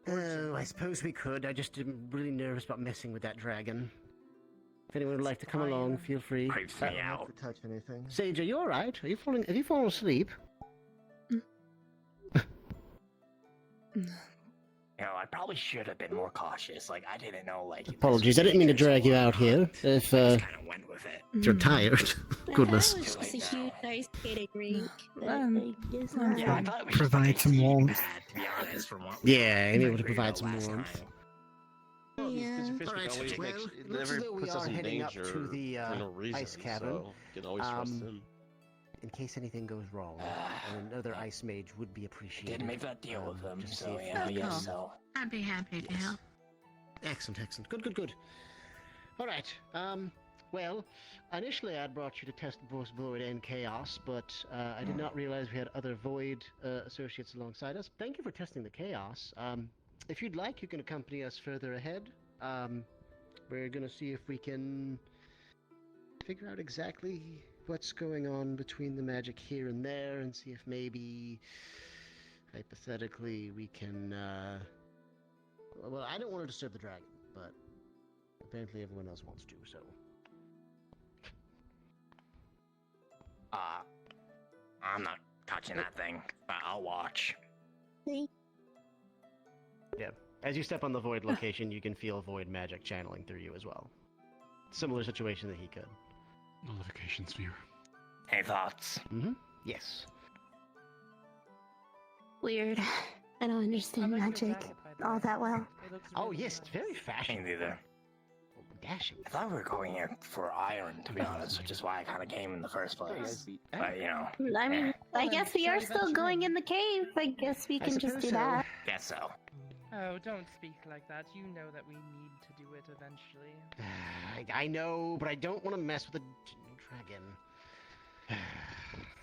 S2: Oh, I suppose we could. I just am really nervous about messing with that dragon. If anyone would like to come along, feel free.
S7: Creeps me out.
S22: To touch anything.
S2: Sage, are you alright? Have you fallen asleep?
S7: You know, I probably should have been more cautious. Like, I didn't know, like...
S2: Apologies, I didn't mean to drag you out here. If
S7: kind of went with it.
S2: you're tired, goodness.
S15: That was just a huge ice skating rink.
S7: Yeah, I thought it was
S17: Provide
S7: just,
S17: some
S7: like,
S17: warmth.
S7: bad, to be honest, from what
S2: Yeah, and able to
S7: figured
S2: provide
S7: out
S2: some
S7: last
S2: warmth.
S7: time.
S14: Because
S2: Alright,
S14: always
S2: well,
S14: makes,
S2: it
S14: it
S2: looks as
S14: never
S2: though we
S14: puts us
S2: are
S14: in
S2: heading up
S14: danger
S2: to the
S14: for no reason,
S2: ice cavern.
S14: so you can always trust him.
S2: In case anything goes wrong, another ice mage would be appreciated.
S7: Didn't make that deal with him,
S2: just to
S7: so
S2: see if
S7: yeah, I
S2: we
S7: guess
S2: can-
S7: so.
S15: I'd be happy to help.
S2: Excellent, excellent. Good, good, good. Alright, well, initially I'd brought you to test both Void and Chaos, but I did not realize we had other Void associates alongside us. Thank you for testing the Chaos. If you'd like, you can accompany us further ahead. We're gonna see if we can figure out exactly what's going on between the magic here and there, and see if maybe, hypothetically, we can, well, I don't want to disturb the dragon, but apparently everyone else wants to, so.
S7: I'm not touching that thing, but I'll watch.
S2: Yeah. As you step on the Void location, you can feel Void magic channeling through you as well. Similar situation that he could.
S1: Nullification sphere.
S7: Any thoughts?
S2: Mm-hmm. Yes.
S15: Weird. I don't understand magic all that well.
S2: Oh yes, it's very fashionable.
S7: Me neither.
S2: Dashing.
S7: I thought we were going here for iron, to be honest, which is why I kind of came in the first place. But, you know.
S15: I mean, I guess we are still going in the cave. I guess we can just do that.
S7: Guess so.
S11: Oh, don't speak like that. You know that we need to do it eventually.
S2: I know, but I don't want to mess with a dragon.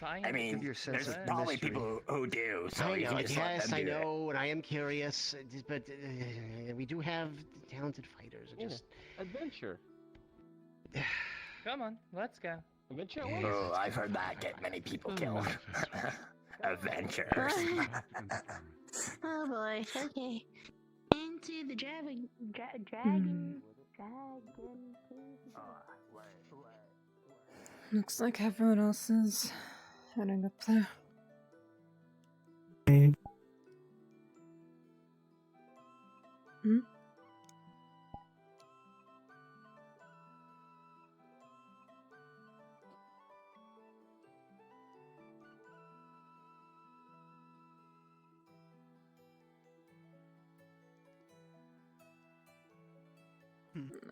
S11: Fine.
S7: I mean, there's probably people who do, so
S2: I
S7: you
S2: know,
S7: can just let
S2: yes,
S7: them
S2: I
S7: do it.
S2: know, and I am curious, but we do have talented fighters. Just
S8: Adventure.
S11: Come on, let's go.
S8: Adventure.
S7: Oh, I've heard that get many people killed. Adventures.
S15: Oh boy. Okay. Into the dragon. Dragon.
S21: Looks like everyone else is heading up there. Hmm?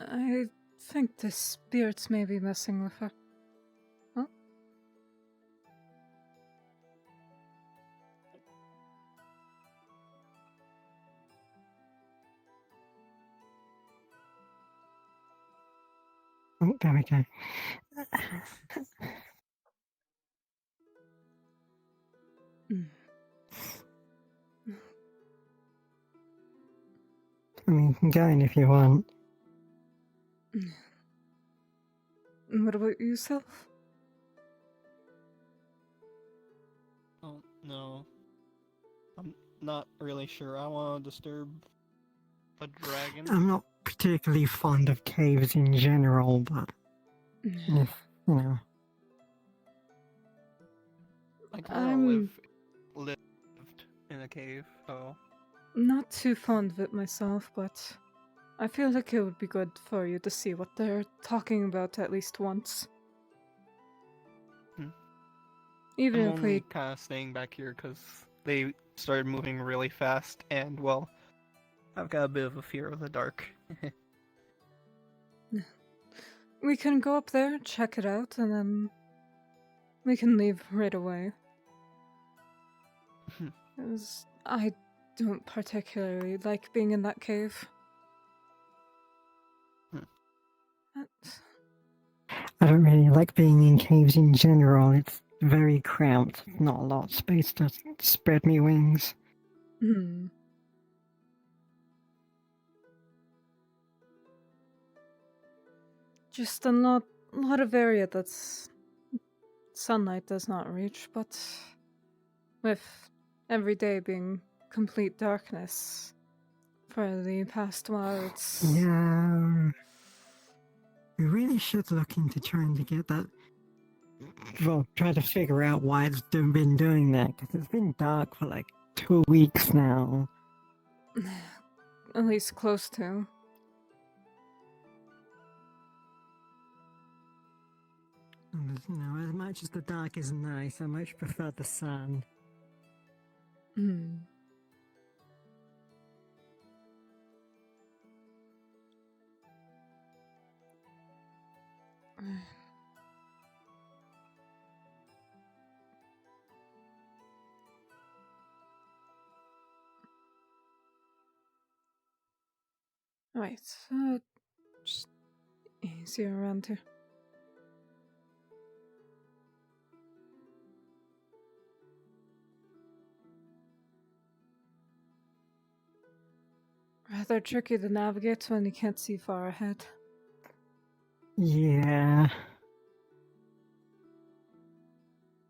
S21: I think the spirits may be messing with her. Huh?
S17: Oh, there we go. I mean, you can go in if you want.
S21: What about yourself?
S13: Oh, no. I'm not really sure. I want to disturb a dragon.
S17: I'm not particularly fond of caves in general, but if, you know.
S13: I kind of lived in a cave, so...
S21: Not too fond of it myself, but I feel like it would be good for you to see what they're talking about at least once. Even
S13: I'm
S21: if
S13: only
S21: we...
S13: kind of staying back here because they started moving really fast, and, well, I've got a bit of a fear of the dark.
S21: We can go up there, check it out, and then we can leave right away. 'Cause I don't particularly like being in that cave.
S17: I don't really like being in caves in general. It's very cramped. Not a lot of space to spread me wings.
S21: Hmm. Just a lot of area that's sunlight does not reach, but with every day being complete darkness for the past while, it's...
S17: Yeah. We really should look into trying to get that. Well, try to figure out why it's been doing that, because it's been dark for like 2 weeks now.
S21: At least close to.
S17: No, as much as the dark is nice, I much prefer the sun.
S21: Hmm. Right, just easier around here. Rather tricky to navigate when you can't see far ahead.
S17: Yeah.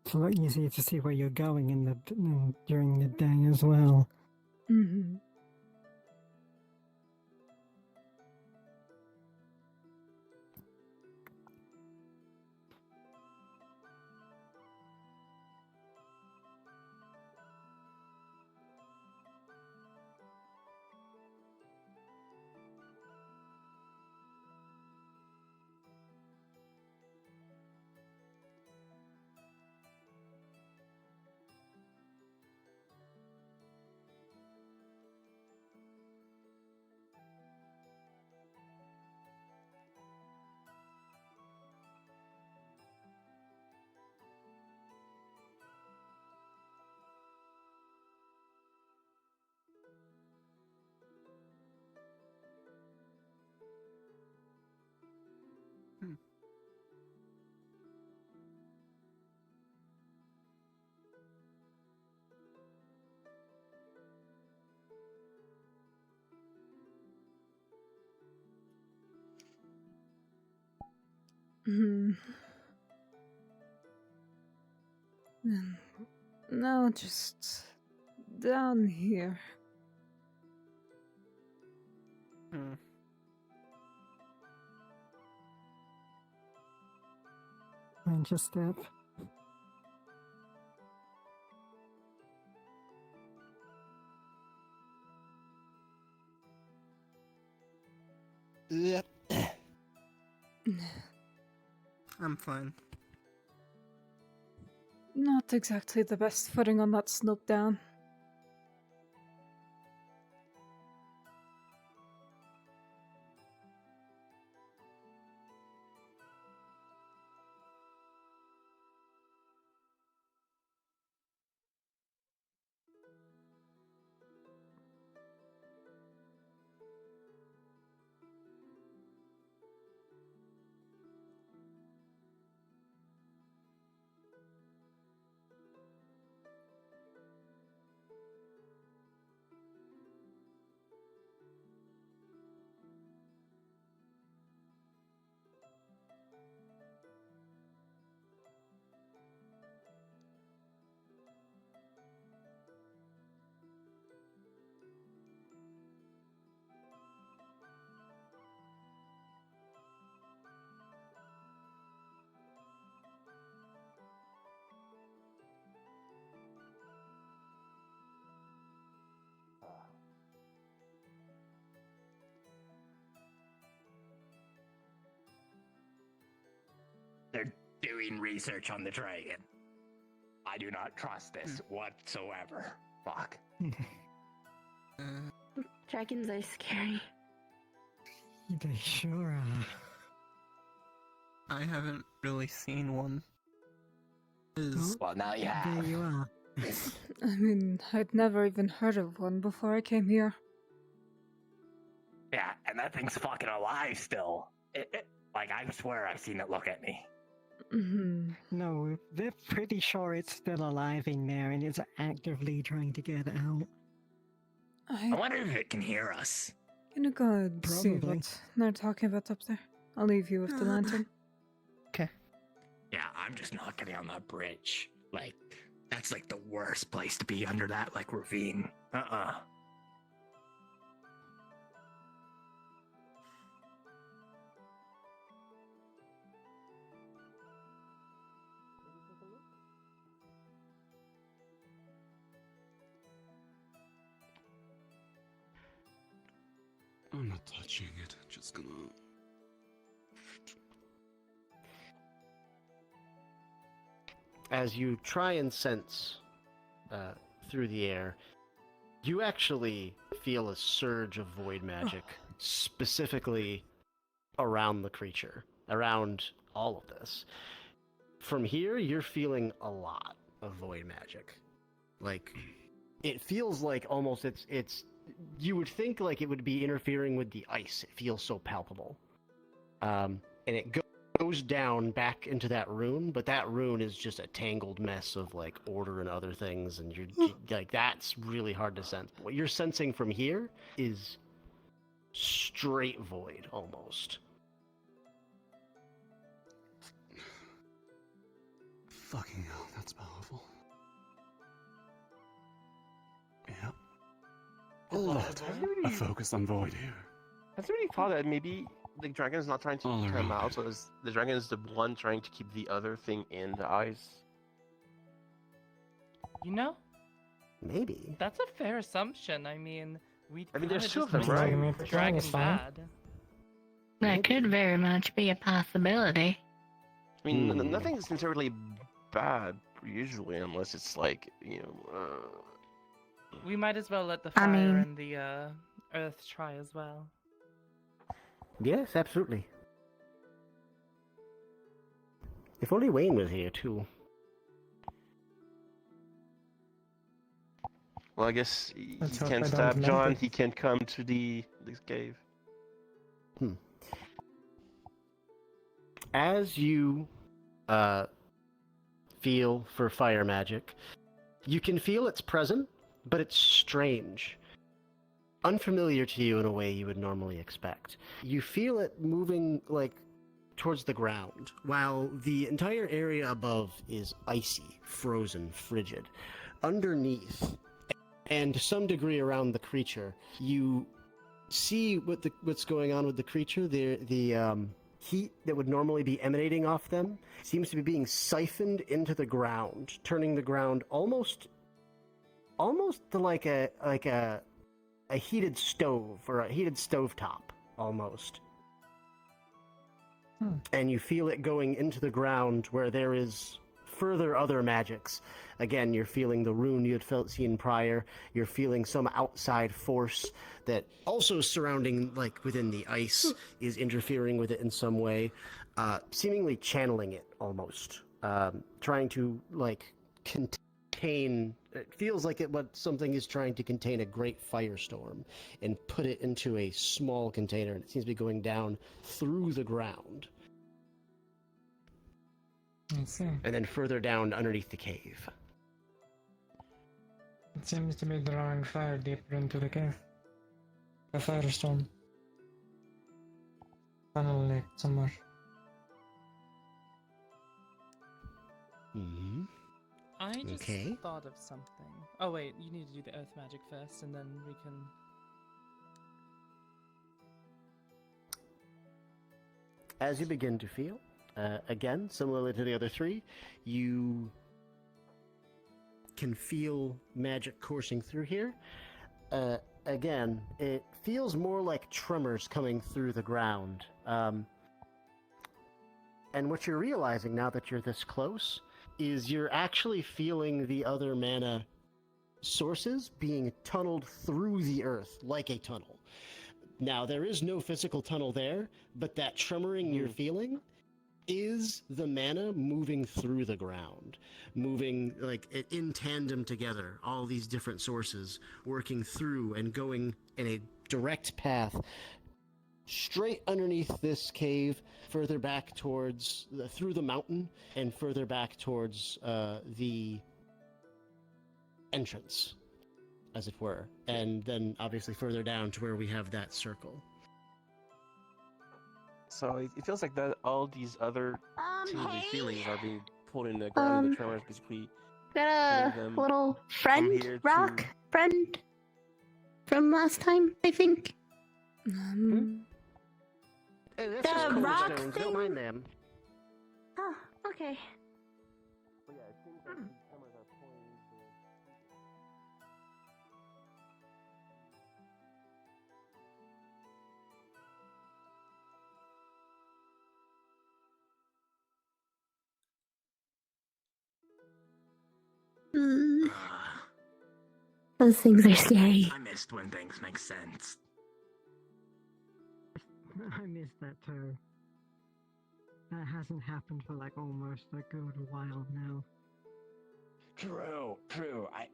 S17: It's a lot easier to see where you're going during the day as well.
S21: Mm-hmm. Hmm. No, just down here.
S17: And just step.
S13: Yep. I'm fine.
S21: Not exactly the best footing on that slope down.
S7: They're doing research on the dragon. I do not trust this whatsoever. Fuck.
S15: Dragons are scary.
S17: They sure are.
S13: I haven't really seen one.
S7: Well, now you have.
S17: There you are.
S21: I mean, I'd never even heard of one before I came here.
S7: Yeah, and that thing's fucking alive still. Like, I swear I've seen it look at me.
S21: Mm-hmm.
S17: No, they're pretty sure it's still alive in there and it's actively trying to get out.
S7: I wonder if it can hear us.
S21: Gonna go and see
S17: Probably.
S21: what they're talking about up there. I'll leave you with the lantern.
S13: Okay.
S7: Yeah, I'm just not getting on that bridge. Like, that's like the worst place to be under that, like, ravine.
S1: I'm not touching it. Just gonna.
S2: As you try and sense through the air, you actually feel a surge of void magic, specifically around the creature, around all of this. From here, you're feeling a lot of void magic. Like, it feels like almost it's you would think like it would be interfering with the ice. It feels so palpable. And it goes down back into that rune, but that rune is just a tangled mess of like order and other things, and you're like, that's really hard to sense. What you're sensing from here is straight void almost.
S1: Fucking hell, that's powerful. Yep. A lot. I focused on void here.
S8: Has there any thought that maybe the dragon is not trying to
S1: All
S8: come
S1: around
S8: out, so the dragon is the one trying to keep the other thing in the ice?
S11: You know,
S2: maybe
S11: that's a fair assumption. I mean,
S8: there's two of
S11: just
S8: them,
S11: made
S8: right?
S11: the dragon bad.
S15: That could very much be a possibility.
S8: I mean, nothing's necessarily bad usually, unless it's like
S11: We might as well let the
S15: I
S11: fire
S15: mean-
S11: and the earth try as well.
S2: Yes, absolutely. If only Wayne was here too.
S8: Well, I guess he
S5: Let's hope
S8: can't
S5: I don't
S8: stab
S5: melt
S8: John.
S5: it.
S8: He can't come to this cave.
S2: As you feel for fire magic, you can feel it's present, but it's strange. Unfamiliar to you in a way you would normally expect. You feel it moving, like, towards the ground, while the entire area above is icy, frozen, frigid. Underneath, and to some degree around the creature, you see what's going on with the creature. The heat that would normally be emanating off them seems to be being siphoned into the ground, turning the ground almost to like a heated stove or a heated stovetop almost. And you feel it going into the ground where there is further other magics. Again, you're feeling the rune you had seen prior. You're feeling some outside force that also surrounding, like, within the ice is interfering with it in some way, seemingly channeling it almost, trying to, like, contain. It feels like something is trying to contain a great firestorm and put it into a small container, and it seems to be going down through the ground.
S5: I see.
S2: And then further down underneath the cave.
S5: It seems to be drawing fire deeper into the cave. A firestorm. Funnel lit somewhere.
S2: Mm-hmm.
S11: I just
S2: Okay.
S11: thought of something. Oh wait, you need to do the earth magic first, and then we can.
S2: As you begin to feel, again, similarly to the other three, you can feel magic coursing through here. Again, it feels more like tremors coming through the ground. And what you're realizing now that you're this close is you're actually feeling the other mana sources being tunneled through the earth like a tunnel. Now, there is no physical tunnel there, but that tremoring you're feeling is the mana moving through the ground, moving like in tandem together, all these different sources working through and going in a direct path straight underneath this cave, further back towards through the mountain and further back towards the entrance, as it were, and then obviously further down to where we have that circle.
S8: So it feels like that all these other tingly feelings are being pulled in the ground, and the tremor is basically
S15: Got
S8: pulling
S15: a
S8: them
S15: little
S8: from
S15: friend,
S8: here
S15: rock
S8: to...
S15: friend from last time, I think.
S2: Hey, that's
S15: The
S2: just cold
S15: rock
S2: stones.
S15: thing?
S2: Don't mind them.
S15: Oh, okay.
S8: But yeah, it seems like these tremors are pulling the...
S15: Those things are scary.
S7: I missed when things make sense.
S17: I missed that too. That hasn't happened for like almost a good while now.
S7: True.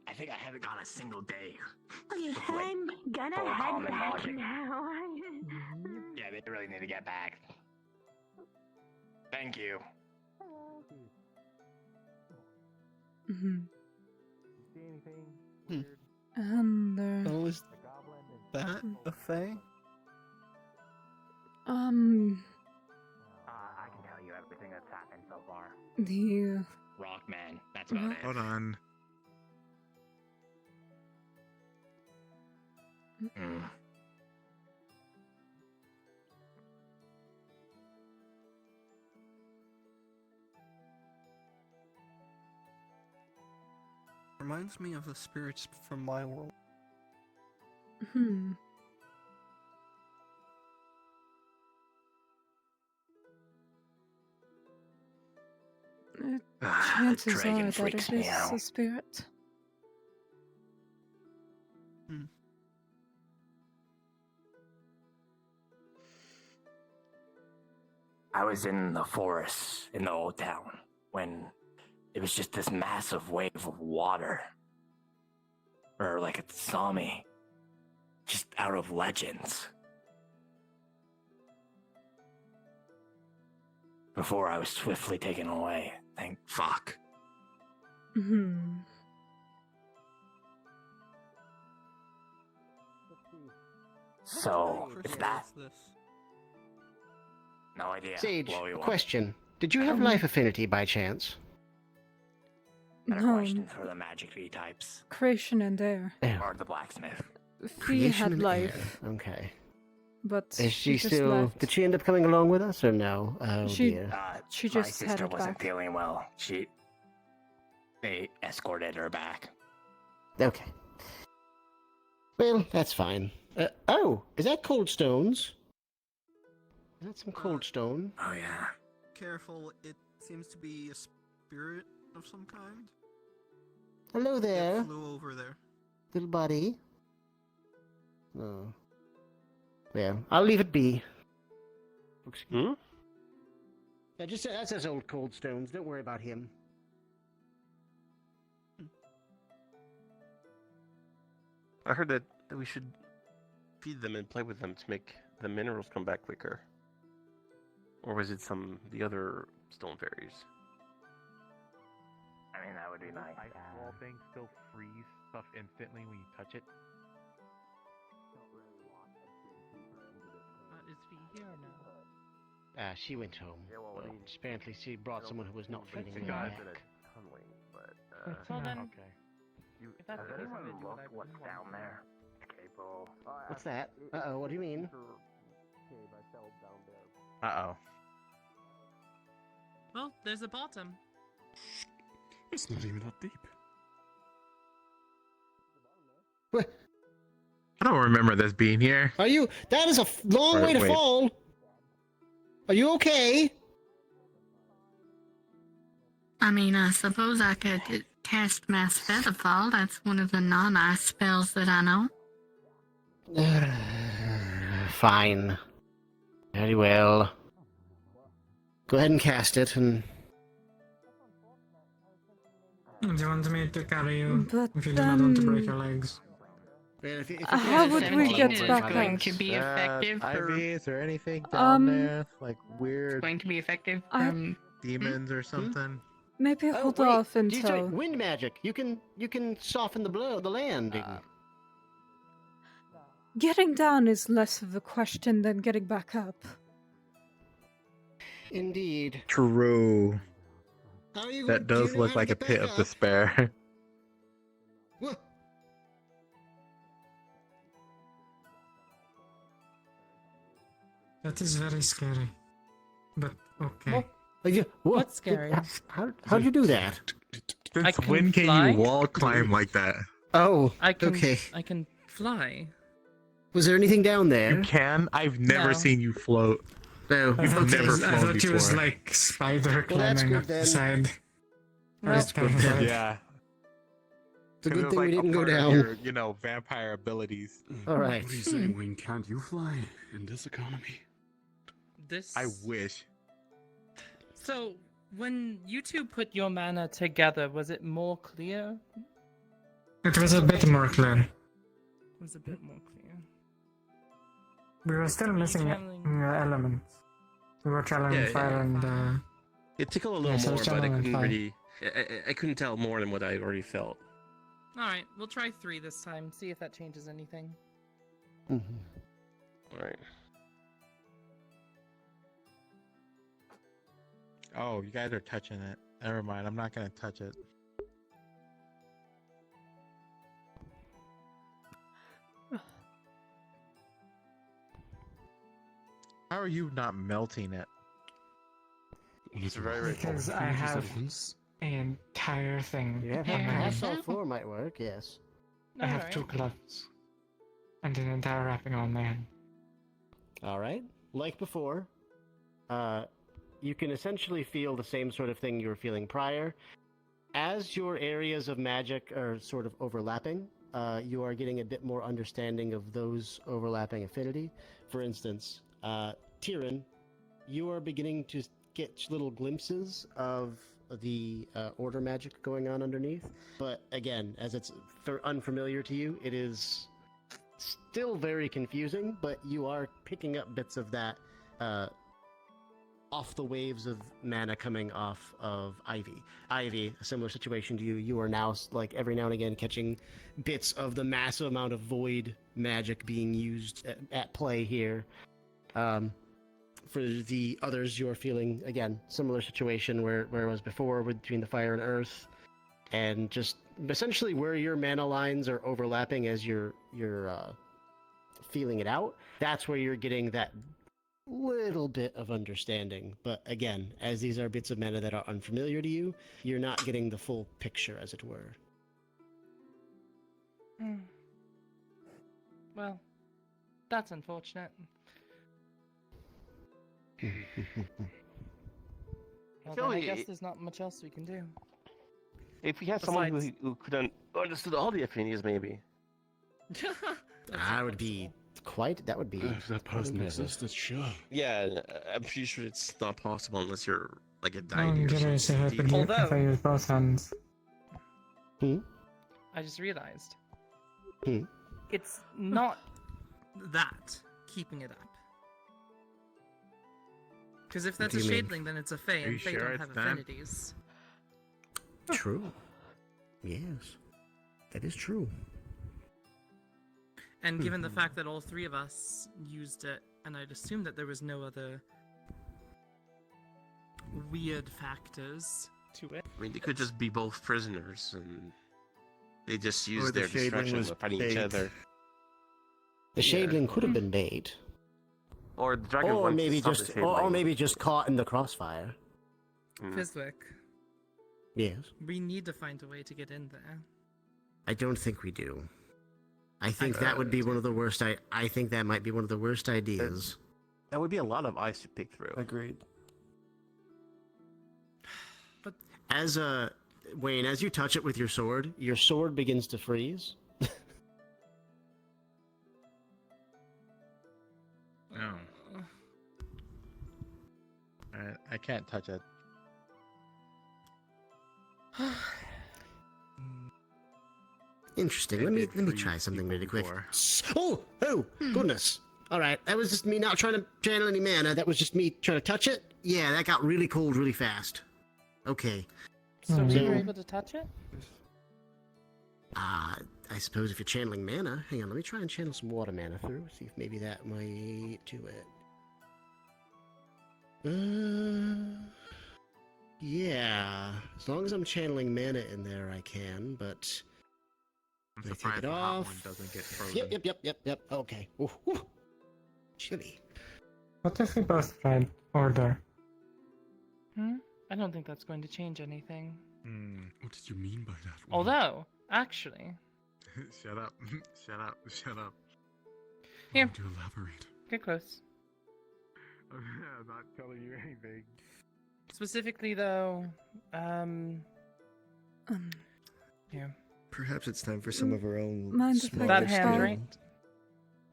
S7: I think I haven't gone a single day.
S20: I'm gonna
S7: full
S20: head
S7: common
S20: back
S7: logic.
S20: now.
S7: Yeah, they really need to get back. Thank you.
S21: Mhm.
S8: See anything weird?
S21: And
S13: Oh, is that a Fae?
S7: I can tell you everything that's happened so far.
S21: the
S7: Rockman, that's about it.
S4: Hold on.
S13: Reminds me of the spirits from my world.
S21: hmm. Chances are
S7: dragon
S21: that
S7: freaks
S21: it
S7: me
S21: is
S7: out.
S21: a spirit.
S7: I was in the forest in the old town when it was just this massive wave of water. Or like a tsunami. Just out of legends. Before I was swiftly taken away. Thank fuck.
S21: Hmm.
S7: So, it's that. No idea.
S2: Sage,
S7: Blow you
S2: a
S7: up.
S2: question. Did you have life affinity by chance?
S7: Better
S21: No.
S7: questions for the magic V types.
S21: Creation and air.
S7: Or the blacksmith.
S21: Fee had
S2: and
S21: life,
S2: air. Okay.
S21: but
S2: Is she
S21: just
S2: still?
S21: left.
S2: Did she end up coming along with us or no? Oh
S21: She-
S2: dear.
S21: She
S7: My
S21: just
S7: sister
S21: headed
S7: wasn't
S21: back.
S7: feeling well. They escorted her back.
S2: Okay. Well, that's fine. Oh, is that cold stones? Is that some cold stone?
S7: Oh yeah.
S13: Careful, it seems to be a spirit of some kind.
S2: Hello there,
S13: It flew over there.
S2: little buddy. Oh. Well, I'll leave it be.
S8: Hmm?
S2: Yeah, just that's those old cold stones. Don't worry about him.
S8: I heard that we should feed them and play with them to make the minerals come back quicker. Or was it the other stone fairies?
S7: I mean, that would be nice.
S4: Ice wall thing still freeze stuff instantly when you touch it.
S11: Is Fee here or no?
S2: She went home.
S8: Yeah, well, I mean,
S2: apparently she brought someone who was not feeling
S8: the
S2: well
S8: guys
S2: back.
S8: that are tunneling, but
S11: Well then,
S2: Okay.
S11: if that's
S7: Has
S11: the case,
S7: anyone
S11: then do what I
S7: looked what's
S11: want.
S7: down there? Capo.
S2: What's that? Uh-oh, what do you mean?
S4: Uh-oh.
S11: Well, there's a bottom.
S1: It's not even that deep.
S4: I don't remember this being here.
S2: Are you? That is a long
S4: Wait,
S2: way to
S4: wait.
S2: fall. Are you okay?
S15: I mean, I suppose I could cast Mass Featherfall. That's one of the non-ice spells that I know.
S2: Fine. Very well. Go ahead and cast it, and
S5: Do you want me to carry you
S21: But
S5: if you do not want to break
S21: then-
S5: your legs?
S21: How would we get
S15: 17
S21: back
S15: is going
S21: out?
S15: to be effective for...
S4: IVs or anything down
S21: Um,
S4: there? Like
S15: It's
S4: weird
S15: going to be effective
S21: I-
S15: from...
S4: demons or something?
S21: Maybe
S2: Oh,
S21: hold
S2: wait,
S21: off
S2: did you say
S21: until
S2: wind magic. You can soften the blow, the landing.
S21: getting down is less of a question than getting back up.
S2: Indeed.
S4: True.
S2: How are you
S4: That
S2: do you
S4: does
S2: know
S4: look
S2: how to
S4: like a
S2: get
S4: pit
S2: back
S4: of
S2: up?
S4: despair.
S2: Wha-
S5: That is very scary. But okay.
S21: What's scary?
S2: How'd you do that?
S4: Since
S11: can
S4: when can
S11: fly?
S4: you wall climb like that?
S2: Oh,
S11: I can.
S2: okay.
S11: I can fly.
S2: Was there anything down
S4: You
S2: there?
S4: can? I've never
S11: No.
S4: seen you float.
S2: No.
S5: I
S4: You've
S5: thought,
S4: never
S5: I
S4: flown
S5: thought he was
S4: before.
S5: like spider
S2: Well, that's
S5: climbing
S2: good
S5: up the
S2: then.
S5: side.
S21: Well,
S2: That's good then.
S4: Yeah.
S2: It's a
S4: 'Cause it
S2: good
S4: was
S2: thing we
S4: like a
S2: didn't go
S4: part of
S2: down.
S4: your, vampire abilities.
S2: All right.
S1: What are you saying, Wayne? Can't you fly in this economy?
S16: This.
S4: I wish.
S16: So, when you two put your mana together, was it more clear?
S5: It was a bit more clear.
S16: It was a bit more clear.
S5: We were still missing elements. We were channeling fire and.
S8: It tickled a little
S5: Yeah, so
S8: more,
S5: it's
S8: but I
S5: channeling
S8: couldn't
S5: fire.
S8: really. I couldn't tell more than what I already felt.
S16: Alright, we'll try 3 this time, see if that changes anything.
S8: Alright.
S4: Oh, you guys are touching it. Never mind, I'm not gonna touch it. How are you not melting it?
S8: It's very
S5: Because I have an entire thing.
S2: Yeah,
S5: on my hand.
S2: Assault 4 might work, yes.
S5: I have 2 gloves. And an entire wrapping on my hand.
S2: Alright. Like before, you can essentially feel the same sort of thing you were feeling prior. As your areas of magic are sort of overlapping, you are getting a bit more understanding of those overlapping affinity. For instance, Tyrion, you are beginning to get little glimpses of the order magic going on underneath. But again, as it's unfamiliar to you, it is still very confusing, but you are picking up bits of that off the waves of mana coming off of Ivy. Ivy, a similar situation to you. You are now, like, every now and again catching bits of the massive amount of void magic being used at play here. For the others, you are feeling, again, similar situation where it was before between the fire and earth, and just essentially where your mana lines are overlapping as you're feeling it out. That's where you're getting that little bit of understanding. But again, as these are bits of mana that are unfamiliar to you, you're not getting the full picture, as it were.
S16: Well, that's unfortunate. Well, then I guess there's not much else we can do.
S8: If we had someone who could understood all the affinities, maybe.
S2: That would be
S1: If that person existed, sure.
S8: Yeah, I'm pretty sure it's not possible unless you're like a
S5: I'm
S8: deity or
S5: curious if I
S8: something.
S5: could if I use both hands.
S16: I just realized. It's not that keeping it up. Because if that's a
S2: What do you mean?
S16: shadeling, then it's a fae,
S2: Are you
S16: and fae
S2: sure
S16: don't
S2: it's
S16: have
S2: that?
S16: affinities.
S2: True. Yes. That is true.
S16: And given the fact that all 3 of us used it, and I'd assume that there was no other weird factors to it.
S8: I mean, they could just be both prisoners, and they just
S2: Or
S8: use
S2: the
S8: their
S2: shadeling
S8: distraction
S2: was
S8: of fighting each
S2: bait.
S8: other.
S2: The shadeling could have been bait.
S8: Or the dragon
S2: Or
S8: wants to
S2: maybe
S8: stop
S2: just
S8: the
S2: or
S8: shadeling.
S2: maybe just caught in the crossfire.
S16: Fizwick,
S2: Yes.
S16: we need to find a way to get in there.
S2: I don't think we do. I think that would be one of the worst. I think that might be one of the worst ideas.
S8: That would be a lot of ice to pick through.
S14: Agreed.
S2: As Wayne, as you touch it with your sword begins to freeze.
S4: No. I can't touch it.
S2: Interesting. Let me try something really quick. Oh, goodness. All right, that was just me not trying to channel any mana. That was just me trying to touch it. Yeah, that got really cold really fast. Okay.
S16: So we were able to touch it?
S2: I suppose if you're channeling mana, hang on, let me try and channel some water mana through. See if maybe that might do it. Yeah. As long as I'm channeling mana in there, I can. But
S4: I'm
S2: let me take
S4: surprised
S2: it
S4: the hot
S2: off.
S4: one doesn't get frozen.
S2: Yep. Okay. Ooh. Chilly.
S5: What if we both tried order?
S16: I don't think that's going to change anything.
S1: What did you mean by that?
S16: Although, actually,
S4: Shut up. Shut up.
S16: here,
S1: To elaborate.
S16: get close.
S4: I'm not telling you anything.
S16: Specifically, though, here.
S22: Perhaps it's time for some of our own
S21: Mind if I
S22: smaller
S16: That hand,
S22: scale-
S16: right?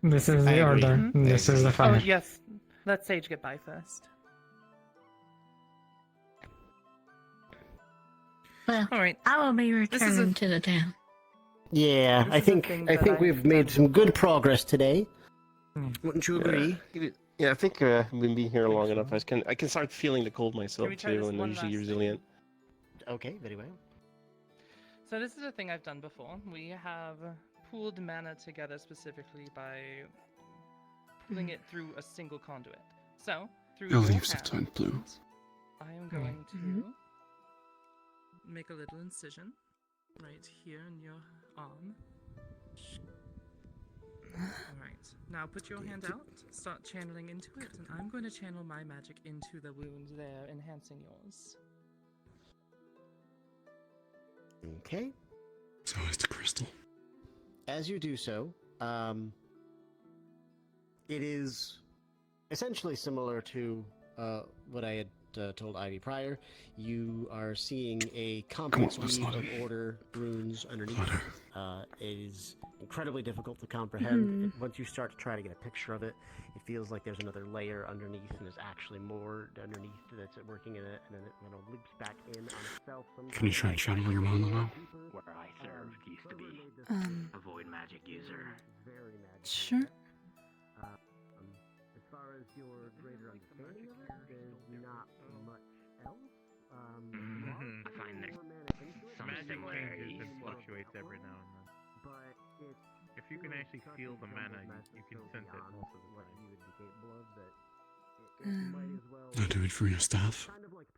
S5: This is the order. This is the
S16: Oh
S5: fire.
S16: yes. Let Sage get by first.
S15: Well,
S16: all right.
S15: I will be
S16: is
S15: returning to the town.
S2: Yeah,
S16: This
S2: I
S16: is a
S2: think
S16: thing
S2: I
S16: that
S2: think
S16: I
S2: we've
S16: have
S2: made
S16: done
S2: some good progress today. Wouldn't you agree?
S8: Yeah, I think I've been being here long enough. I can start feeling the cold myself
S16: we try
S8: too,
S16: this
S8: and I'm
S16: one
S8: usually
S16: last
S8: resilient.
S2: Okay, very well.
S16: So this is a thing I've done before. We have pooled mana together specifically by pulling it through a single conduit. So through
S1: Your
S16: your
S1: leaves have
S16: hand,
S1: turned blue.
S16: I am going to make a little incision right here in your arm. Alright, now put your hand out, start channeling into it, and I'm going to channel my magic into the wound there, enhancing yours.
S2: Okay.
S1: So is the crystal.
S2: As you do so, it is essentially similar to what I had told Ivy prior. You are seeing a complex weave of order runes underneath. It is incredibly difficult to comprehend. Once you start to try to get a picture of it, it feels like there's another layer underneath, and there's actually more underneath that's working in it, and then it loops back in on itself.
S1: Can you try and channel your mana now?
S7: Where I served used to be a void magic user.
S21: Sure.
S2: As far as your greater understanding of it, there's not much else.
S7: I find that some
S4: Magic
S7: similarity.
S4: changes and fluctuates every now and then.
S2: But it's
S4: If you can actually feel the mana, you can sense it most of the time.
S1: I'll do it for your staff.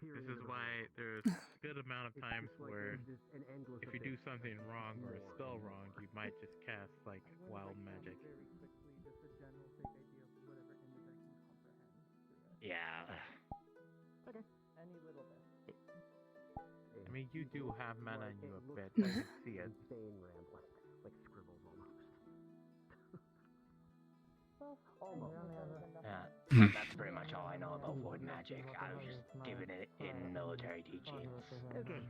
S4: This is why there's a good amount of times where if you do something wrong or a spell wrong, you might just cast like wild magic.
S7: Yeah.
S16: Any little bit.
S4: I mean, you do have mana in you a bit. I can see it.
S2: like scribbles almost.
S7: Yeah, that's pretty much all I know about void magic. I was just given it in military teachings.
S2: Okay.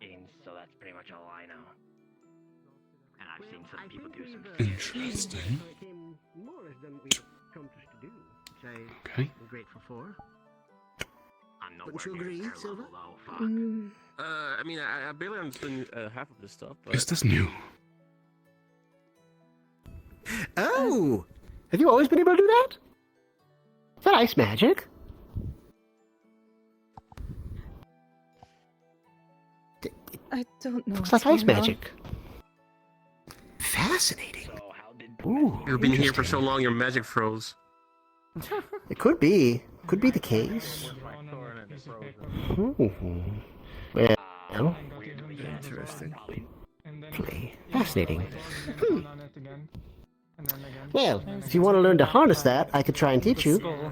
S7: And so that's pretty much all I know. And I've seen some people do some
S1: Interesting.
S2: It came more or less than we've accomplished to do, which I'm grateful for.
S7: I'm
S2: Wouldn't you agree, Silva?
S7: Fuck.
S8: I mean, I barely understand half of this stuff, but...
S1: Is this new?
S2: Oh! Have you always been able to do that? Is that ice magic?
S21: I don't know.
S2: Looks
S21: what's
S2: like ice
S21: going on.
S2: magic. Fascinating.
S8: Ooh, you've been here for so long, your magic froze.
S2: It could be. Could be the case. Ooh. Well,
S22: interesting.
S2: Fascinating. Well, if you want to learn to harness that, I could try and teach you. For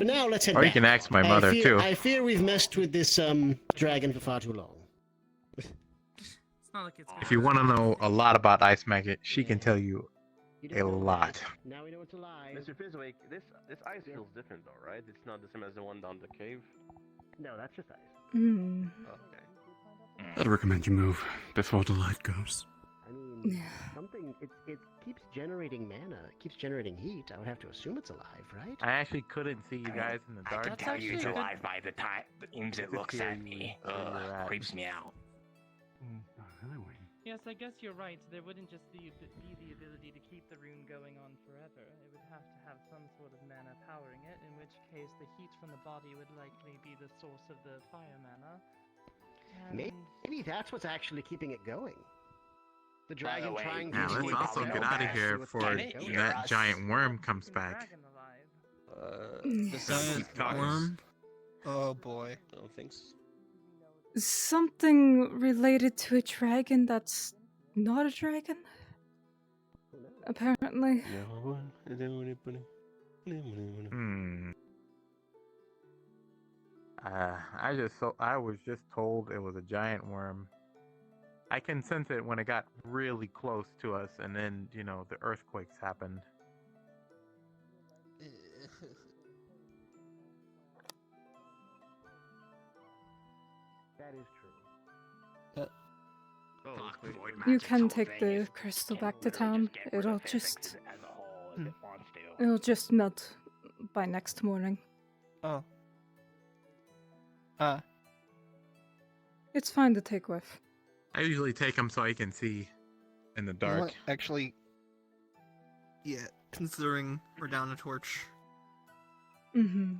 S2: now, let's head
S4: Or you
S2: back.
S4: can ask my mother, too.
S2: I fear we've messed with this dragon for far too long.
S16: It's not like it's
S4: If you want to know a lot about ice magic, she can tell you a lot.
S2: Now we know it's alive.
S8: Mr. Fizzwick, this ice feels different though, right? It's not the same as the one down the cave.
S2: No, that's just ice.
S8: Okay.
S1: I'd recommend you move before the light goes.
S2: I mean, something. It keeps generating mana. It keeps generating heat. I would have to assume it's alive, right?
S4: I actually couldn't see you guys in the
S7: I
S4: dark.
S7: can tell you it's alive by the times it looks at me. Creeps me out.
S16: Yes, I guess you're right. There wouldn't just be the ability to keep the rune going on forever. It would have to have some sort of mana powering it, in which case the heat from the body would likely be the source of the fire mana. And...
S2: Maybe that's what's actually keeping it going. The dragon trying to.
S4: Now let's also get out of here before that giant worm comes back.
S13: Worm? Oh boy.
S8: I don't think so.
S21: Something related to a dragon that's not a dragon? Apparently.
S4: I was just told it was a giant worm. I can sense it when it got really close to us, and then, you know, the earthquakes happened.
S2: That is true.
S21: You can take the crystal back to town. It'll just melt by next morning.
S13: Oh.
S21: It's fine to take with.
S4: I usually take them so I can see in the dark.
S13: Well, actually, yeah, considering we're down a torch.
S21: Mm-hmm.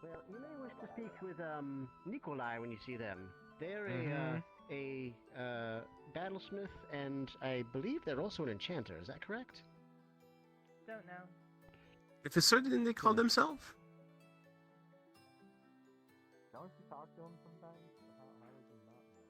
S2: Well, you may wish to speak with Nikolai when you see them. They're a battlesmith, and I believe they're also an enchanter. Is that correct?
S11: Don't know.
S8: If it's certain, didn't they call themselves?
S12: Don't you talk to him sometimes? How does he not know?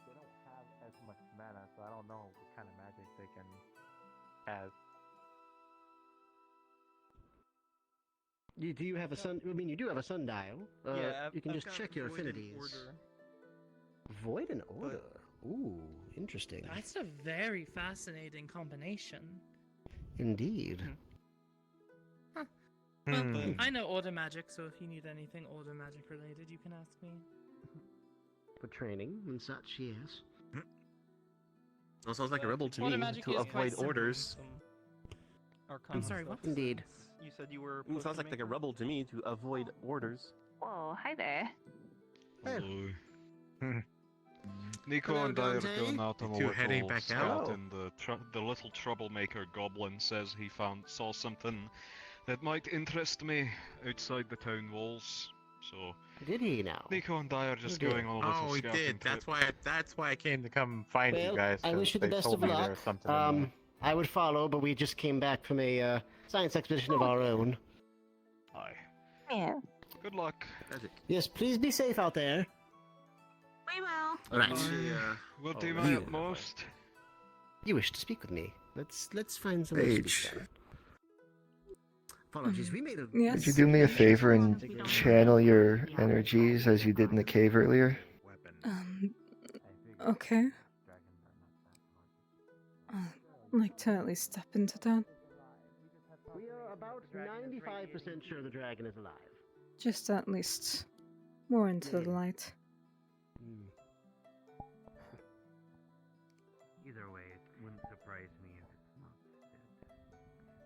S12: They don't have as much mana, so I don't know what kind of magic they can have.
S2: Do you have a sun? I mean, you do have a sundial.
S13: Yeah,
S2: you can
S13: I've
S2: just
S13: got
S2: check your
S13: Void and
S2: affinities.
S13: Order.
S2: Void and order. Ooh, interesting.
S11: That's a very fascinating combination.
S2: Indeed.
S11: Huh. Well, I know order magic, so if you need anything order magic related, you can ask me.
S2: For training and such, yes.
S8: Well, sounds like a rebel to
S11: Order
S8: me
S11: magic
S8: to
S11: is
S8: avoid
S11: quite simple.
S8: orders.
S11: I'm sorry, what?
S2: Indeed.
S13: You said you were.
S8: It sounds like a rebel to me to avoid orders.
S10: Whoa, hi there.
S1: Hello. Nico
S2: Hello,
S1: and I are
S2: Dante.
S1: going out on
S4: You
S1: a
S4: two heading
S1: little
S4: back
S1: scout,
S4: out?
S1: and the little troublemaker goblin says saw something that might interest me outside the town walls.
S9: So
S2: Did he now?
S9: Nico and I are just
S2: dear.
S9: going on a little
S4: Oh, he
S9: scouting
S4: did.
S9: trip.
S4: That's why I came to come find you
S2: Well,
S4: guys.
S2: I
S4: 'cause
S2: wish you the
S4: they
S2: best
S4: told
S2: of
S4: me there
S2: luck.
S4: was something in there.
S2: I would follow, but we just came back from a science expedition of our own.
S9: Aye.
S10: Yeah.
S9: Good luck.
S2: Yes, please be safe out there.
S15: We will.
S2: All right.
S9: We'll do my
S2: You.
S9: utmost.
S2: You wish to speak with me? Let's find some
S22: Paige.
S2: Apologies, we made a.
S21: Yes.
S22: Could you do me a favor and channel your energies as you did in the cave earlier?
S21: Okay. I'd like to at least step into that.
S2: We are about 95% sure the dragon is alive.
S21: Just at least more into the light.
S2: Either way, it wouldn't surprise me if it's not dead.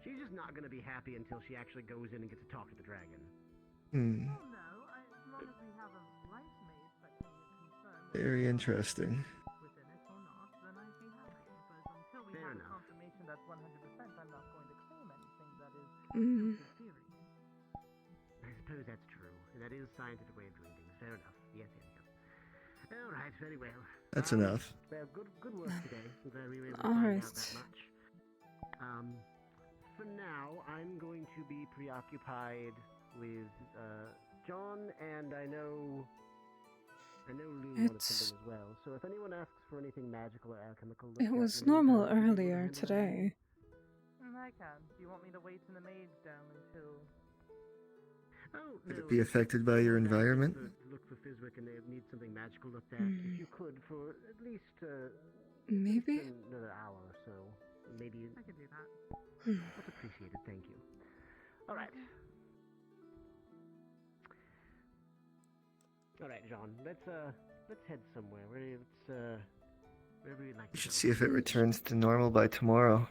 S2: She's just not going to be happy until she actually goes in and gets to talk to the dragon.
S22: Very interesting.
S2: Fair enough. I suppose that's true. That is scientific way of doing things. Fair enough. Yes. All right, very well.
S22: That's enough.
S2: Well, good work today. I'm glad we were able to
S21: All
S2: find
S21: right.
S2: out that much. For now, I'm going to be preoccupied with John, and I know Lou wanted something as well. So if anyone asks for anything magical or alchemical, look
S21: It
S2: at
S21: was
S2: me.
S21: normal
S2: I'll be able to
S21: earlier
S2: handle
S21: today.
S11: I can. Do you want me to wait in the mage down until...
S2: Oh,
S22: Could
S2: no.
S22: it be affected by your environment?
S2: Look for Fizwick and they need something magical looked at. If you could, for at least
S21: Maybe?
S2: another hour or so. Maybe.
S11: I can do that.
S2: That's appreciated, thank you. Alright. Alright, John, let's head somewhere. Wherever you'd like
S22: We
S2: to
S22: should
S2: go.
S22: see if it returns to normal by tomorrow.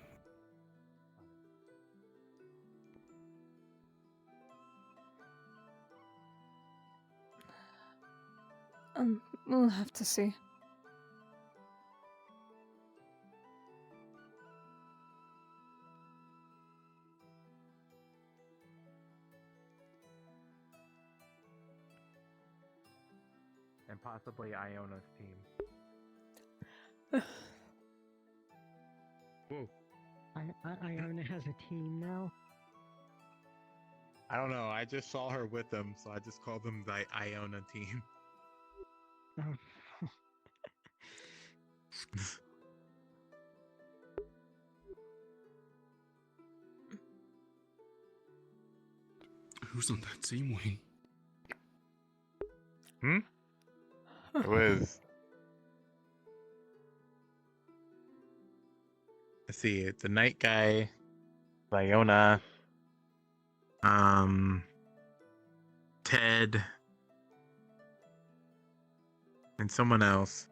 S21: We'll have to see.
S4: And possibly Iona's team.
S17: Iona has a team now.
S4: I don't know. I just saw her with them, so I just called them the Iona team.
S1: Who's on that team, Wayne?
S4: It was. Let's see. The night guy, Iona, Ted, and someone else.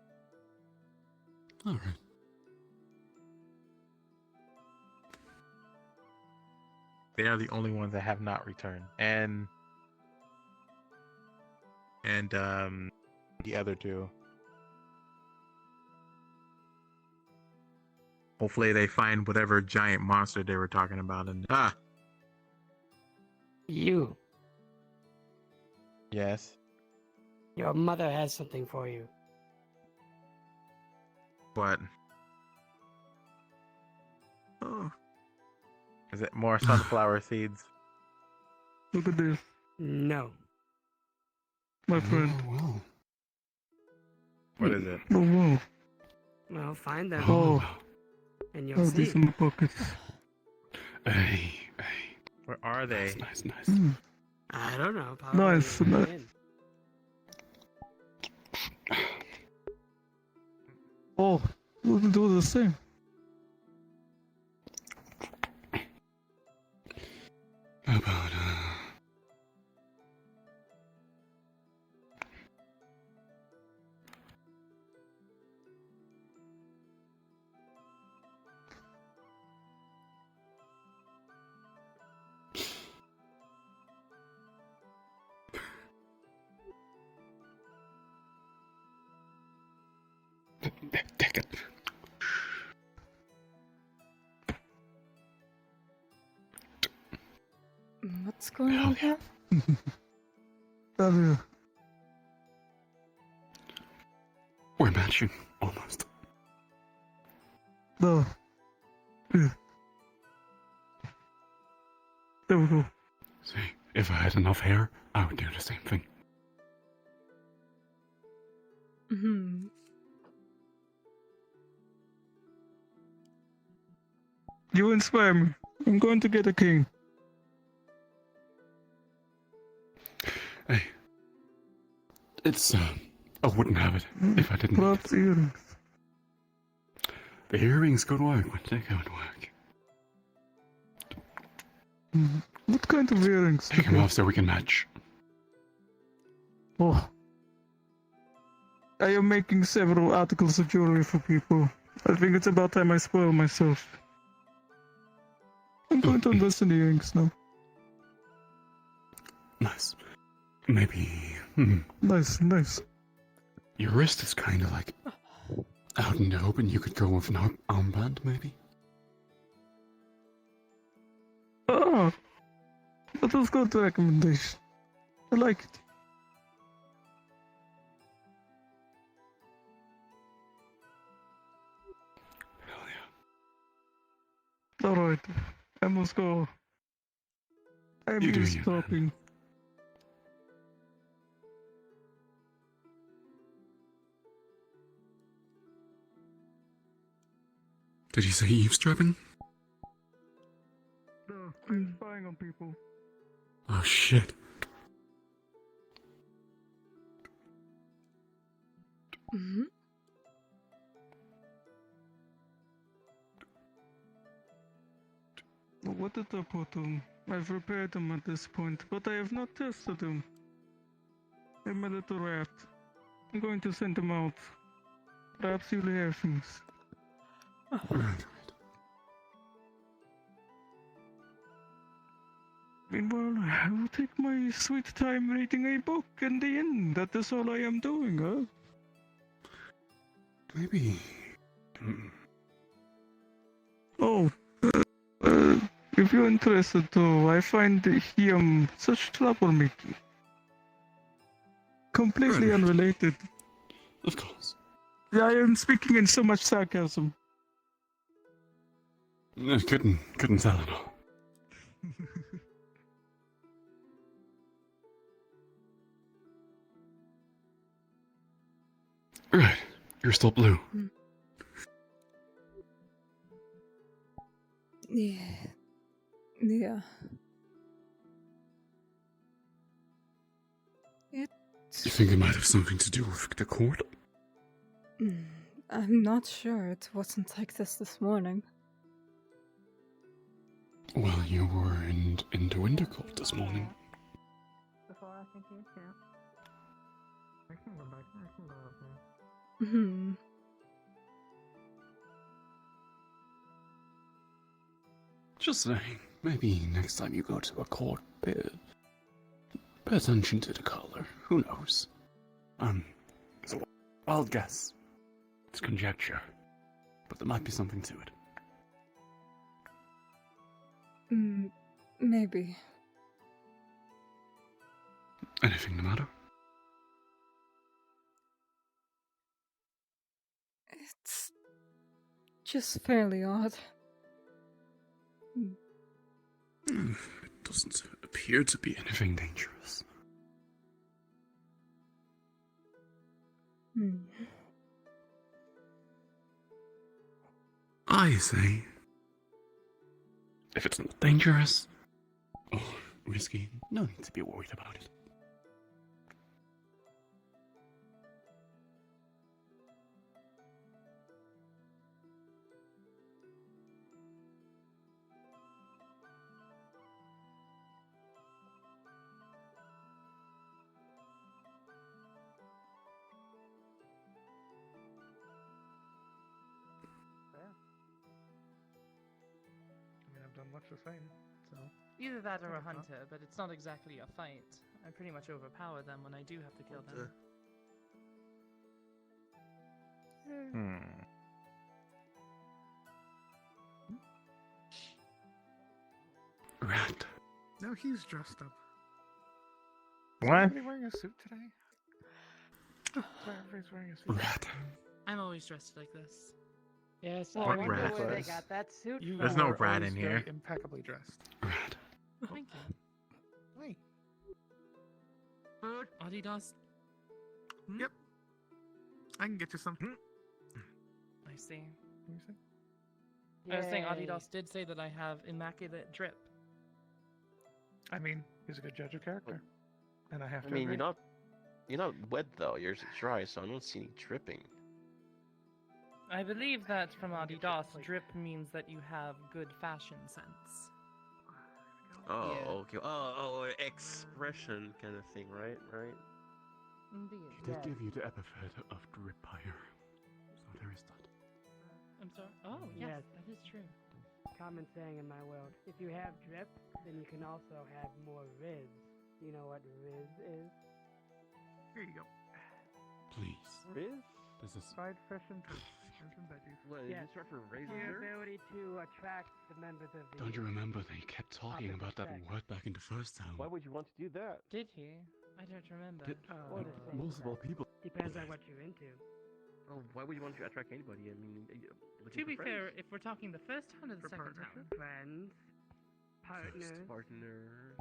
S1: All right.
S4: They are the only ones that have not returned, and the other two. Hopefully, they find whatever giant monster they were talking about. And
S18: You.
S4: Yes.
S18: Your mother has something for you.
S4: What? Oh. Is it more sunflower seeds?
S18: Look at this. No.
S1: My friend. Well.
S4: What is it?
S18: Oh, whoa. Well, find them.
S1: Oh.
S18: And you'll see.
S1: In the pockets. Hey.
S4: Where are they?
S1: Nice.
S18: I don't know. Probably
S1: Nice.
S18: in.
S13: Oh, we'll do the same.
S1: How about take it.
S21: What's going on here?
S1: We're matching, almost.
S3: No. Yeah. There we go.
S1: See, if I had enough hair, I would do the same thing.
S21: Hmm.
S3: You inspire me. I'm going to get a king.
S1: Hey. It's, I wouldn't have it if I didn't.
S3: Perhaps earrings.
S1: The earrings could work, but they could work.
S3: What kind of earrings?
S1: Take them off so we can match.
S3: Oh. I am making several articles of jewelry for people. I think it's about time I spoil myself. I'm going to invest in earrings now.
S1: Nice. Maybe.
S3: Nice, nice.
S1: Your wrist is kind of like out in the open. You could go with an armband, maybe.
S3: Ah, that was good recommendation. I like it.
S1: Hell
S3: yeah. Alright, I must go. I'm
S1: You do
S3: just
S1: you,
S3: talking.
S1: Did you say eavesdropping?
S3: No, I'm spying on people.
S1: Oh shit.
S21: Mm-hmm.
S3: What did I put them? I've repaired them at this point, but I have not tested them. I'm a little rat. I'm going to send them out. Perhaps you'll hear things.
S1: Right.
S3: Meanwhile, I will take my sweet time reading a book in the inn. That is all I am doing, huh?
S1: Maybe.
S3: Oh, if you're interested though, I find him such troublemaking. Completely unrelated.
S1: Of course.
S3: Yeah, I am speaking in so much sarcasm.
S1: I couldn't tell at all. Right, you're still blue.
S21: Yeah. Yeah.
S1: You think it might have something to do with the court?
S21: I'm not sure. It wasn't like this morning.
S1: Well, you were in the winter court this morning.
S12: Before I can teach you. I can go back. I can go up there.
S21: Hmm.
S1: Just saying, maybe next time you go to a court, pay attention to the color. Who knows? It's a wild guess. It's conjecture. But there might be something to it.
S21: Maybe.
S1: Anything the matter?
S21: It's just fairly odd.
S1: It doesn't appear to be anything dangerous. I say, if it's not dangerous or risky, no need to be worried about it.
S12: I mean, I've done much of fighting, so.
S11: Either that or a hunter, but it's not exactly a fight. I pretty much overpower them when I do have to kill them.
S1: Rat.
S12: Now he's dressed up.
S4: What?
S12: everybody wearing a suit today? Sorry, everybody's wearing a suit.
S1: Rat.
S16: I'm always dressed like this.
S18: Yes,
S4: What
S18: I wonder
S4: rat?
S18: where they got that suit
S12: You
S18: from.
S4: There's no
S12: are
S4: rat
S12: always
S4: in
S12: very
S4: here.
S12: impeccably dressed.
S1: Rat.
S16: Thank you.
S12: Hey.
S16: Adidas.
S12: Yep. I can get you some.
S16: I see.
S12: What you say?
S16: I was saying
S18: Yay.
S16: Adidas did say that I have immaculate drip.
S12: I mean, he's a good judge of character, and I have to.
S8: I mean,
S12: agree.
S8: you're not wet though. Yours is dry, so I don't see any dripping.
S16: I believe that from Adidas, drip means that you have good fashion sense.
S8: Oh,
S16: Yeah.
S8: okay. Oh, expression kind of thing, right? Right.
S16: Indeed.
S1: He did give you the epithet of dripire. So there is that.
S16: I'm sorry. Oh, yes, that is true.
S18: Common saying in my world. If you have drip, then you can also have more Riz. You know what Riz is?
S12: Here you go.
S1: Please.
S8: Riz?
S1: This is.
S12: Fried fish and toast. And some veggies.
S8: What, is this right for
S18: The
S8: razor?
S18: ability to attract the members of the
S1: Don't you remember they kept talking about that word back in the first town?
S8: Why would you want to do that?
S16: Did he? I don't remember.
S1: Multiple people.
S18: Depends on what you're into.
S8: Oh, why would you want to attract anybody? I mean,
S16: To be fair, if we're talking the first town or the second town?
S18: Friends, partners,
S8: partners.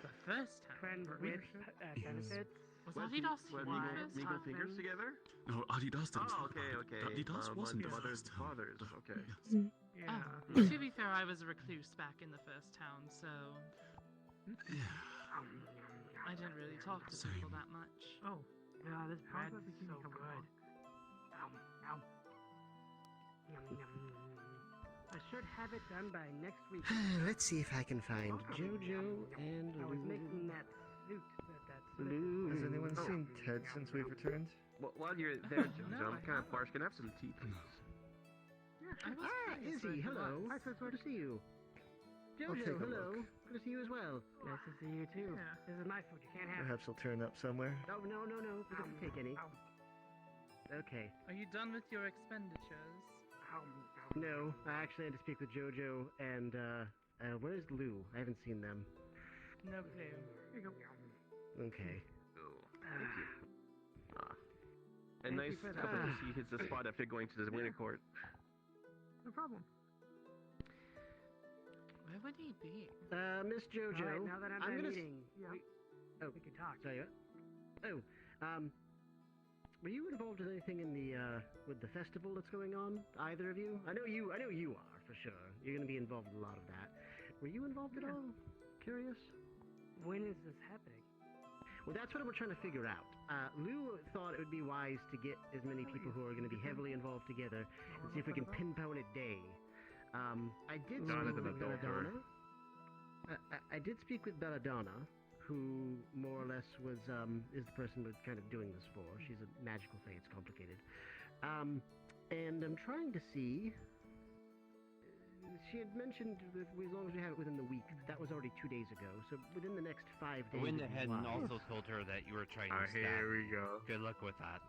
S16: The first town.
S18: friends with benefits.
S16: Was Adidas here the first
S8: Mingle
S16: time?
S8: fingers together?
S1: No, Adidas didn't
S8: Oh,
S1: talk
S8: okay,
S1: about it.
S8: okay.
S1: Adidas wasn't the
S8: mothers,
S1: first town.
S8: fathers. Okay.
S1: Yes.
S12: Yeah.
S16: Oh, to be fair, I was a recluse back in the first town, so
S1: Yeah.
S16: I didn't really talk to people that much.
S18: Oh, this
S12: How's
S18: bread's
S12: that bikini
S18: so
S12: coming
S18: good.
S12: along?
S18: Yum. I should have it done by next week.
S2: Let's see if I can find Jojo and
S18: I was
S2: Lou.
S18: making that suit.
S22: Has anyone seen Ted since we've returned?
S8: Well, while you're there, Jojo,
S16: No,
S8: I'm
S16: I
S8: kind of parched. Can I have some tea, please?
S2: Izzy, hello.
S18: Hi, Chris,
S2: Good to see you.
S22: I'll take
S2: Jojo,
S22: a
S2: hello.
S22: look.
S2: Good to see you as well.
S18: Nice to see you too. This is my food. You can't have it.
S22: Perhaps he'll turn up somewhere.
S2: Oh, no. We don't take any. Okay.
S16: Are you done with your expenditures?
S2: No, I actually had to speak with Jojo and, where's Lou? I haven't seen them.
S16: No clue.
S12: Here you go.
S2: Okay.
S8: Thank you. And
S18: Thank you
S8: nice
S18: for that.
S8: couple to see hits the spot after going to the winter court.
S12: No problem.
S16: Where would he be?
S2: Miss Jojo.
S18: All right, now that I'm done
S2: gonna
S18: eating,
S2: Oh,
S18: we can talk.
S2: sorry, what? Were you involved in anything in the, with the festival that's going on? Either of you? I know you are, for sure. You're gonna be involved in a lot of that. Were you involved at all? Curious?
S18: When is this happening?
S2: Well, that's what we're trying to figure out. Lou thought it would be wise to get as many people who are going to be heavily involved together and see if we can pinpoint a day. I did speak with Belladonna. I did speak with Belladonna, who more or less was is the person we're kind of doing this for. She's a magical thing. It's complicated. And I'm trying to see. She had mentioned that as long as we have it within the week. That was already 2 days ago. So within the next 5 days.
S6: I went
S2: would be
S6: ahead and
S2: wise.
S6: also told her that you were trying to stab.
S4: Here we go.
S6: Good luck with that.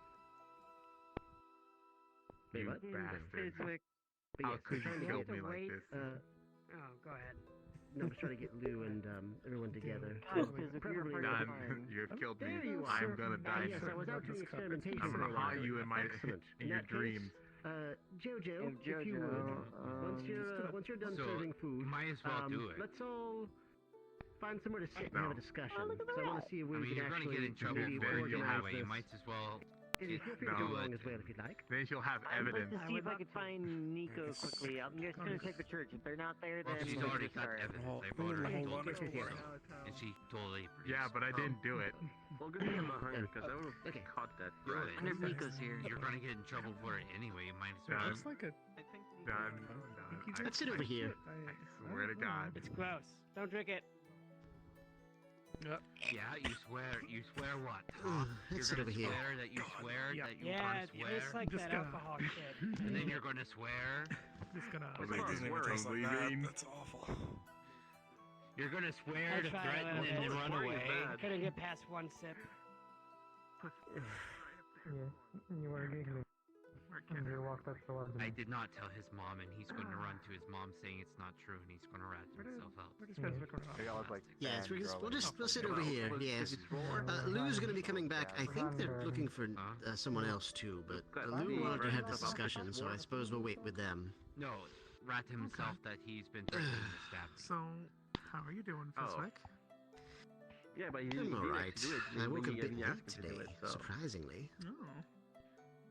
S2: Wait,
S4: You
S2: what?
S4: bastard.
S2: But
S4: How
S2: yes,
S4: could
S2: we're
S4: you
S2: trying to
S4: kill
S2: get,
S4: me like this?
S18: Oh, go ahead.
S2: No, I'm just trying to get Lou and everyone together.
S18: Guys, if you're
S2: Preferably
S18: part of
S4: None. You have killed me.
S2: There you
S4: I'm
S2: are.
S4: gonna die
S2: Yes, I
S4: now.
S2: was out doing experimentation.
S4: I'm
S2: for
S4: gonna
S2: a while.
S4: haunt you in my
S2: Excellent.
S4: in
S2: In
S4: your
S2: that case,
S4: dreams.
S2: Jojo, if you would, once you're done
S6: So,
S2: serving food,
S6: might as well do it.
S2: let's all find somewhere to sit and have a discussion.
S6: Oh, look at
S2: so I want
S6: that.
S2: to see if we
S6: I mean,
S2: can
S6: you're
S2: actually
S6: gonna get in trouble
S2: maybe
S6: for it
S2: organize
S6: anyway. You
S2: this.
S6: might as well.
S2: Izzy, feel free to come along as well if you'd like.
S4: Then she'll have evidence.
S19: I'd like to see if I could find Nico quickly. I'm just gonna check the church. If they're not there,
S6: Well,
S19: then
S6: she's
S19: we'll
S6: already
S19: just
S6: got
S19: start.
S6: evidence. I brought her and told her before, and she totally.
S4: Yeah, but I didn't do it.
S8: Well, good thing I'm not hungry because I would have caught that.
S6: Good.
S8: Right.
S19: Wonder if Nico's here.
S6: You're gonna get in trouble for it anyway. You might as well.
S4: Done.
S12: Looks like a.
S4: Done.
S2: Let's sit over here.
S4: I swear to God.
S18: It's gross. Don't drink it.
S6: Yeah, you swear. You swear what? Huh? You're
S2: Let's sit
S6: gonna
S2: over here.
S6: swear that you swear that you
S18: Yeah,
S6: wanna
S18: it
S6: swear,
S18: tastes like that alcohol shit.
S6: and then you're gonna swear.
S12: Just gonna.
S4: It doesn't even taste like that.
S9: That's awful.
S6: You're gonna
S18: I
S6: swear to
S18: tried a
S6: threaten
S18: little
S6: and then
S18: bit.
S6: run
S8: Swearing
S6: away.
S8: is bad.
S18: Couldn't get past one sip.
S5: Yeah, you were giggling. And we walked up towards
S6: I
S5: him.
S6: did not tell his mom, and he's going to run to his mom saying it's not true, and he's going to rat himself out.
S2: Yes, we'll sit over here. Yes, Lou's going to be coming back. I think they're looking for someone else too, but Lou wanted to have this discussion, so I suppose we'll wait with them.
S6: No, rat himself that he's been threatening to stab me.
S14: So, how are you doing, Fizwick?
S8: Yeah, but
S2: I'm all right. I woke a
S8: he
S2: bit
S8: asked
S2: late
S8: him to do
S2: today,
S8: it, so.
S2: surprisingly.
S14: Oh.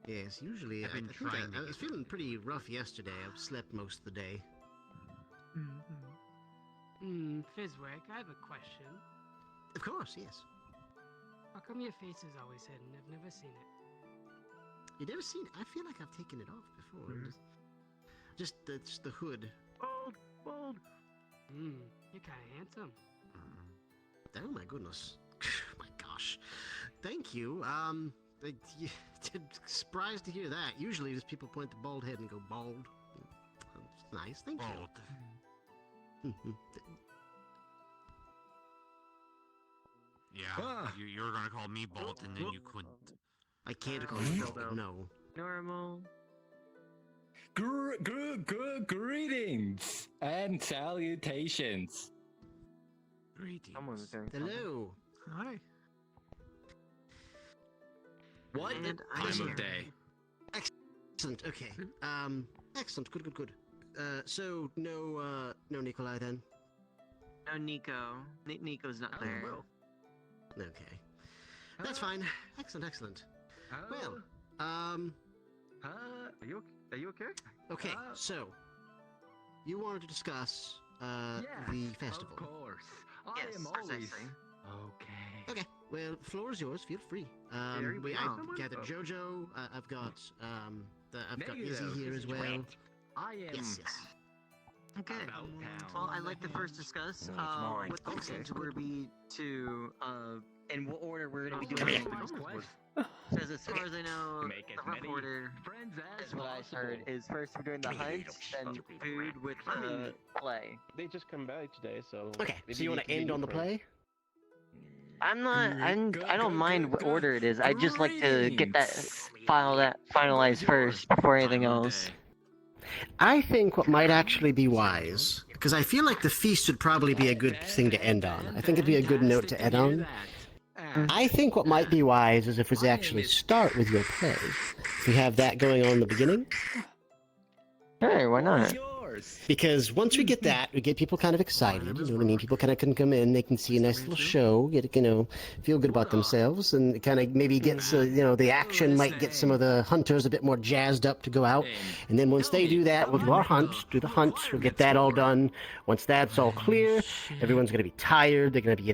S2: Yes, usually I think I was feeling pretty rough yesterday. I slept most of the day.
S19: Fizwick, I have a question.
S2: Of course, yes.
S19: How come your face is always hidden? I've never seen it.
S2: You never seen it? I feel like I've taken it off before. Just the hood.
S19: Bald. You're kind of handsome.
S2: Oh my goodness. My gosh. Thank you. Surprised to hear that. Usually just people point the bald head and go bald. That's nice. Thank you.
S6: Yeah, you were gonna call me bald, and then you couldn't.
S2: I can't call you bald, no.
S20: Normal.
S23: Greetings and salutations.
S6: Greetings.
S2: Hello.
S14: Hi.
S2: What
S23: Time of day.
S2: Excellent. Okay. Excellent. Good. So no Nikolai then.
S20: No Nico. Nico's not there.
S2: Okay. That's fine. Excellent. Well,
S8: Are you okay?
S2: Okay, so you wanted to discuss the festival.
S23: Of course.
S20: Yes,
S23: I am always.
S2: Okay. Well, the floor is yours. Feel free. I gathered Jojo. I've got Izzy here as well.
S23: I am.
S2: Yes.
S20: Okay. Well, I'd like to first discuss what the plans would be to in what order we're going to be doing things. Because as far as I know, the rough order is what I heard is first we're doing the hunt, then food with the play.
S8: They just come by today, so.
S2: Okay. So you want to end on the play?
S20: I'm not. I don't mind what order it is. I just like to get that finalized first before anything else.
S2: I think what might actually be wise, because I feel like the feast would probably be a good thing to end on. I think it'd be a good note to end on. I think what might be wise is if we actually start with your play. If we have that going on in the beginning.
S20: Hey, why not?
S2: Because once we get that, we get people kind of excited, you know what I mean? People kind of can come in, they can see a nice little show, feel good about themselves, and it kind of maybe gets, the action might get some of the hunters a bit more jazzed up to go out. And then once they do that, we'll do the hunt, we'll get that all done. Once that's all clear, everyone's going to be tired, they're going to be,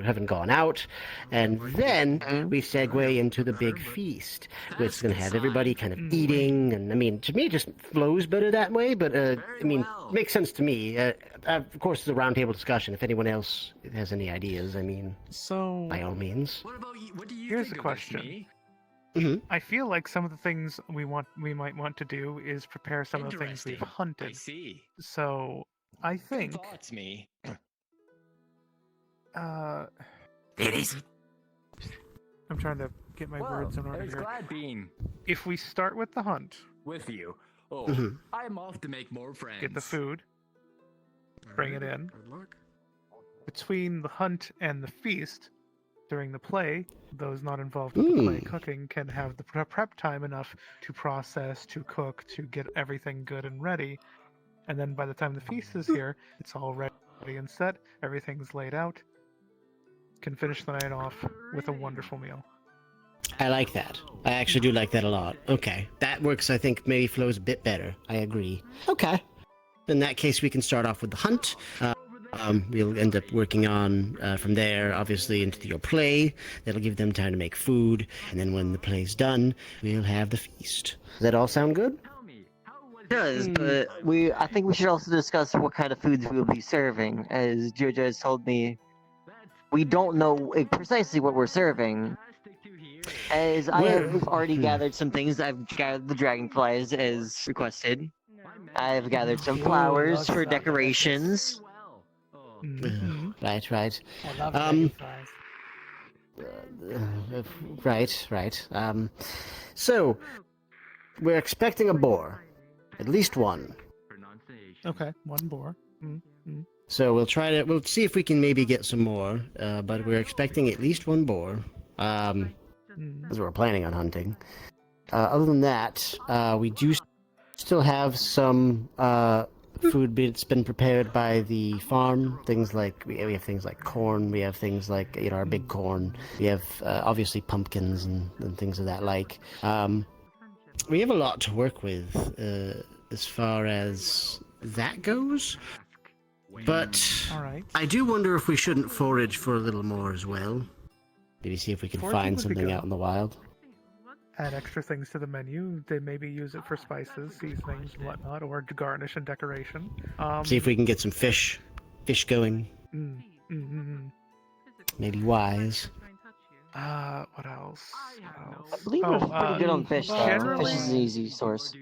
S2: haven't gone out. And then we segue into the big feast, which is going to have everybody kind of eating, and to me it just flows better that way, but makes sense to me. Of course, it's a roundtable discussion. If anyone else has any ideas,
S14: so
S2: by all means.
S14: Here's a question. I feel like some of the things we might want to do is prepare some of the things we've hunted.
S23: I see.
S14: So I think.
S23: Good thoughts, me.
S14: It is. I'm trying to get my words in order
S23: There's
S14: here.
S23: glad being
S14: If we start with the hunt,
S23: with you. Oh, I'm off to make more friends.
S14: get the food, bring it in. Between the hunt and the feast, during the play, those not involved with the play cooking can have the prep time enough to process, to cook, to get everything good and ready. And then by the time the feast is here, it's all ready and set, everything's laid out. Can finish the night off with a wonderful meal.
S2: I like that. I actually do like that a lot. Okay. That works, I think, maybe flows a bit better. I agree. Okay. In that case, we can start off with the hunt. We'll end up working on, from there, obviously, into your play. That'll give them time to make food. And then when the play's done, we'll have the feast. Does that all sound good?
S20: It does, but I think we should also discuss what kind of foods we will be serving. As Jojo has told me, we don't know precisely what we're serving. As I have already gathered some things, I've gathered the dragonflies as requested. I've gathered some flowers for decorations.
S2: Right.
S5: I love dragonflies.
S2: Right. So, we're expecting a boar, at least one.
S14: Okay, one boar.
S2: So we'll see if we can maybe get some more, but we're expecting at least one boar, as we're planning on hunting. Other than that, we do still have some food that's been prepared by the farm. Things like we have things like corn. We have things like our big corn. We have obviously pumpkins and things of that like. We have a lot to work with as far as that goes. But I do wonder if we shouldn't forage for a little more as well. Maybe see if we can
S14: Foraging
S2: find
S14: would be
S2: something
S14: good.
S2: out in the wild.
S14: Add extra things to the menu. They maybe use it for spices, seasonings, and whatnot, or to garnish and decoration.
S2: See if we can get some fish going. Maybe wise.
S14: What else?
S20: I believe we're pretty good on fish, though.
S14: Generally,
S20: Fish is an easy source.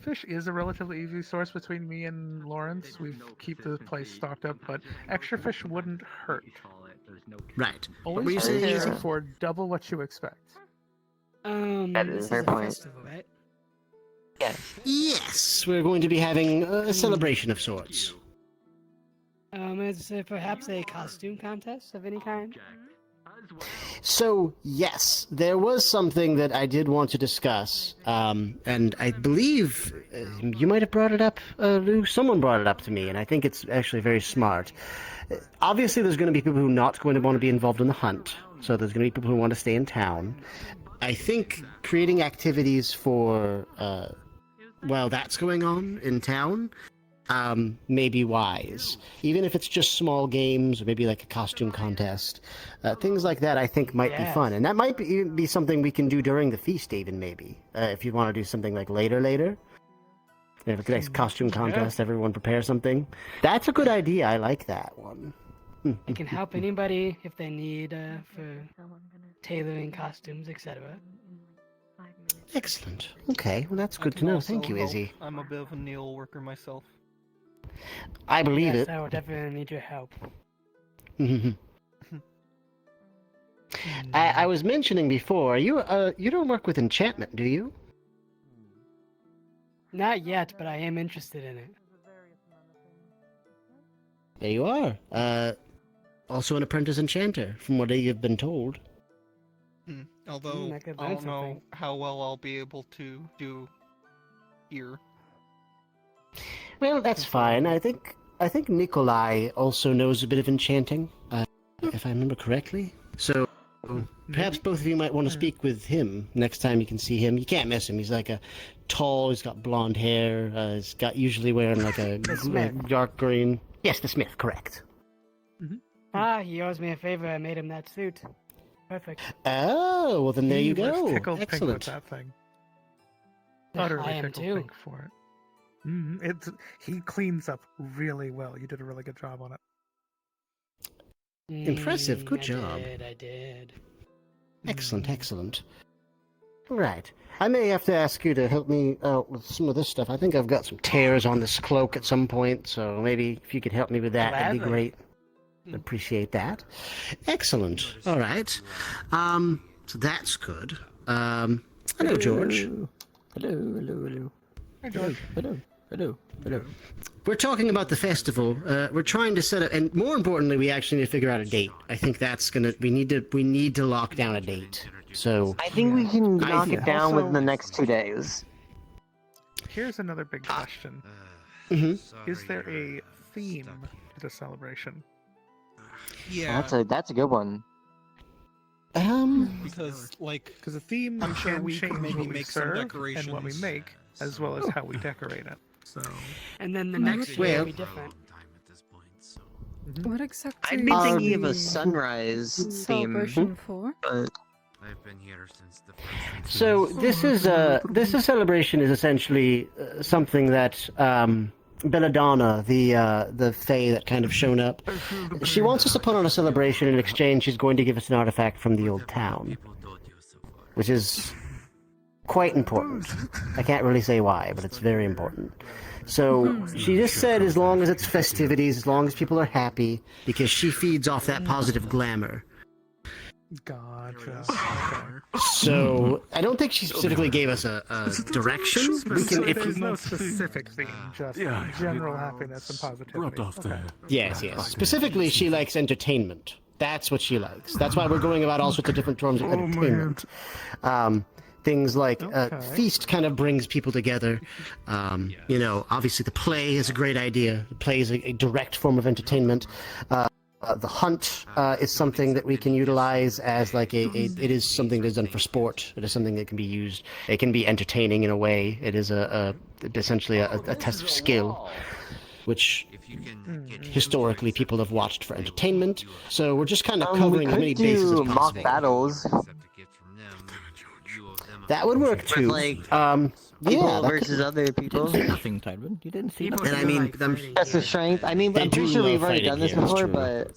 S14: Fish is a relatively easy source between me and Lawrence. We keep the place stocked up, but extra fish wouldn't hurt.
S2: Right.
S14: Always
S2: Were you saying
S14: prepare
S2: easy?
S14: for double what you expect.
S20: That is a fair point.
S18: Festival, right?
S2: Yes, we're going to be having a celebration of sorts.
S18: Is there perhaps a costume contest of any kind?
S2: So, yes, there was something that I did want to discuss, and I believe you might have brought it up, Lou. Someone brought it up to me, and I think it's actually very smart. Obviously, there's going to be people who are not going to want to be involved in the hunt, so there's going to be people who want to stay in town. I think creating activities for, while that's going on in town, may be wise. Even if it's just small games, or maybe like a costume contest. Things like that I think might be fun. And that might be something we can do during the feast even, maybe. If you want to do something like later. If it's a nice costume contest, everyone prepare something. That's a good idea, I like that one.
S18: I can help anybody if they need for tailoring costumes, etc.
S2: Excellent. Okay, well that's good to know. Thank you, Izzy.
S13: I'm a bit of a nail worker myself.
S2: I believe
S18: Yes,
S2: it.
S18: I will definitely need your help.
S2: I was mentioning before, you don't work with enchantment, do you?
S18: Not yet, but I am interested in it.
S2: There you are. Also an apprentice enchanter, from what you've been told.
S13: Although
S18: I could
S13: I
S18: learn
S13: don't know
S18: something.
S13: how well I'll be able to do here.
S2: Well, that's fine. I think Nikolai also knows a bit of enchanting, if I remember correctly. So perhaps both of you might want to speak with him next time you can see him. You can't miss him. He's like a tall. He's got blonde hair. He's got usually wearing like a dark green. Yes, the Smith, correct.
S18: He owes me a favor. I made him that suit. Perfect.
S2: Oh, well then there you
S14: He was
S2: go.
S14: tickled pink with
S2: Excellent.
S14: that thing.
S18: I
S14: Utterly
S18: am
S14: tickled
S18: too.
S14: pink for it. He cleans up really well. You did a really good job on it.
S2: Impressive. Good job.
S18: I did.
S2: Excellent, excellent. Right. I may have to ask you to help me out with some of this stuff. I think I've got some tears on this cloak at some point, so maybe if you could help me with that, that'd be
S18: Gladly.
S2: great. Appreciate that. Excellent. All right. So that's good. Hello, George.
S17: Hello.
S14: Hi, George.
S17: Hello.
S2: We're talking about the festival. We're trying to set up, and more importantly, we actually need to figure out a date. I think that's gonna. We need to lock down a date. So
S20: I think we can knock it down
S14: Also-
S20: within the next 2 days.
S14: Here's another big question. Is there a theme to the celebration?
S13: Yeah,
S20: That's a good one.
S13: because
S14: Because the theme
S13: I'm sure
S14: can
S13: we could
S14: change
S13: maybe
S14: what we
S13: make some
S14: serve and what we
S13: decorations.
S14: make, as well as how we decorate it. So
S18: And then the next year
S2: Well-
S18: will be different.
S21: What exactly
S20: I'd be
S21: is
S20: thinking of a
S21: the
S20: sunrise theme.
S21: celebration for?
S20: But
S6: I've been here since the first.
S2: So this celebration is essentially something that Belladonna, the fae that kind of shown up, she wants us to put on a celebration. In exchange, she's going to give us an artifact from the old town, which is quite important. I can't really say why, but it's very important. So she just said as long as it's festivities, as long as people are happy, because she feeds off that positive glamour.
S14: Gotcha.
S2: So I don't think she specifically gave us a direction. We can, if
S14: There's no specific theme, just general happiness and positivity. Okay.
S2: Yes, yes. Specifically, she likes entertainment. That's what she likes. That's why we're going about all sorts of different forms of entertainment. Things like feast kind of brings people together. You know, obviously the play is a great idea. The play is a direct form of entertainment. The hunt is something that we can utilize as like it is something that's done for sport. It is something that can be used. It can be entertaining in a way. It is essentially a test of skill, which historically people have watched for entertainment. So we're just kind of covering as many bases as possible.
S20: Mock battles.
S2: That would work too.
S20: Like, people versus other people.
S13: Nothing, Tybin. You didn't see
S20: And
S13: nothing.
S2: I mean,
S20: that's the strength. I mean, I'm pretty sure we've already done this before, but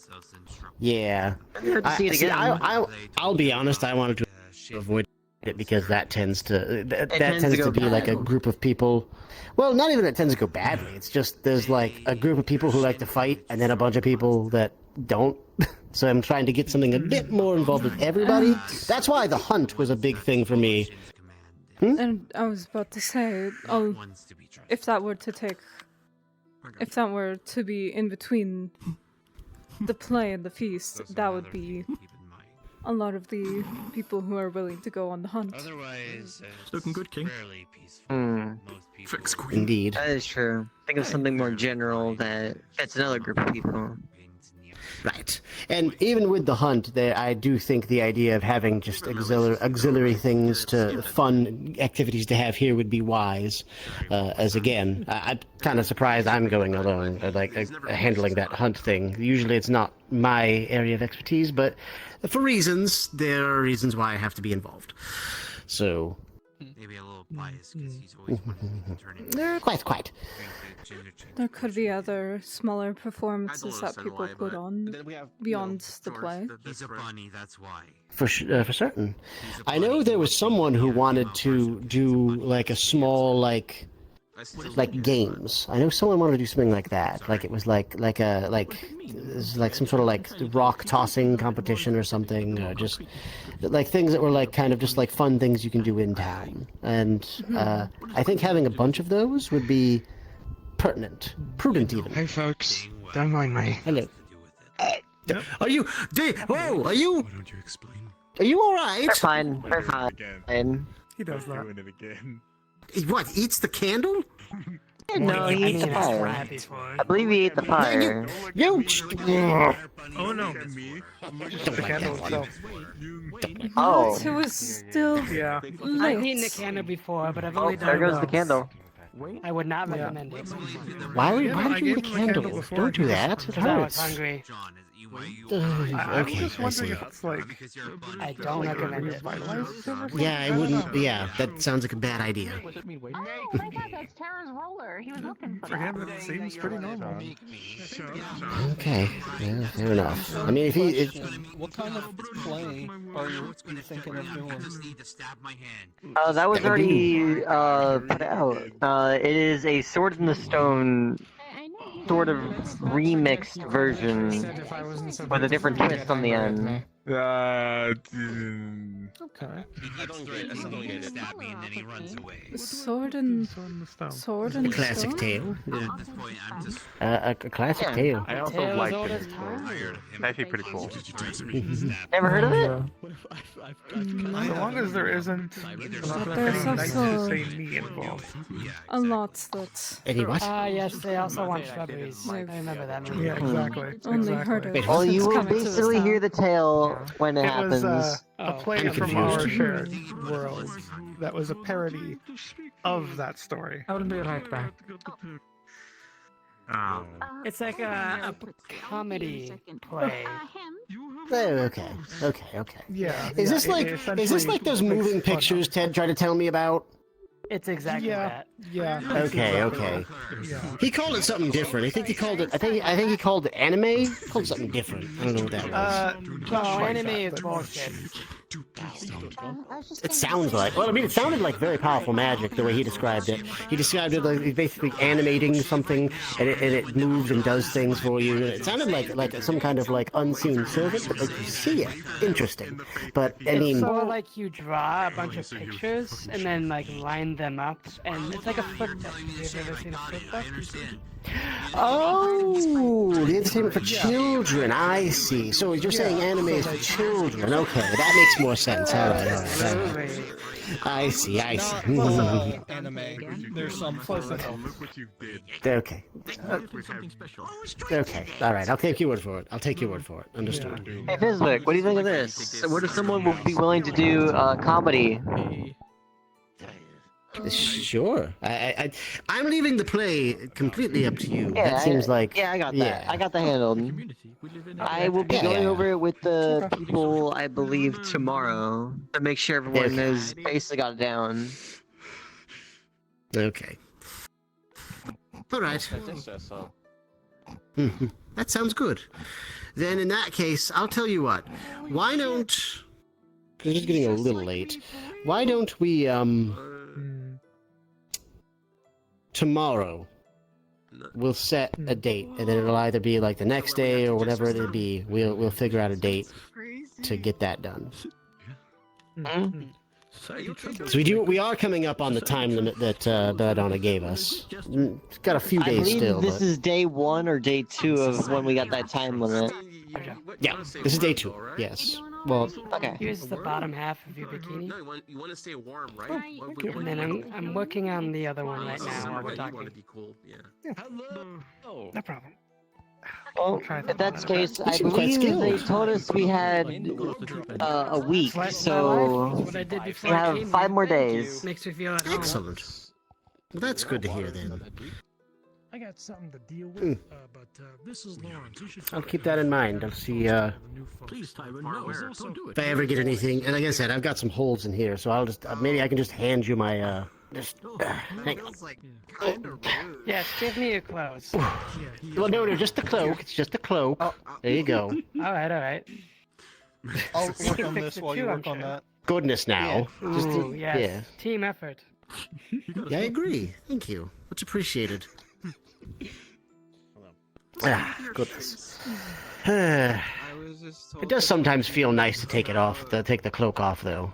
S2: yeah.
S20: to see it again.
S2: I'll be honest. I wanted to avoid it because that tends to tends to be like a group of people. Well, not even that tends to go badly. It's just there's like a group of people who like to fight, and then a bunch of people that don't. So I'm trying to get something a bit more involved with everybody. That's why the hunt was a big thing for me.
S21: And I was about to say, if that were to be in between the play and the feast, that would be a lot of the people who are willing to go on the hunt.
S6: Otherwise,
S13: looking good, King.
S6: Fix
S2: Indeed.
S20: That is true. Think of something more general that fits another group of people.
S2: Right. And even with the hunt, I do think the idea of having just auxiliary things to fun activities to have here would be wise. As again, I'm kind of surprised I'm going alone, handling that hunt thing. Usually it's not my area of expertise, but for reasons, there are reasons why I have to be involved. So...
S6: Maybe a little biased because he's always wanted to turn into
S2: Quite.
S21: There could be other smaller performances that people put on beyond the play.
S6: He's a bunny, that's why.
S2: For certain. I know there was someone who wanted to do like a small like games. I know someone wanted to do something like that. Like it was like some sort of like rock tossing competition or something. Just like things that were like kind of just like fun things you can do in town. And I think having a bunch of those would be prudent even.
S9: Hey folks, don't mind me.
S2: Hello. Are you? Whoa! Are you?
S6: Why don't you explain?
S2: Are you all right?
S20: We're fine. We're fine.
S14: He does that.
S4: Doing it again.
S2: What? Eats the candle?
S20: No, he ate the fire. I believe he ate the fire.
S14: Oh no. Just the candle itself.
S20: Oh.
S21: It was still
S18: I've eaten the candle before, but I've only done
S20: There
S18: it
S20: goes the
S18: once.
S20: candle.
S18: I would not recommend it.
S2: Why did you eat a candle? Don't do that. It
S18: Because I was
S2: hurts.
S18: hungry.
S14: I'm
S2: Okay,
S14: just
S2: I see.
S14: wondering if it's like...
S18: I don't recommend it.
S2: Yeah, I wouldn't. Yeah, that sounds like a bad idea.
S7: Oh my god, that's Tara's roller. He was looking for
S14: For
S7: that.
S14: him, it seems pretty normal.
S2: Okay, yeah, fair enough. I mean, if
S13: What kind of play are you thinking of doing?
S20: That was already put out. It is a Sword in the Stone sort of remixed version with a different twist on the end.
S14: Okay.
S6: Stab me and then he runs away.
S21: Sword and
S2: a classic
S21: stone?
S2: tale.
S6: At this point, I'm just
S2: A classic tale.
S12: I also like it. It's actually pretty cool.
S20: Never heard of it?
S14: So long as there isn't
S21: There's
S14: anything nice
S21: also
S14: to say me involved.
S21: a lot that
S2: Any what?
S18: Yes, they also want shrubberies. I remember that movie.
S14: Yeah, exactly.
S21: only heard of.
S20: Well, you will
S21: coming to us
S20: basically
S21: now.
S20: hear the tale when it
S14: It was
S20: happens.
S14: a play
S2: I'm
S14: from
S2: confused.
S14: our shared world that was a parody of that story.
S5: I will be right back.
S18: It's like a comedy play.
S2: Oh, okay.
S14: Yeah.
S2: Is this like those moving pictures Ted tried to tell me about?
S18: It's exactly that.
S14: Yeah.
S2: Okay.
S14: Yeah.
S2: He called it something different. I think he called it. I think he called it anime. He called it something different. I don't know what that was.
S18: No, anime is bullshit.
S2: It sounds like. Well, I mean, it sounded like very powerful magic the way he described it. He described it like he's basically animating something, and it moves and does things for you. It sounded like some kind of like unseen servant, but like you see it. Interesting. But I mean,
S18: it's sort of like you draw a bunch of pictures and then like line them up, and it's like a flip book. Have you ever seen a flip book?
S2: oh, the entertainment for children. I see. So you're saying anime is for children? Okay, that makes more sense. All right. I see.
S13: Anime. There's some close enough.
S2: Okay. Okay. All right. I'll take your word for it. Understood.
S20: Hey, Fizwick, what do you think of this? What if someone would be willing to do comedy?
S2: Sure. I'm leaving the play completely up to you.
S20: Yeah,
S2: that seems like...
S20: Yeah, I got that. I got that handled. I will be going over it with the people, I believe, tomorrow to make sure everyone has basically got it down.
S2: Okay. All right. That sounds good. Then in that case, I'll tell you what. Why don't... It's just getting a little late. Why don't we, tomorrow, we'll set a date, and then it'll either be like the next day or whatever it'll be. We'll figure out a date to get that done. So we are coming up on the time limit that Belladonna gave us. Got a few days still.
S20: This is day 1 or day 2 of when we got that time limit.
S2: Yeah, this is day 2. Yes. Well,
S20: okay.
S18: Here's the bottom half of your bikini.
S8: No, you want to stay warm, right?
S18: And then I'm working on the other one right now while we're talking.
S8: You want to be cool, yeah.
S18: Hello. No problem.
S20: Well, if that's the case, I believe they told us we had a week, so we have 5 more days.
S18: Makes me feel at home.
S2: Excellent. Well, that's good to hear then.
S3: I got something to deal with, but this is Lawrence. You should
S2: I'll keep that in mind. I'll see
S3: Please, Tywin, no, don't do it.
S2: if I ever get anything. And like I said, I've got some holes in here, so I'll just maybe I can just hand you my hang on.
S18: Yes, give me your clothes.
S2: Well, no, just the cloak. It's just the cloak. There you go.
S18: All right.
S13: I'll work on this while you work on that.
S2: Goodness now. Just
S18: Ooh, yes. Team effort.
S2: Yeah, I agree. Thank you. Much appreciated. Goodness. It does sometimes feel nice to take it off, to take the cloak off, though.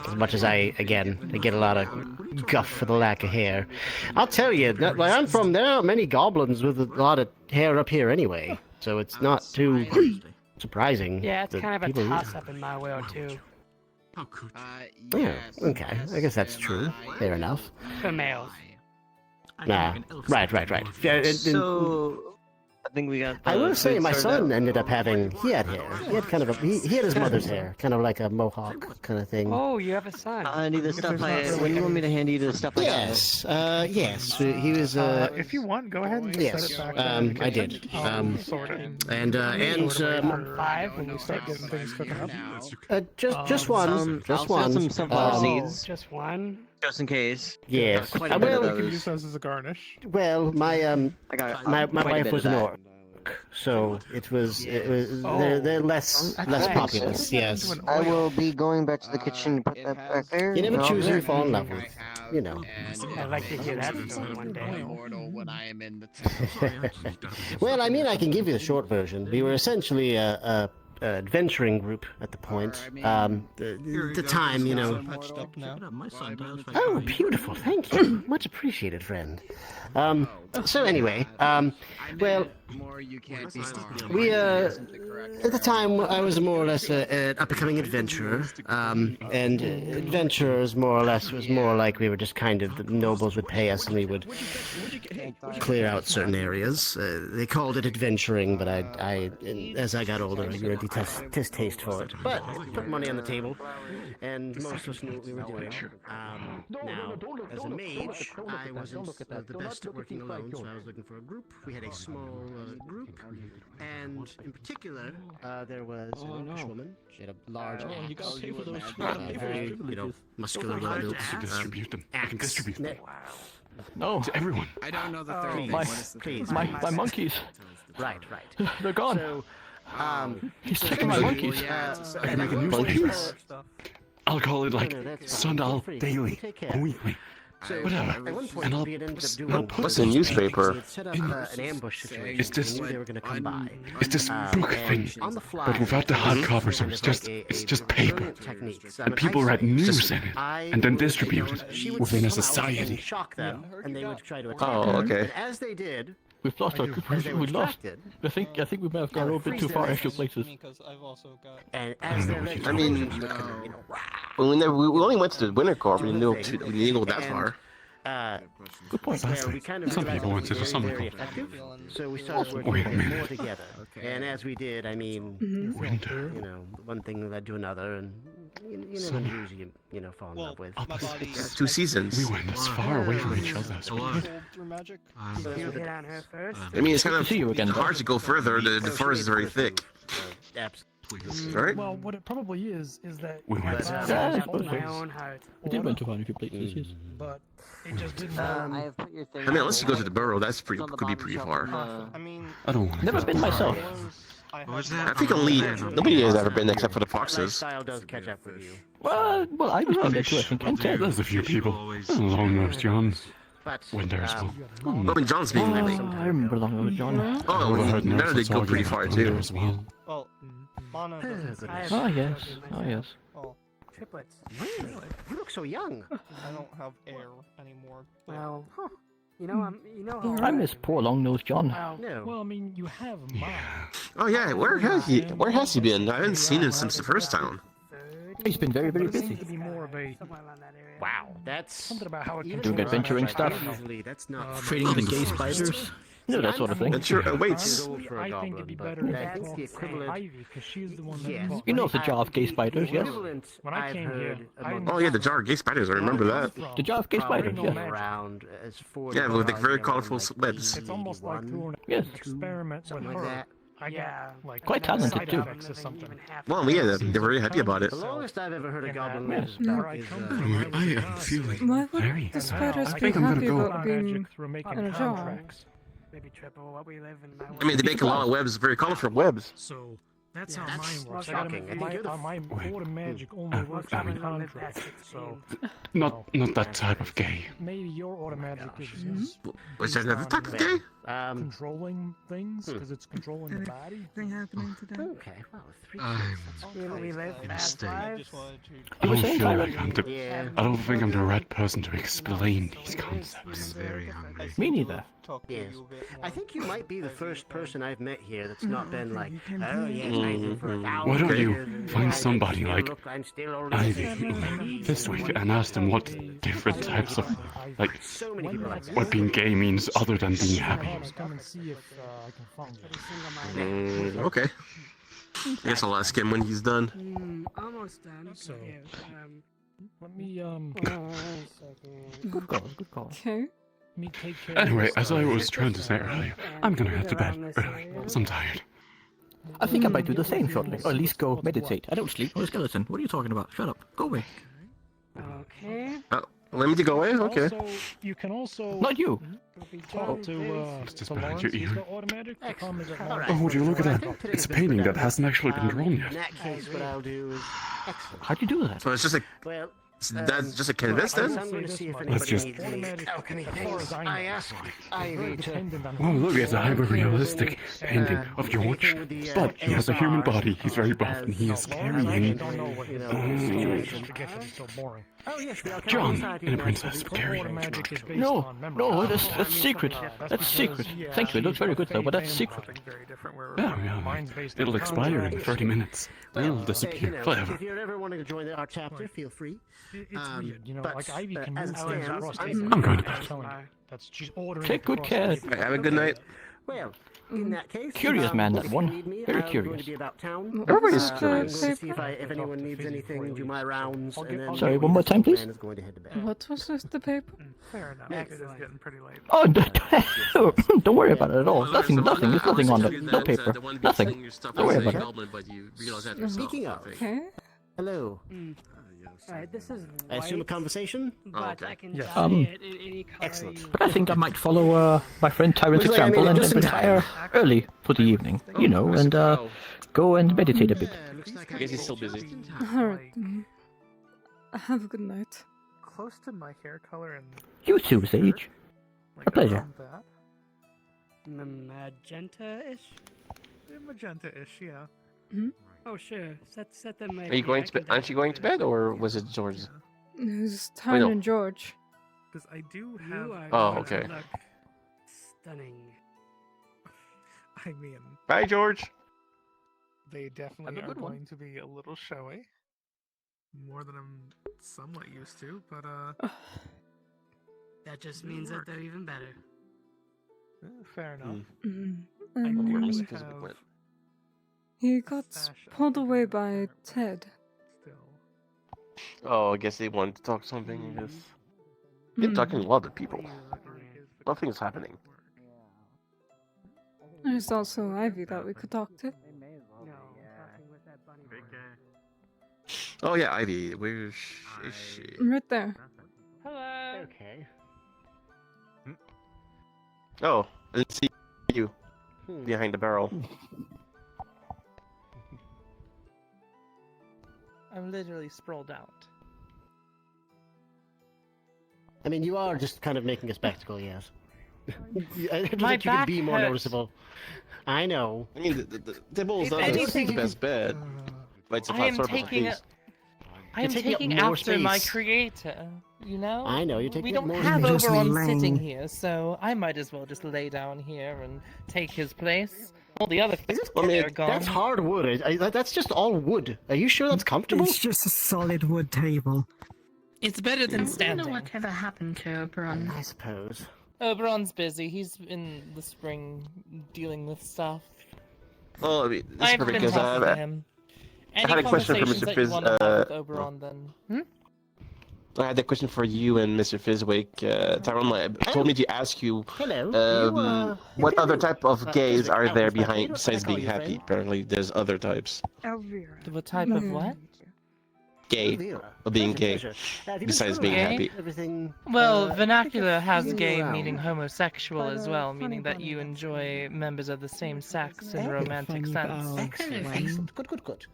S2: As much as I get a lot of guff for the lack of hair. I'll tell you, where I'm from, there aren't many goblins with a lot of hair up here anyway, so it's not too surprising.
S18: Yeah, it's
S2: that
S18: kind of a
S2: people-
S18: toss-up in my world, too.
S2: Yeah, okay, I guess that's true. Fair enough.
S18: For males.
S2: Nah, right. Yeah,
S20: So, I think we got.
S2: I will say, my
S20: sorted
S2: son
S20: out.
S2: ended up having. He had hair. He had kind of a. He had his mother's hair, kind of like a mohawk kind of thing.
S18: Oh, you have a son.
S20: I need the stuff. When you want me to hand you the stuff I got?
S2: Yes. Yes. He was.
S14: If you want, go ahead and just
S2: Yes.
S14: set it back. there in the
S2: I
S14: kitchen.
S2: did.
S14: I'll sort it.
S2: And
S14: When we start getting things cooking up.
S2: just one. Just
S20: I'll
S2: one.
S20: some sunflower seeds.
S18: Just one?
S20: Just in case.
S2: Yes.
S20: Quite a bit of
S14: You can
S20: those.
S14: use those as a garnish.
S2: Well, my
S20: I got
S2: my
S20: quite a
S2: wife
S20: bit
S2: was
S20: of
S2: an
S20: that.
S2: orc, so it was they're less populous. Yes.
S20: I will be going back to the kitchen to put that back there.
S2: You never
S20: No,
S2: choose who
S20: there.
S2: you fall in love with. You know.
S18: I'd like to hear that story one day.
S2: Well, I mean, I can give you the short version. We were essentially a adventuring group at the point. The time, you know.
S13: Patched up now.
S2: Oh, beautiful! Thank you. Much appreciated, friend. So anyway, well, we at the time I was more or less an up-and-coming adventurer, and adventurers more or less was more like we were just kind of the nobles would pay us and we would clear out certain areas. They called it adventuring, but I as I got older, I grew a distaste for it. But put money on the table, and most of us knew what we were doing. Now, as a mage, I wasn't the best at working alone, so I was looking for a group. We had a small group, and in particular, there was an orcish woman. She had a large axe.
S13: You gotta pay for those.
S2: Very, muscular, well-built.
S1: Distribute them. I can
S2: Axe.
S1: distribute them.
S3: No,
S1: To everyone.
S19: I don't know the third
S2: Please,
S19: thing.
S3: my,
S19: What is the
S2: please,
S3: my monkeys.
S2: Right.
S3: They're gone.
S2: So,
S3: He's taking my monkeys.
S1: I can make a new
S2: monkeys?
S1: I'll call it like
S2: No, that's fine.
S1: Sundial
S2: Feel free.
S1: Daily
S2: Take care.
S1: or Weekly.
S2: So,
S1: Whatever.
S2: At one point,
S1: And I'll
S2: we had ended up doing.
S8: What's the newspaper?
S2: We had set up an ambush situation.
S1: It's this-
S2: We knew they were going to come by.
S1: It's this book
S2: and
S1: thing,
S2: on the fly,
S1: but without the hard cover, so it's just paper. And people write news in it, and then distribute it within a society.
S2: Shock them, and they would try to attack
S8: Oh,
S2: them.
S8: okay.
S2: And as they did,
S10: We've lost our group.
S2: as they were
S10: We lost.
S2: distracted,
S10: I think we might have gone a little bit too far in a few places.
S13: Because I've also got.
S2: and as their
S8: I mean, we only went to the Winter Corps. We didn't go that far.
S10: Good point.
S2: Well, we kind of
S1: Some
S2: realized
S1: people
S2: it
S1: went
S2: was
S1: to the
S2: very,
S1: summer
S2: very
S1: camp.
S2: effective. So we started
S1: Wait
S2: working
S1: a
S2: a bit more
S1: minute.
S2: together. And as we did, I mean,
S1: Winter.
S2: you know, one thing led to another, and you never usually, fall in love with.
S8: It's 2 seasons.
S1: We went as far away from each other as we could.
S13: Through magic.
S18: You hit on her first.
S8: I mean, it's kind of
S10: See you again,
S8: hard to go further. The forest is very thick. Right?
S3: Well, what it probably is that
S1: We went
S3: it's
S1: as
S10: Yeah, I
S3: my
S10: suppose so.
S3: own heart,
S10: We did went to quite a few places, yes.
S3: but it just didn't.
S20: I have put your thing.
S8: I mean, unless you go to the burrow, that's
S20: It's on the
S8: could be
S20: bottom
S8: pretty
S20: shelf
S8: far.
S20: of the-
S13: I mean,
S1: I don't want to.
S10: Never been myself.
S8: I think nobody has ever been except for the foxes.
S2: Style does catch up with you.
S10: Well, I was in there too, I think. And Ted.
S1: There's a few people. Long-nosed Johns.
S2: But
S1: Winter as well.
S8: I mean, John's being maybe.
S10: I remember Long Nose John.
S8: Oh, now they go pretty far too.
S1: As well.
S13: well, Mono doesn't.
S10: Oh, yes. Oh, yes.
S13: Oh,
S18: Triplets.
S2: Really? You look so young.
S13: I don't have air anymore.
S18: Well, you know,
S10: I miss poor Long Nose John.
S3: Well, I mean, you have mine.
S8: Oh yeah, where has he been? I haven't seen him since the first town.
S10: He's been very, very
S3: It seems
S10: busy.
S3: to be more of a
S2: Wow, that's
S3: something about how it
S2: even
S10: Doing
S2: for
S10: adventuring
S2: us,
S10: stuff.
S2: usually, that's not
S10: Trading the gay spiders. You know, that sort of thing.
S8: And sure, wait.
S2: Old for a
S3: I think
S2: goblin,
S3: it'd be
S2: but
S3: better
S2: I
S3: if
S2: think the equivalent.
S3: Ivy, because she's the one that
S2: Yes.
S3: caught
S10: You know
S3: me.
S10: the jar of gay spiders, yes?
S2: Equivalent,
S3: When I
S2: I've
S3: came here,
S2: heard
S3: I
S2: among
S3: didn't
S8: Oh yeah, the jar of gay spiders. I remember that.
S10: The jar of gay spiders,
S3: no
S10: yes.
S3: magic.
S2: around as for
S8: Yeah, with the very
S2: around
S8: colorful
S2: like
S8: webs.
S3: It's almost like through an
S10: Yes.
S3: experiment with
S2: something like
S3: her.
S2: that.
S3: I
S18: Yeah.
S3: get like
S10: Quite talented,
S3: side
S10: too.
S3: effects or something.
S8: Well, yeah, they were very happy about it.
S2: The longest I've ever heard a
S3: And,
S2: goblin
S3: uh,
S2: live is
S3: where
S2: about
S3: I
S2: is
S3: come
S1: I am feeling
S21: Why would
S1: very.
S21: the spiders
S1: I
S21: be
S1: think I'm gonna
S21: happy
S1: go.
S21: about being
S3: magic through making
S21: in a jar?
S3: contracts.
S18: Maybe triple what we live in.
S8: I mean, they make a lot of webs, very colorful webs.
S3: So that's
S18: Yeah,
S3: how
S2: that's
S3: mine works.
S2: shocking. I think you're the
S3: My order magic only
S1: Uh,
S3: works
S1: I
S3: on
S1: mean-
S3: contracts. So
S1: Not that type of gay.
S3: maybe your order magic is
S8: Was that another type of gay?
S3: controlling things because it's controlling the body.
S17: Anything happening today?
S2: Okay, well, 3
S18: We live
S13: I
S18: fast
S13: just
S18: lives.
S13: wanted to.
S1: I don't
S10: saying,
S1: feel
S10: Tyler?
S1: like I'm the.
S2: Yeah.
S1: I don't think I'm the right person to explain these concepts.
S6: Very hungry.
S10: Me neither.
S13: Talk to
S2: Yes.
S13: you a bit more.
S2: I think you might be the first person I've met here that's not been like,
S17: you can
S2: oh
S17: do
S2: yes,
S17: it.
S2: I've been for 1,000
S1: Why don't you
S2: years, and
S1: find
S2: I
S1: somebody
S2: still
S1: like
S2: look- I'm still only
S1: Ivy this week and ask them what different types of, like,
S2: so many people like that.
S1: what being gay means other than being happy.
S3: Come and see if I can find you.
S8: Okay. I guess I'll ask him when he's done.
S18: Almost done.
S3: So-
S18: Yeah,
S3: Let me
S10: Good call, good call.
S21: Okay.
S3: me take care.
S1: Anyway,
S3: of
S1: as
S3: this,
S1: I was trying to say
S3: uh,
S1: earlier, I'm gonna head to bed early. I'm tired.
S10: I think I might do the same shortly, or at least go meditate. I don't sleep. I'm a skeleton. What are you talking about? Shut up. Go away.
S18: Okay.
S8: Let me to go away? Okay.
S3: Also, you can also
S10: Not you.
S3: talk to
S1: It's just
S3: to
S1: behind
S3: Lawrence.
S1: your
S3: He's
S1: ear.
S3: got automatic. The problem is that Lawrence
S1: Oh, would you look at
S2: I
S1: that?
S2: think
S1: It's a
S2: today's
S1: painting that
S2: better.
S1: hasn't actually been drawn
S2: In
S1: yet.
S2: that case, what I'll do is excellent.
S10: How'd you do that?
S8: So it's just a
S2: Well,
S8: that's just a canvas
S2: so
S8: then?
S2: I'm going to see if
S1: Let's
S2: anybody
S1: just-
S2: needs any alchemy things. I asked Ivy to.
S1: Oh, look, it's a hyper-realistic painting of George. But he has a human body, he's very buff, and he is carrying...
S3: don't know what
S2: You know,
S3: situation to get to be so boring.
S2: Oh yes, the alchemy
S1: John
S2: society
S1: and a
S2: knows
S1: princess
S2: that.
S1: carrying
S3: Magic is
S1: George.
S3: based
S10: No,
S3: on memory.
S10: no, that's secret. That's secret. Thank you. It looks very good though, but that's secret.
S1: Yeah, yeah, it'll expire in 30 minutes. It'll disappear forever.
S2: If you're ever wanting to join our chapter, feel free.
S3: It's weird, you know,
S2: but,
S3: like Ivy can
S2: as
S3: move
S2: it
S3: things
S2: stands,
S3: across
S2: I'm
S3: tables.
S1: I'm going to bed.
S3: I'm telling you, that's she's ordering.
S10: Take
S3: it
S10: good
S3: across
S10: care.
S3: tables.
S8: Alright, have a good night.
S2: Well, in that case,
S10: Curious man, that
S2: if
S10: one.
S2: you need me,
S10: Very
S2: I'm
S10: curious.
S2: going to be about town.
S8: Everybody's
S2: I'm
S8: curious.
S2: going to see if anyone needs anything, do my rounds, and then
S10: Sorry, one more time, please.
S2: man is going to head to bed.
S21: What was this, the paper?
S14: Fair enough. It is getting pretty late.
S10: Oh, don't worry about it at all. Nothing. There's nothing on it. No paper. Nothing. Don't worry about it.
S2: Speaking of,
S21: Okay.
S2: hello.
S18: Alright, this is
S2: I assume a
S18: white,
S2: conversation?
S18: but I can
S10: Yes.
S18: dye it in any color
S2: Excellent.
S18: you
S10: But I think I might follow my friend Tyrant's
S2: Which way? I mean,
S10: example and
S2: just in
S10: retire early for the evening. You know, and go and meditate a bit.
S2: Looks like
S6: I guess he's still busy.
S21: Alright. Have a good night.
S14: Close to my hair color and
S10: You too, Sage.
S14: like
S10: A pleasure.
S14: around that.
S18: Magenta-ish?
S14: Yeah, magenta-ish, yeah.
S18: Oh, sure. Set them
S8: Are you going to bed? Aren't you going to bed, or was it George?
S21: It's
S8: Wait,
S21: Taryn
S8: no.
S21: and George.
S14: Because I do have.
S18: You are
S8: Oh,
S18: going to
S8: okay.
S18: look stunning.
S14: I mean,
S8: Bye, George.
S14: they definitely
S8: Have a
S14: are
S8: good one.
S14: going to be a little showy. More than I'm somewhat used to, but
S18: That just means that they're even better.
S14: fair enough.
S8: Where
S21: And
S8: Mr. Fizwick went.
S21: he got pulled away by Ted.
S8: Oh, I guess they wanted to talk something. I guess. Been talking to a lot of people. Nothing's happening.
S21: There's also Ivy that we could talk to.
S8: Oh yeah, Ivy. Where is she?
S21: Right there.
S16: Hello.
S2: Okay.
S8: Oh, I didn't see you behind the barrel.
S16: I'm literally sprawled out.
S2: I mean, you are just kind of making a spectacle, yes. I don't
S16: My
S2: think you could be
S16: back
S2: more
S16: hurts.
S2: noticeable. I know.
S8: I mean, the table's
S16: If
S8: not
S16: anything-
S8: the best bed. But it's a
S16: I
S8: flat
S16: am
S8: surface
S16: taking
S8: piece.
S16: I am
S2: taking up
S16: taking
S2: more
S16: after my
S2: space.
S16: creator, you know?
S2: I know, you're
S16: We
S2: taking up
S16: don't
S2: more
S16: have
S2: space.
S17: Just
S16: Oberon
S17: laying.
S16: sitting here, so I might as well just lay down here and take his place. All the other things are gone.
S2: That's hard wood. That's just all wood. Are you sure that's comfortable?
S17: It's just a solid wood table.
S16: It's better than
S11: I wonder
S16: standing.
S11: whatever happened to Oberon.
S2: I suppose.
S16: Oberon's busy. He's in the spring dealing with stuff.
S8: Well, I mean, this is
S16: I've
S8: perfect
S16: been
S8: because
S16: talking to him.
S8: I had a question for
S16: conversations
S8: Mr.
S16: that
S8: Fizz.
S16: you want to have with Oberon, then.
S8: I had a question for you and Mr. Fizwick. Tyrone told me to ask you, what other type of gays are there behind besides being happy? Apparently, there's other types.
S18: Elvira.
S16: What type of what?
S8: Gay, or being gay, besides being happy.
S16: Well, vernacular has gay
S2: around.
S16: meaning homosexual as well, meaning that you enjoy members of the same sex in a romantic sense.
S2: Excellent. Good.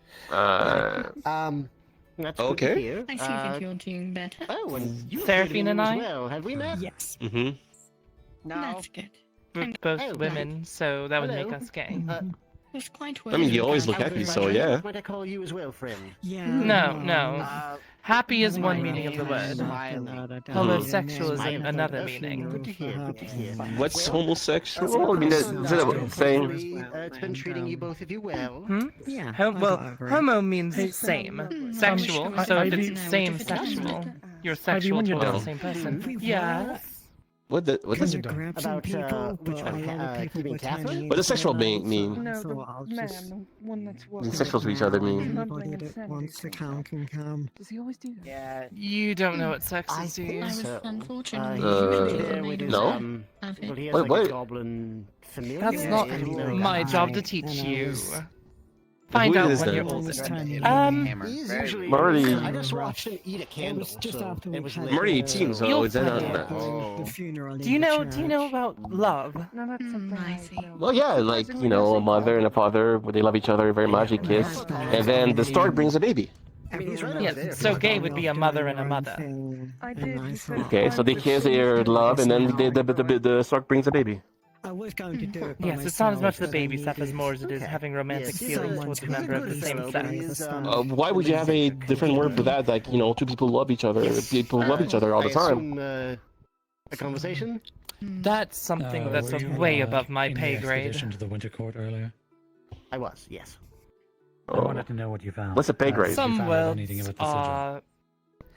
S2: That's good to
S8: Okay.
S2: hear.
S11: I see that you're doing better.
S2: Oh, and you
S16: Seraphine and
S2: as
S16: I?
S2: well. Have we met?
S17: Yes.
S8: Mm-hmm.
S11: That's good.
S16: We're both
S2: Oh,
S16: women, so that would make
S2: hello.
S16: us gay.
S11: It's quite
S8: I mean, you always look
S2: Out of
S8: happy, so
S2: fashion,
S8: yeah.
S2: Might I call you as well, friend?
S17: Yeah.
S16: No. Happy is one meaning of the word. Homosexual is
S2: Smiling.
S16: another
S2: Okay,
S16: meaning.
S2: Good to hear. Good to hear.
S8: What's homosexual? I mean, is that what it's saying?
S2: Hopefully, it's been treating you both of you well.
S17: Yeah.
S16: Well, homo means same. Sexual, so if it's same sexual, you're sexual
S3: when you're
S16: towards the
S3: done.
S16: same person. Yes.
S8: What does it?
S17: Grab some
S2: About,
S17: people,
S2: which
S17: but
S2: one?
S17: a lot of people
S2: You mean
S17: were
S2: Catherine?
S17: turning
S8: What does
S17: into
S8: sexual
S17: villains,
S8: mean?
S17: so I'll just
S18: the one that's
S8: The sexual to each other mean.
S17: anybody that wants to come can come.
S18: Does he always do that?
S2: Yeah.
S16: You don't know what sex is, do you?
S11: I was
S2: So,
S11: unfortunately
S2: usually
S11: usually
S2: there with his,
S8: no?
S2: well, he has
S8: Wait,
S2: like
S8: wait.
S2: a goblin familiar.
S16: That's not
S2: Anyway,
S16: my job to teach you. Find
S8: Who
S16: out
S8: is
S16: when
S8: that?
S16: you're
S17: Almost
S16: older.
S17: time.
S2: He's usually.
S8: Marty-
S2: I just watched him eat a candle.
S17: was just
S2: so
S17: after
S2: it
S17: we
S2: was
S17: had
S2: late.
S8: I'm already 18, so
S16: You'll
S8: is that
S16: find
S8: not?
S16: out.
S17: The funeral
S16: Do you
S17: in the
S16: know?
S17: church.
S16: Do you know about love?
S18: No, that's something
S11: I
S18: I
S11: see.
S18: know.
S8: Well, yeah, like, you know, a mother and a father, where they love each other very much, they kiss, and then the stork brings a baby.
S2: I mean, he's right over
S16: Yes,
S2: there.
S16: so gay would be a mother and a mother.
S18: I did. You said
S8: Okay, so they kiss, they're in love, and then the stork brings a baby.
S17: I was going to do it by
S16: Yes, it's not as much the
S17: myself, but I
S16: baby stuff as
S17: needed-
S16: more as it is having romantic
S2: Yes,
S16: feelings
S2: someone
S16: towards a
S2: to-
S16: member of the
S2: he's a
S16: same
S2: good fellow, but
S16: sex.
S2: he's,
S8: Why would you have a different word for that? Like, you know, two people love each other. People love each other all the
S2: I
S8: time.
S2: assume, a conversation?
S16: That's something that's way above my pay grade.
S3: To the Winter Court earlier.
S2: I was, yes.
S3: I wanted to know what you found.
S8: What's a pay grade?
S16: Some
S3: Found out
S16: worlds
S3: anything about the sigil?
S16: are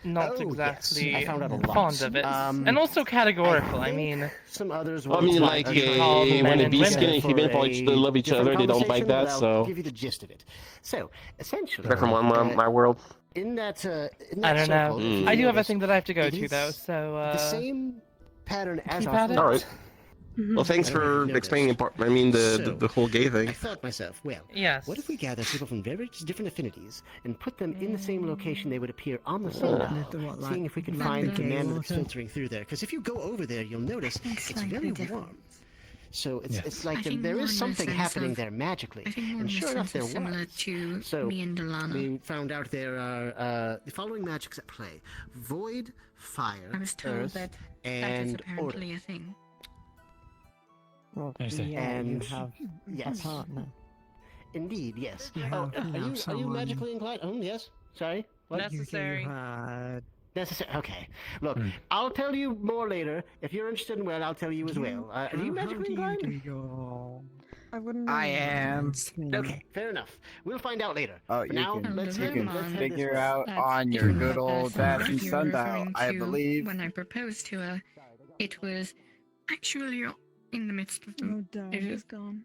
S16: not
S2: Oh, yes.
S16: exactly
S2: I found out a lot.
S16: fond of it, and also categorical. I mean,
S2: Some others.
S8: I mean, like, when a beast and a female probably love each other, they don't like that,
S2: I'll
S8: so.
S2: give you the gist of it. So, essentially,
S8: Back from my world.
S2: in that,
S16: I don't know.
S2: circle, if you
S16: I do have a
S2: notice,
S16: thing that I have to go
S2: it
S16: to
S2: is
S16: though, so
S2: the same pattern as
S16: keep
S2: our
S16: at it.
S8: All right.
S2: Mhm.
S8: Well, thanks
S2: I don't know if
S8: for
S2: you noticed.
S8: explaining the whole gay
S2: I
S8: thing.
S2: thought to myself, well,
S16: Yes.
S2: what if we gather people from very different affinities and put them in the same location they would appear on the same dial, seeing if we can find the man that's filtering through there? Because if you go over there, you'll notice it's very warm. So it's
S10: Yes.
S2: it's like
S11: I think
S2: there
S11: more
S2: is
S11: in the
S2: something
S11: sense
S2: happening
S11: of-
S2: there magically,
S11: I think more
S2: and
S11: in the
S2: sure enough, there
S11: sense of similar
S2: was.
S11: to
S2: So
S11: me and Delana.
S2: we found out there are the following magics at play: void, fire,
S11: I was told
S2: earth,
S11: that that is
S2: and order.
S11: apparently a thing.
S17: Well,
S10: I see.
S17: yeah, you
S2: And
S17: have
S2: yes.
S17: a partner.
S2: Indeed, yes.
S17: You
S2: Oh,
S17: have,
S2: are you
S17: someone...
S2: magically inclined? Oh, yes. Sorry. What?
S16: Necessary.
S2: Necessary. Okay. Look, I'll tell you more later. If you're interested in well, I'll tell you as well. Are you magically inclined?
S5: I wouldn't.
S15: I am.
S2: Okay, fair enough. We'll find out later.
S15: Oh,
S2: For
S15: you
S2: now,
S15: can,
S2: let's
S15: you
S2: head,
S15: can
S2: let's head this
S15: figure
S2: way.
S15: out
S11: That's
S15: on your
S11: if
S15: good
S11: that
S15: old
S11: person
S15: fashioned
S11: you're
S15: sundial,
S11: referring
S15: I
S11: to
S15: believe.
S11: When I proposed to her, it was actually in the midst of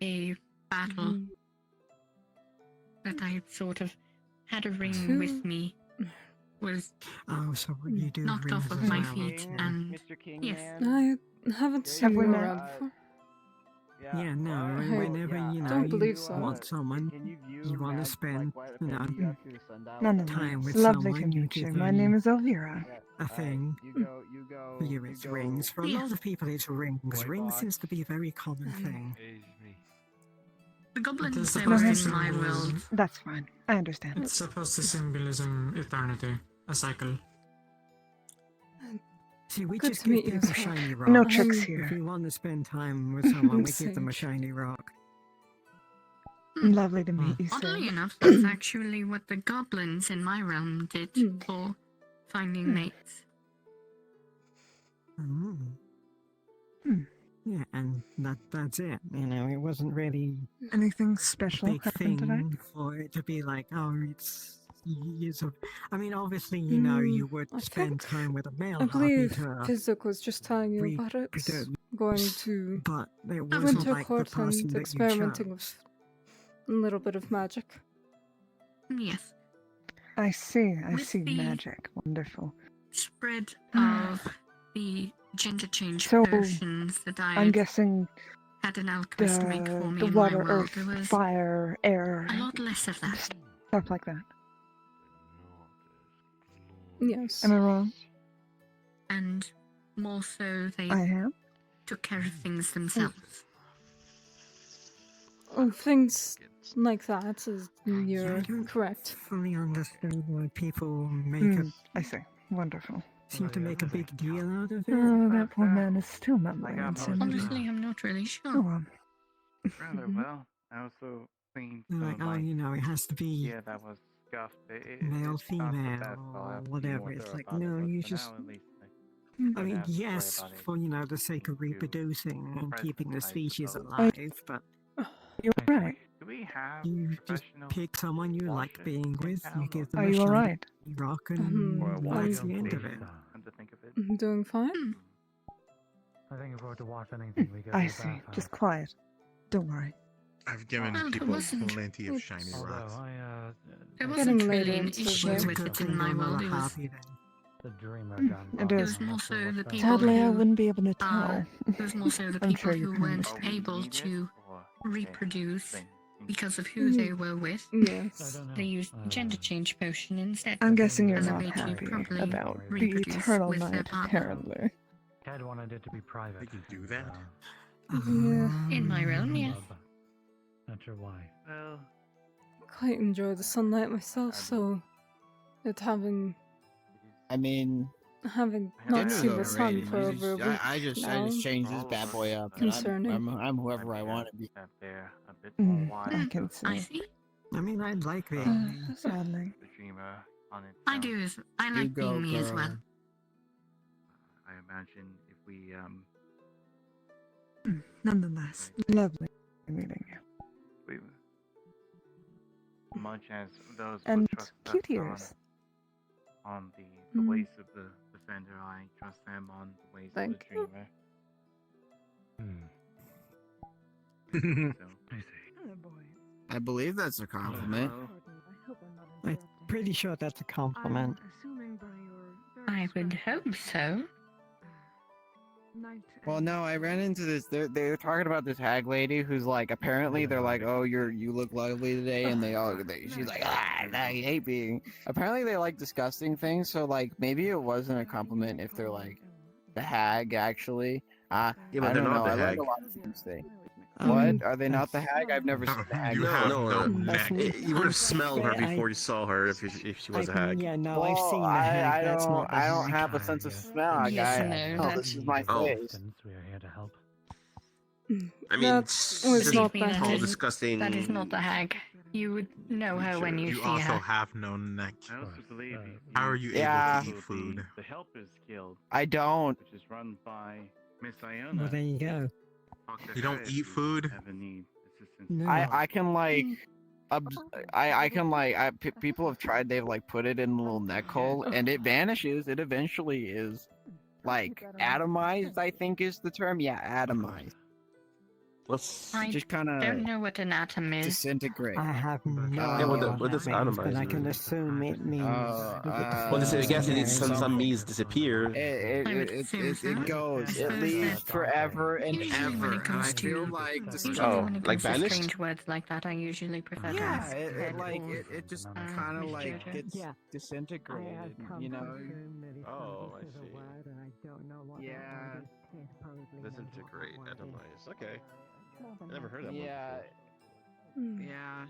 S11: a battle that I sort of had a ring with me. Was
S17: so you do
S11: knocked off of
S17: rings
S11: my
S17: as well.
S11: feet, and yes,
S21: I haven't seen you around before.
S17: Yeah, no,
S21: I
S17: whenever,
S21: don't believe so.
S17: want someone, you want to spend, time with
S5: Lovely
S17: someone,
S5: to
S17: you
S5: meet you.
S17: give
S5: My
S17: them
S5: name is Elvira.
S17: a thing. For you, it's rings. For a lot of people, it's rings. Rings seems to be a very common thing.
S11: the goblins
S17: Does
S11: that
S17: the
S11: were in
S17: person
S11: my
S17: who-
S11: world.
S5: That's fine. I understand.
S22: It's supposed to symbolism eternity, a cycle.
S17: See, we
S21: Good
S17: just
S21: to
S17: give
S21: meet you
S17: people
S21: as well.
S17: shiny rocks.
S5: No tricks
S17: If
S5: here.
S17: you want to spend time with someone, we give them a
S21: Sage.
S17: shiny rock.
S5: Lovely to meet you, sir.
S11: Oddly enough, that's actually what the goblins in my realm did for finding mates.
S17: Yeah, and that's it. It wasn't really
S5: Anything
S17: a
S5: special
S17: big
S5: happened today?
S17: thing for it to be like, oh, it's years of. I mean, obviously, you would
S21: I
S17: spend
S21: think-
S17: time with a male
S21: I believe
S17: harpy to
S21: Physic was just telling you about it. Going to
S17: but it wasn't
S21: winter
S17: like the
S21: court
S17: person
S21: and
S17: that you
S21: experimenting
S17: chose.
S21: with a little bit of magic.
S11: Yes.
S5: I see. I
S11: With
S5: see
S11: the-
S5: magic. Wonderful.
S11: Spread of the gender change
S5: So,
S11: potions that I
S5: I'm guessing
S11: had an alchemist make for me
S5: the
S11: in
S5: water,
S11: my world.
S5: earth,
S11: There was
S5: fire, air,
S11: a lot less of that.
S5: stuff like that.
S21: Yes.
S5: Am I wrong?
S11: And more so, they
S5: I am.
S11: took care of things themselves.
S21: Oh, things like that is
S17: I
S21: you're
S17: don't
S21: correct.
S17: fully understood why people make
S5: I see. Wonderful.
S17: seem to make a big deal out of it.
S5: Oh, that poor man is still mumbling and
S11: Honestly,
S5: singing.
S11: I'm not really
S5: Oh,
S11: sure.
S5: well.
S12: Rather well. I also cleaned
S17: They're
S12: some
S17: like,
S12: of
S17: oh,
S12: my
S17: it has to be
S12: yeah, that was scuffed.
S17: male,
S12: It's not so bad,
S17: female,
S12: so I'll have to be
S17: whatever.
S12: more
S17: It's
S12: thorough
S17: like,
S12: about it,
S17: no,
S12: but
S17: you
S12: for
S17: just.
S12: now, at least,
S17: I
S12: don't
S17: mean,
S12: have to worry
S17: yes,
S12: about it
S17: for the sake of
S12: being too
S17: reproducing and
S12: present,
S17: keeping the
S12: I
S17: species
S12: suppose.
S17: alive, but
S5: You're right.
S12: Do we have
S17: you just
S12: professional
S17: pick someone you like
S12: washers
S17: being
S12: in
S17: with,
S12: town,
S17: you
S12: or
S17: give them
S5: Are
S17: a
S5: you
S17: shiny
S5: alright?
S17: rock, and that's the end of it.
S12: Come to think of it.
S21: I'm doing fine.
S12: I think if we were to wash anything, we go
S5: I see. Just quiet. Don't worry.
S4: I've given
S11: Well, there
S4: people
S11: wasn't-
S4: plenty of shiny rocks.
S11: There
S21: Getting
S11: wasn't
S21: later
S11: really an
S21: into
S11: issue
S21: the-
S11: with it in my world. It was,
S12: The dreamer
S5: It
S11: it
S5: is.
S11: was more so the people
S5: Sadly, I
S11: who
S5: wouldn't be able to tell.
S11: it was more so the
S5: I'm
S11: people
S5: sure you
S11: who
S5: can
S11: weren't
S5: understand.
S11: able to reproduce because of who
S21: Mm.
S11: they were with.
S21: Yes.
S11: They used gender change potion instead.
S5: I'm guessing you're
S11: as a
S5: not
S11: way to
S5: happy
S11: probably
S5: about the
S11: reproduce
S5: eternal
S11: with their
S5: night,
S11: partner.
S5: apparently.
S12: Ted wanted it to be private.
S4: They can do that.
S21: Yeah.
S11: In my realm, yes.
S12: Not sure why. Well,
S21: Quite enjoy the sunlight myself, so it having
S15: I mean,
S21: not
S15: dinner's
S21: seen the sun
S15: overrated.
S21: for
S15: You
S21: over a
S15: just-
S21: week
S15: I just
S21: now.
S15: changed this bad boy up. and
S21: Concerning.
S15: I'm whoever I want to be.
S12: they're a bit more wise.
S5: I can see.
S11: I see.
S17: I mean, I'd like being.
S5: Sadly.
S12: The dreamer on it.
S11: I do as I
S15: You
S11: like
S15: go,
S11: being me as
S15: girl.
S11: well.
S12: I imagine if we
S5: Nonetheless, lovely meeting you.
S12: we much as those
S5: And
S12: who trust
S5: cute
S12: us
S5: ears.
S12: on the ways of the defender, I trust them on the ways
S21: Thank
S12: of
S21: you.
S12: the dreamer. So,
S15: I believe that's a compliment.
S17: I'm pretty sure that's a compliment.
S11: I would hope so.
S15: Well, no, I ran into this. They're talking about this hag lady who's like, apparently they're like, oh, you look lovely today, and she's like, I hate being. Apparently they like disgusting things, so like maybe it wasn't a compliment if they're like the hag actually,
S8: Yeah,
S15: I
S8: but they're
S15: don't
S8: not
S15: know.
S8: the
S15: I learned
S8: hag.
S15: a lot of things today. What? Are they not the hag? I've never seen the hag.
S4: You
S8: No,
S4: have
S8: no,
S4: no neck.
S8: you would have smelled her
S17: fair,
S8: before you saw her if she was a hag.
S17: Yeah, no,
S15: Well,
S17: I've seen the hag.
S15: I
S17: That's
S15: don't.
S17: not the
S15: I don't
S17: hag.
S15: have a sense of smell.
S11: Yes,
S15: Guy.
S11: no,
S15: Oh,
S11: that's
S15: this is my
S8: Oh.
S15: face.
S6: We are here to help.
S8: I mean,
S21: That
S8: it's
S21: was
S8: just
S21: not
S11: believe me,
S21: the
S11: that
S8: tall,
S21: hag.
S8: disgusting.
S11: that is not the hag. You would know her when you
S4: You
S11: see
S4: also
S11: her.
S4: have no neck.
S6: I also believe
S4: How are you
S15: Yeah.
S4: able to eat food?
S6: The Helpers Guild,
S15: I don't.
S6: which is run by Miss Iona.
S17: Well, there you go.
S4: You don't eat food?
S6: Have a need assistance.
S17: No.
S15: I can like. I can like. People have tried. They've like put it in a little neck hole, and it vanishes. It eventually is like atomized. I think is the term. Yeah, atomized.
S8: Let's
S11: I
S15: just kind
S11: don't
S15: of
S11: know what an atom is.
S15: disintegrate.
S17: I have no
S15: Yeah,
S17: idea
S15: what
S17: what
S8: does
S17: that means, but
S8: atomize
S17: I can
S8: mean?
S17: assume it means.
S8: Well, I guess it needs some means disappear.
S15: It goes. It leaves forever and
S11: Usually when
S15: ever.
S11: it comes
S15: I feel
S11: to
S15: like
S11: usually when it
S8: like
S11: comes to
S8: vanished?
S11: strange words like that, I usually prefer to
S15: yeah,
S11: ask Ed or,
S15: it just kind of
S11: Miss
S15: like
S11: Jojo.
S15: gets disintegrated. You know.
S8: Oh, I see.
S15: Yeah.
S8: Disintegrate, atomize. Okay. I never heard that
S15: Yeah.
S8: one before.
S15: Yeah.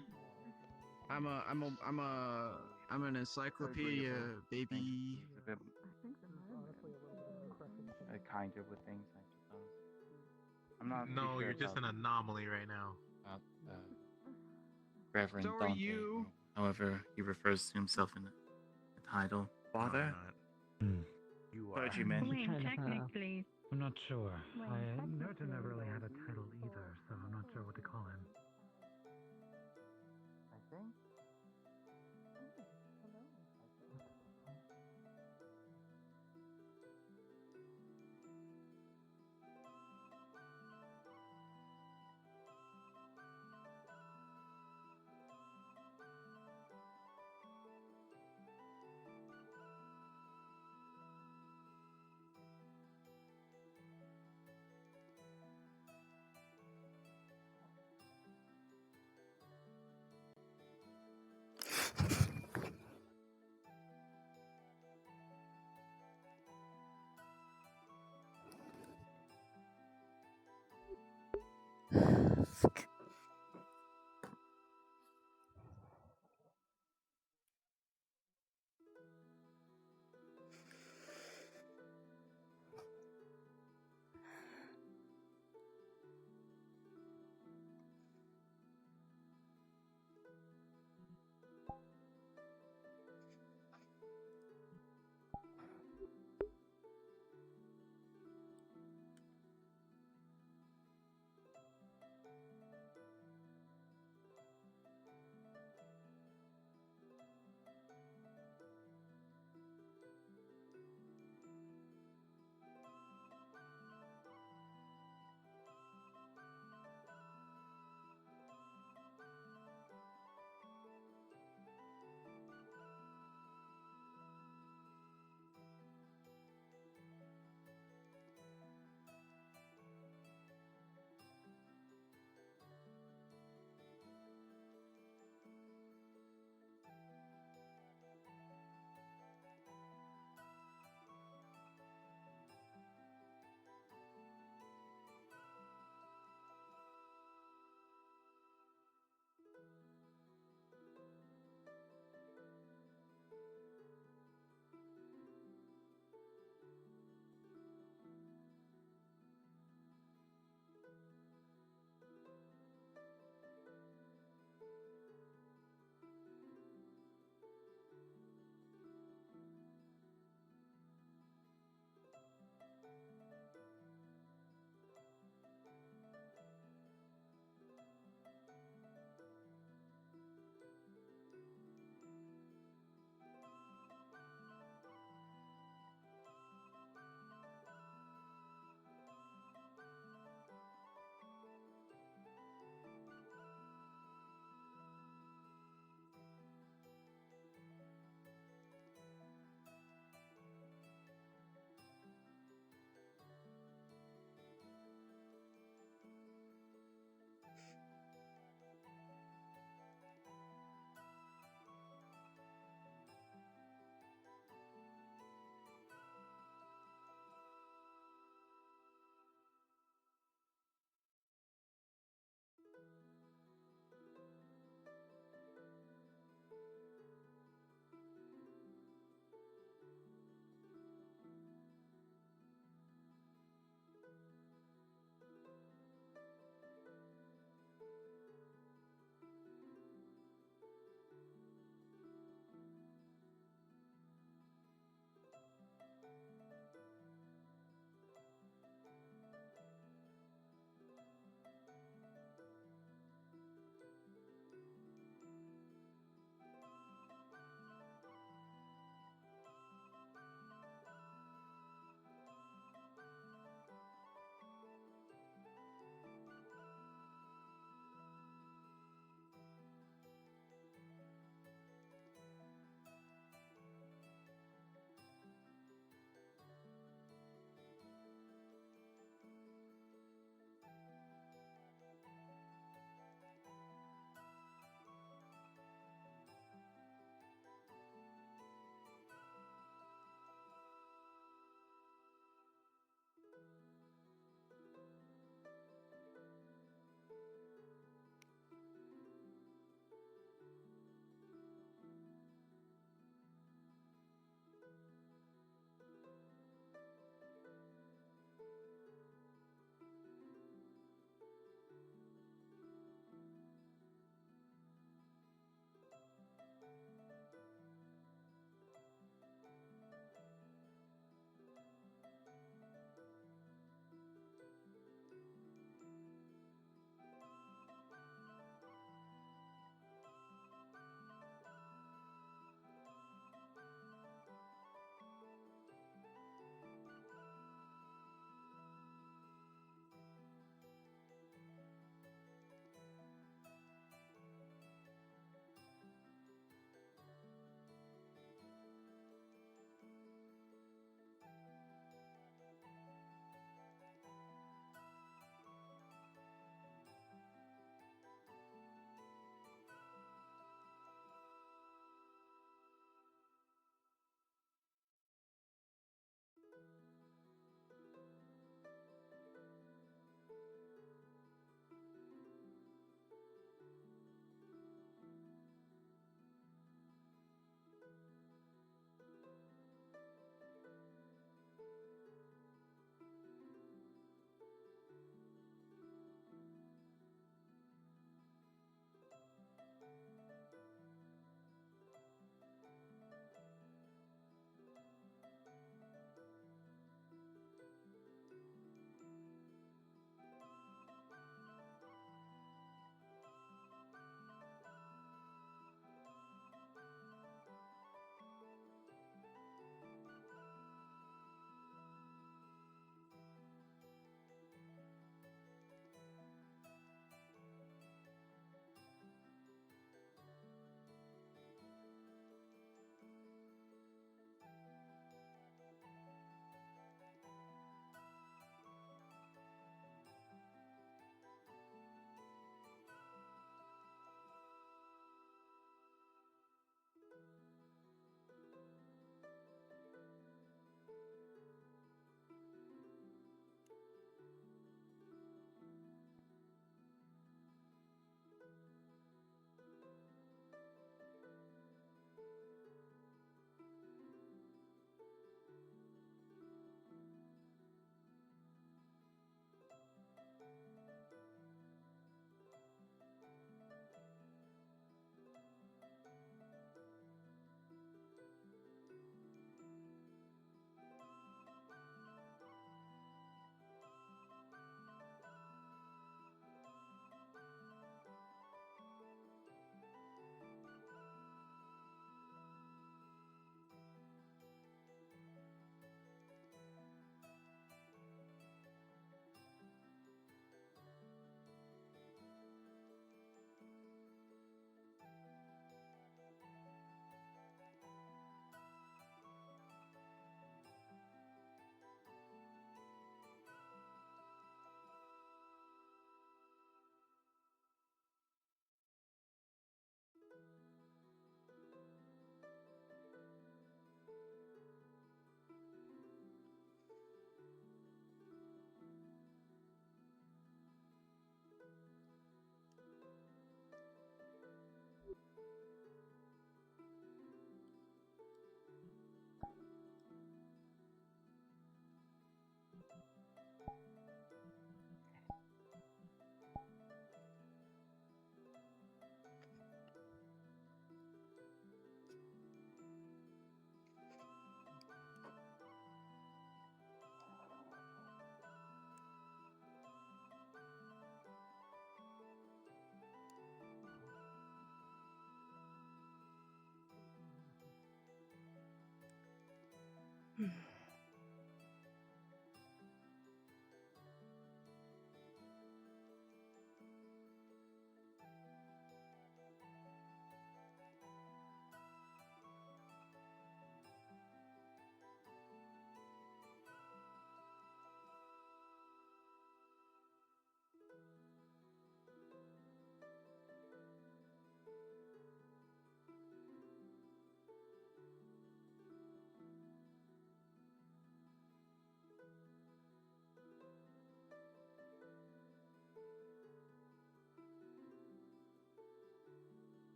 S15: I'm an encyclopedia, baby.
S12: Kinder with things, I suppose. I'm not.
S4: No,
S12: too
S4: you're
S12: sure
S4: just an
S12: about
S4: anomaly right now.
S12: Reverend
S15: So are
S12: Dante.
S15: you.
S8: However, he refers to himself in the title.
S12: Father?
S6: You
S12: are.
S11: I
S12: Clergyman.
S11: mean, technically,
S6: I'm not sure. Norton never really had a title either, so I'm not sure what to call him.
S12: I think.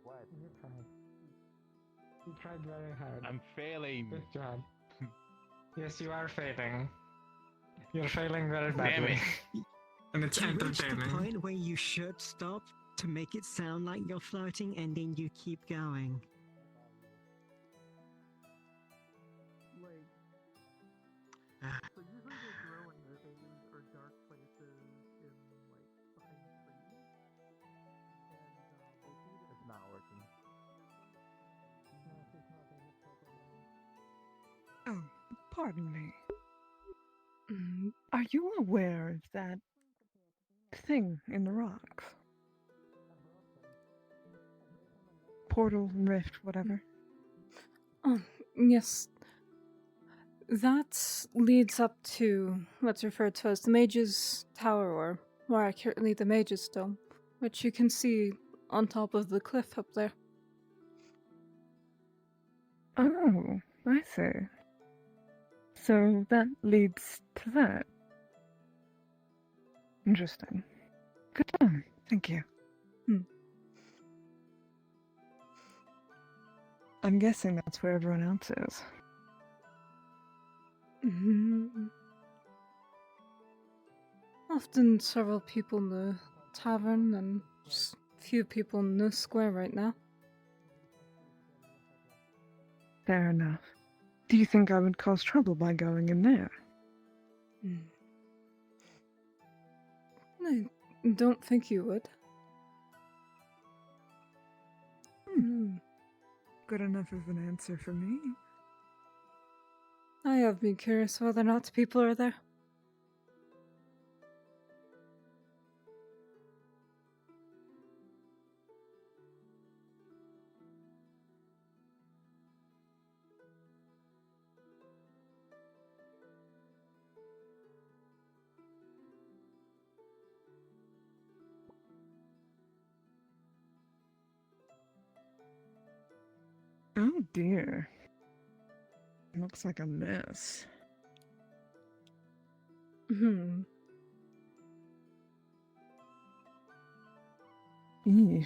S12: What?
S5: You tried. You tried very hard.
S4: I'm failing.
S5: Good job. Yes, you are failing. You're failing very badly.
S4: Damn it.
S5: And it's
S7: You reach the
S5: entertaining.
S7: point where you should stop to make it sound like you're floating, and then you keep going.
S14: So usually they grow in caves or dark places in like behind trees, and
S12: It's not working.
S9: Oh, pardon me. Are you aware of that thing in the rocks? Portal, rift, whatever.
S21: Yes. That leads up to what's referred to as the Mage's Tower, or more accurately, the Mage's Dome, which you can see on top of the cliff up there.
S9: Oh, I see. So that leads to that. Interesting. Good one. Thank you. I'm guessing that's where everyone else is.
S21: Often several people in the tavern and just a few people in the square right now.
S9: Fair enough. Do you think I would cause trouble by going in there?
S21: I don't think you would.
S9: Good enough of an answer for me.
S21: I have been curious whether or not people are there.
S9: Oh dear. Looks like a mess. Eee.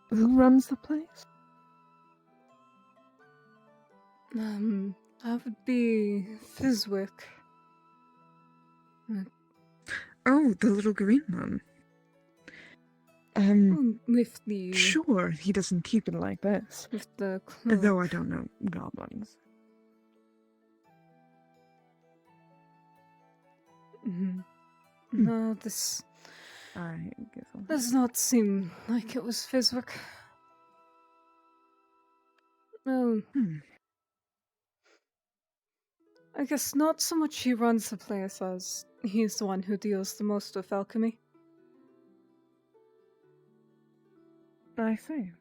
S9: Who runs the place?
S21: That would be Fizwick.
S9: Oh, the little green one.
S21: With the...
S9: Sure, he doesn't keep it like this.
S21: With the cloak.
S9: Though I don't know goblins.
S21: No, this...
S9: I guess I'll...
S21: does not seem like it was Fizwick. No. I guess not so much he runs the place as he's the one who deals the most with alchemy.
S9: I see.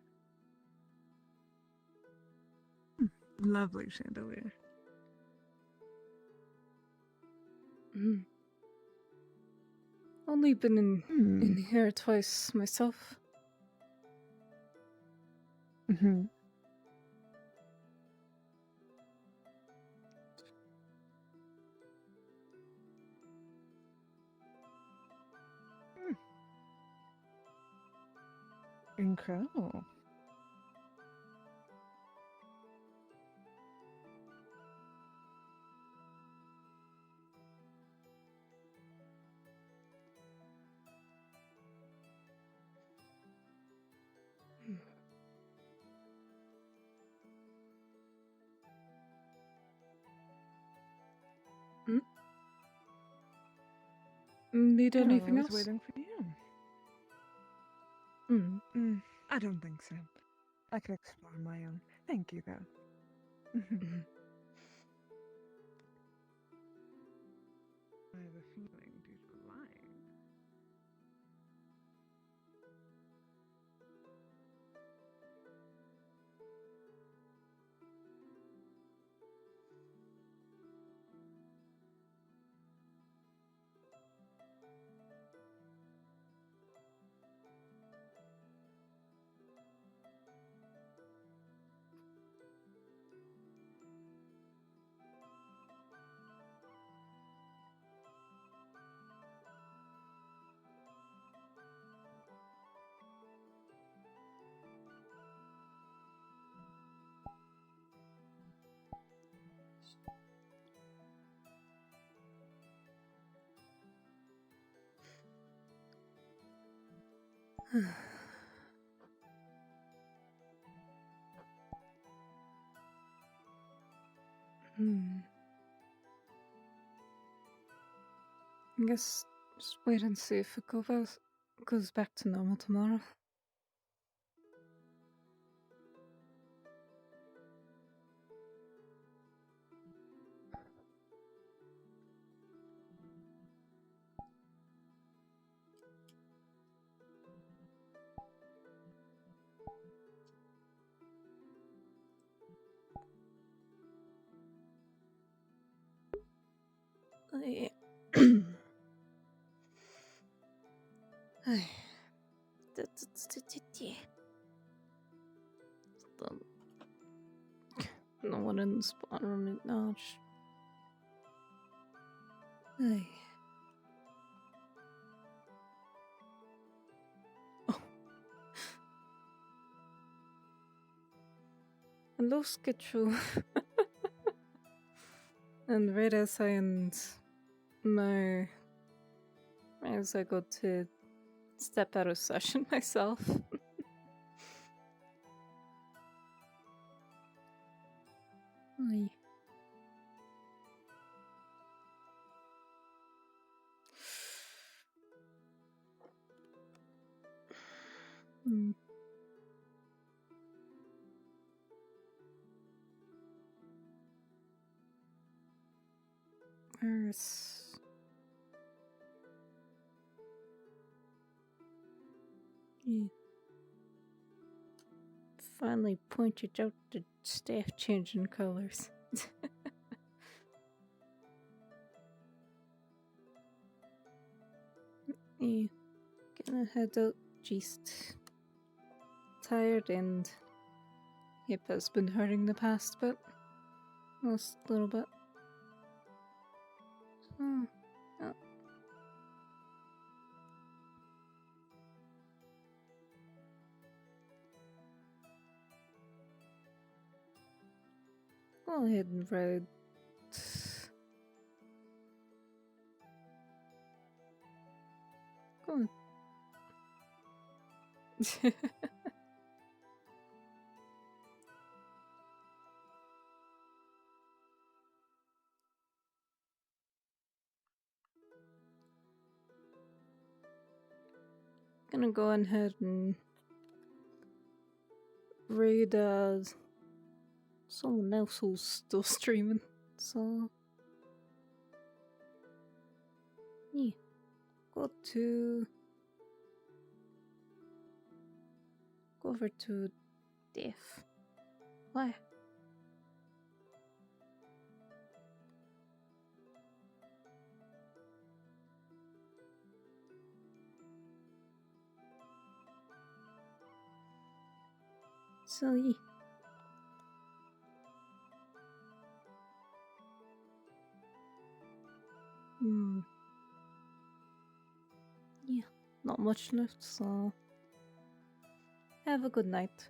S9: Lovely chandelier.
S21: Only been in here twice myself.
S9: Incredible.
S21: Need
S9: No,
S21: anything
S9: I was
S21: else?
S9: waiting for you.
S21: Hmm.
S9: I don't think so. I could explore on my own. Thank you, though. I have a feeling due to lying.
S21: I guess just wait and see if it goes back to normal tomorrow. I... No one in the spawn room right now. Ay. Oh. Hello, Skitchu. And right as I end as I go to step out of session myself. Ay. Where's... Finally pointed out the staff changing colors. Gonna head out. Just tired and hip has been hurting the past bit. Last little bit. Oh. Go ahead and ride. Go on. Gonna go ahead and raid someone else who's still streaming. So yeah, go over to Def. Why? So yeah. Yeah, not much left, so have a good night.